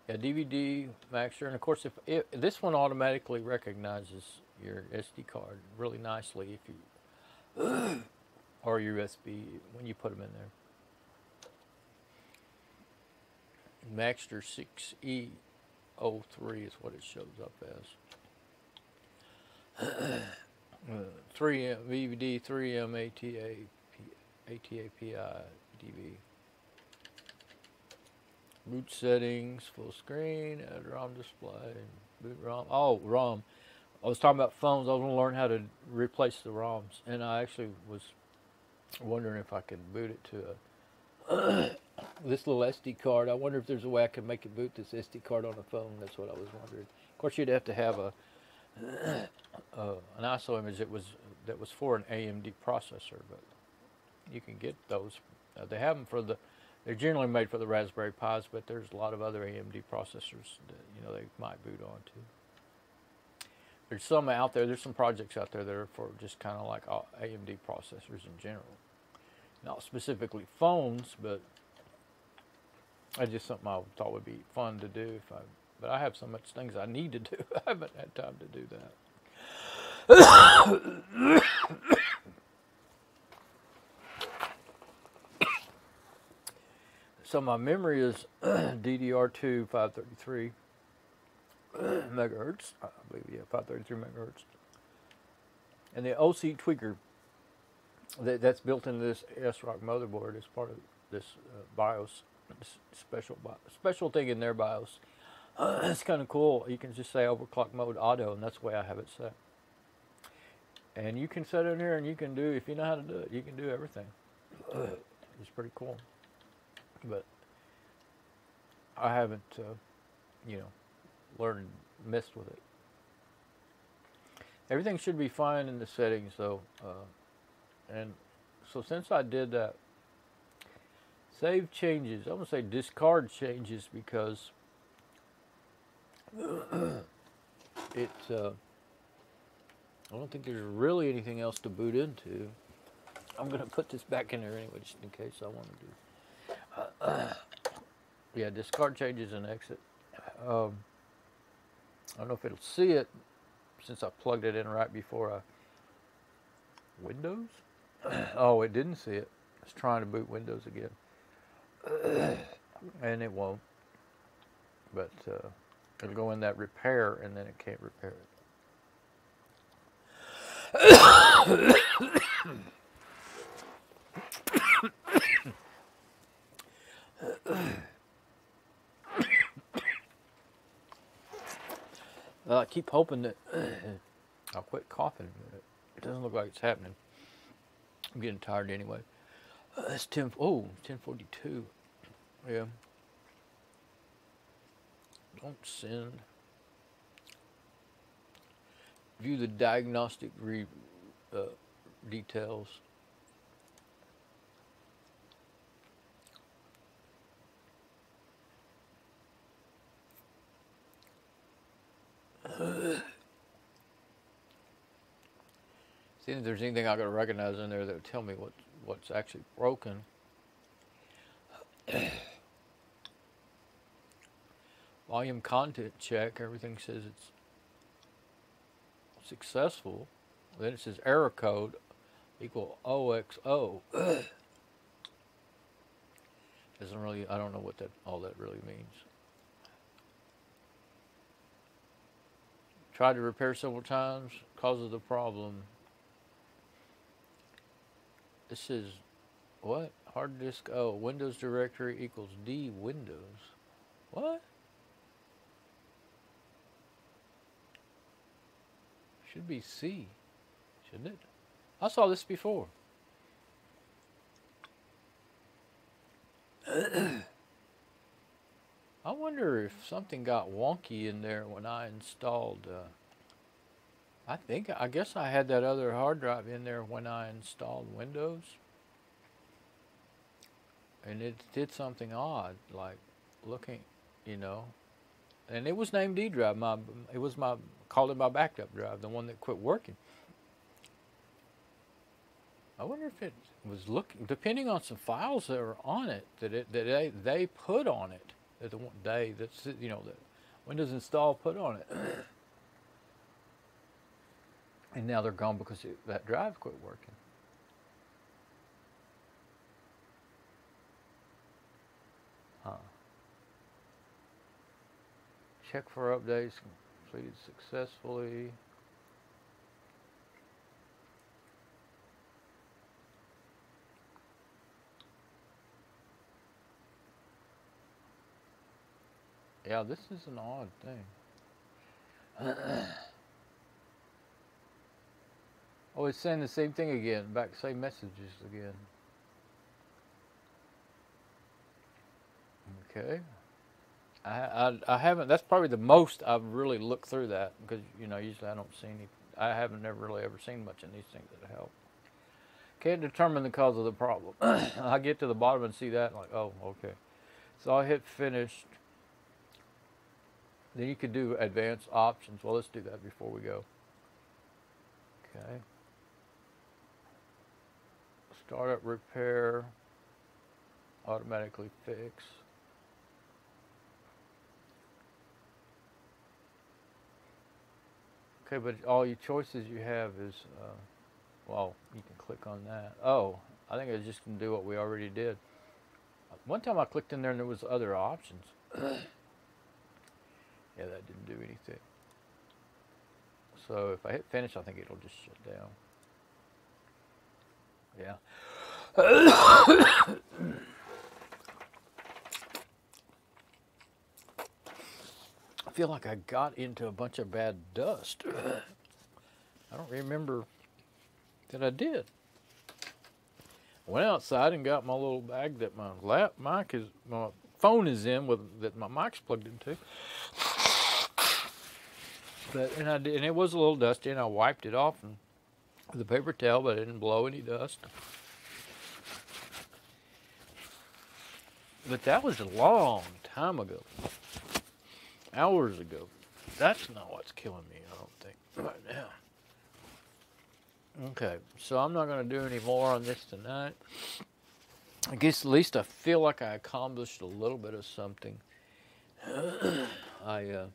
yeah, DVD, Maxter, and of course, if this one automatically recognizes your SD card really nicely if you or your USB when you put them in there. Maxter 6E03 is what it shows up as. 3M VVD, 3M ATA PI DV. Boot settings, full screen, add ROM display, boot ROM. Oh, ROM. I was talking about phones. I was going to learn how to replace the ROMs, and I actually was wondering if I could boot it to this little SD card. I wonder if there's a way I could make it boot this SD card on a phone. That's what I was wondering. Of course, you'd have to have an ISO image that was for an AMD processor, but you can get those. They have them for they're generally made for the Raspberry Pis, but there's a lot of other AMD processors that they might boot onto. There's some out there. There's some projects out there that are for just kind of like AMD processors in general. Not specifically phones, but that's just something I thought would be fun to do. But I have so much things I need to do. I haven't had time to do that. So my memory is DDR2 533 megahertz. I believe, yeah, 533 megahertz. And the OC tweaker that's built into this ASRock motherboard is part of this BIOS, this special thing in their BIOS. It's kind of cool. You can just say overclock mode auto, and that's the way I have it set. And you can set it in here, and you can do, if you know how to do it, you can do everything. It's pretty cool. But I haven't, learned, messed with it. Everything should be fine in the settings, though. And so since I did that, save changes. I'm going to say discard changes because I don't think there's really anything else to boot into. I'm going to put this back in there anyway, just in case I want to do. Yeah, discard changes and exit. I don't know if it'll see it since I plugged it in right before Windows? Oh, it didn't see it. It's trying to boot Windows again. And it won't. But it'll go in that repair, and then it can't repair it. I keep hoping that I'll quit coughing. It doesn't look like it's happening. I'm getting tired anyway. It's 10:42. Yeah. Don't send. View the diagnostic details. See if there's anything I got to recognize in there that would tell me what's actually broken. Volume content check. Everything says it's successful. Then it says error code equal OXO. Doesn't really. I don't know what all that really means. Tried to repair several times. Causes the problem. This is what? Hard disk, oh, Windows directory equals D Windows. What? Should be C, shouldn't it? I saw this before. I wonder if something got wonky in there when I installed, I guess I had that other hard drive in there when I installed Windows. And it did something odd, like looking, you know. And it was named D drive. Called it my backup drive, the one that quit working. I wonder if it was looking, depending on some files that were on it, that they put on it. That Windows install put on it. And now they're gone because that drive quit working. Huh. Check for updates completed successfully. Yeah, this is an odd thing. Oh, it's saying the same thing again. Back, same messages again. Okay. I haven't, that's probably the most I've really looked through that, because, you know, usually I don't see any, I haven't never really ever seen much in these things that help. Can't determine the cause of the problem. I get to the bottom and see that, like, oh, okay. So I hit finished. Then you could do advanced options. Well, let's do that before we go. Okay. Startup repair. Automatically fix. Okay, but all your choices you have is, well, you can click on that. Oh, I think it's just going to do what we already did. One time I clicked in there and there was other options. Yeah, that didn't do anything. So if I hit finish, I think it'll just shut down. Yeah. I feel like I got into a bunch of bad dust. I don't remember that I did. I went outside and got my little bag that my phone is in, that my mic's plugged into. And it was a little dusty, and I wiped it off with a paper towel, but it didn't blow any dust. But that was a long time ago, hours ago. That's not what's killing me, I don't think, right now. Okay, so I'm not going to do any more on this tonight. I guess at least I feel like I accomplished a little bit of something. I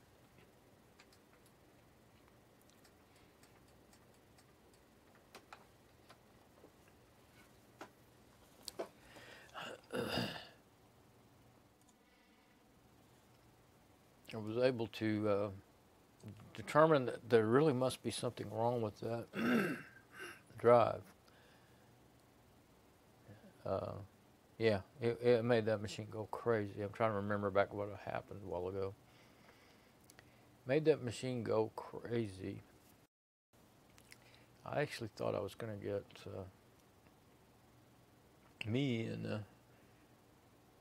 was able to determine that there really must be something wrong with that drive. Yeah, it made that machine go crazy. I'm trying to remember back what happened a while ago. Made that machine go crazy. I actually thought I was going to get me, and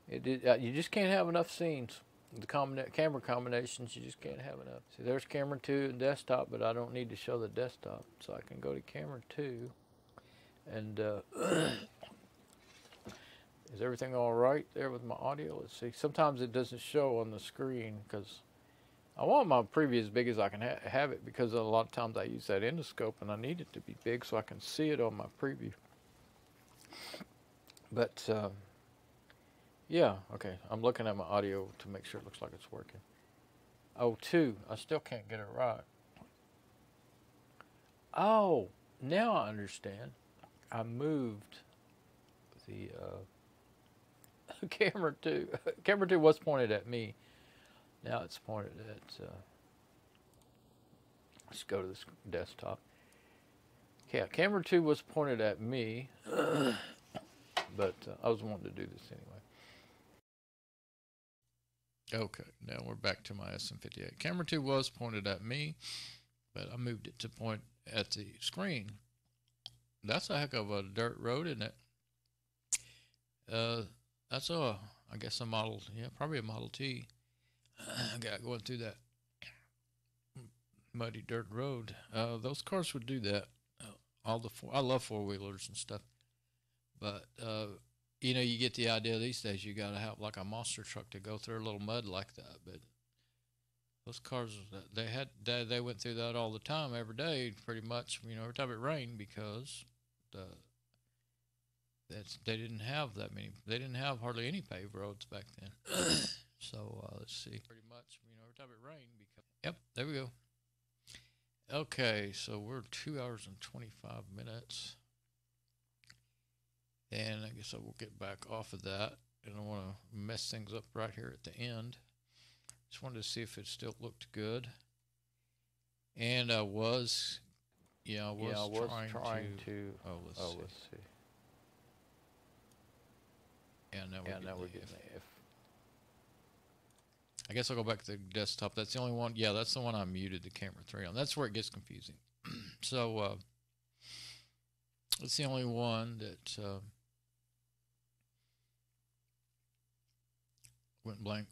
it did. You just can't have enough scenes. The camera combinations, you just can't have enough. See, there's camera 2 and desktop, but I don't need to show the desktop, so I can go to camera 2. And is everything all right there with my audio? Let's see. Sometimes it doesn't show on the screen because I want my preview as big as I can have it, because a lot of times I use that endoscope and I need it to be big so I can see it on my preview. But yeah, okay. I'm looking at my audio to make sure it looks like it's working. Oh, 2. I still can't get it right. Oh, now I understand. I moved the camera 2. Camera 2 was pointed at me. Now it's pointed at, let's go to this desktop. Yeah, camera 2 was pointed at me. but I was wanting to do this anyway. Okay, now we're back to my SM58. Camera 2 was pointed at me, but I moved it to point at the screen. That's a heck of a dirt road, isn't it? That's I guess a Model, yeah, probably a Model T. Going through that muddy dirt road. Those cars would do that. I love four-wheelers and stuff, but you know, you get the idea these days. You got to have like a monster truck to go through a little mud like that. But those cars, they went through that all the time, every day, pretty much. You know, every time it rained, because they didn't have that many. They didn't have hardly any paved roads back then. So let's see. Pretty much, you know, every time it rained, because yep, there we go. Okay, so we're 2 hours and 25 minutes. And I guess I will get back off of that. I don't want to mess things up right here at the end. Just wanted to see if it still looked good. And I was trying to. Oh, let's see. Yeah, now we're getting the F. I guess I'll go back to the desktop. That's the only one. Yeah, that's the one I muted the camera 3 on. That's where it gets confusing. So it's the only one that went blank.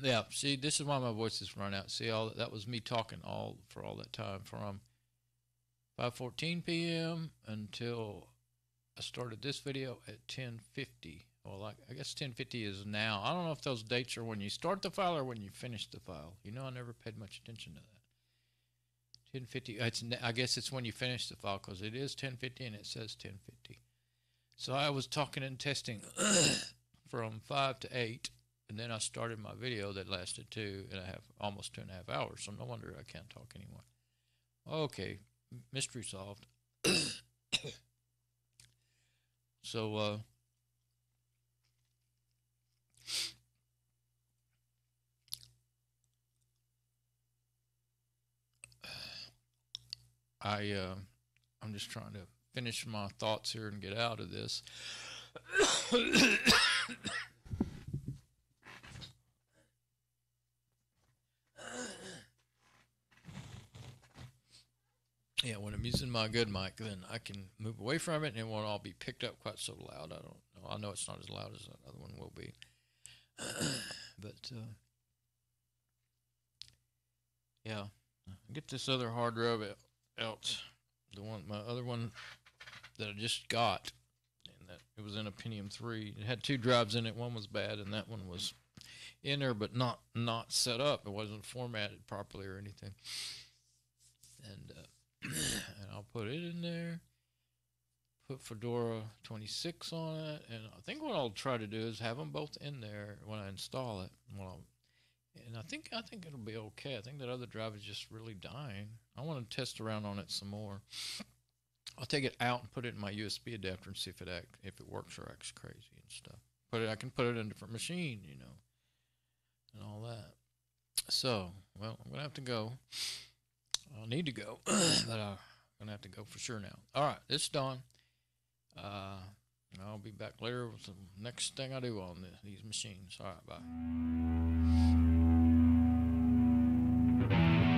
Yeah, see, this is why my voice is run out. See, all that was me talking for all that time, from 5:14 p.m. until I started this video at 10:50. Well, I guess 10:50 is now. I don't know if those dates are when you start the file or when you finish the file. You know, I never paid much attention to that. 10:50. I guess it's when you finish the file, because it is 10:50 and it says 10:50. So I was talking and testing from 5 to 8, and then I started my video that lasted almost 2.5 hours. So no wonder I can't talk anymore. Okay, mystery solved. So I'm just trying to finish my thoughts here and get out of this. Yeah, when I'm using my good mic, then I can move away from it and it won't all be picked up quite so loud. I don't know. I know it's not as loud as that other one will be. But yeah, get this other hard drive out. My other one that I just got, and that it was in a Pentium 3. It had 2 drives in it. One was bad, and that one was in there, but not set up. It wasn't formatted properly or anything. And I'll put it in there. Put Fedora 26 on it, and I think what I'll try to do is have them both in there when I install it. And I think it'll be okay. I think that other drive is just really dying. I want to test around on it some more. I'll take it out and put it in my USB adapter and see if it works or acts crazy and stuff. I can put it in a different machine, you know, and all that. So, well, I'm gonna have to go. I'll need to go, but I'm gonna have to go for sure now. All right, it's done. I'll be back later with the next thing I do on these machines. All right, bye.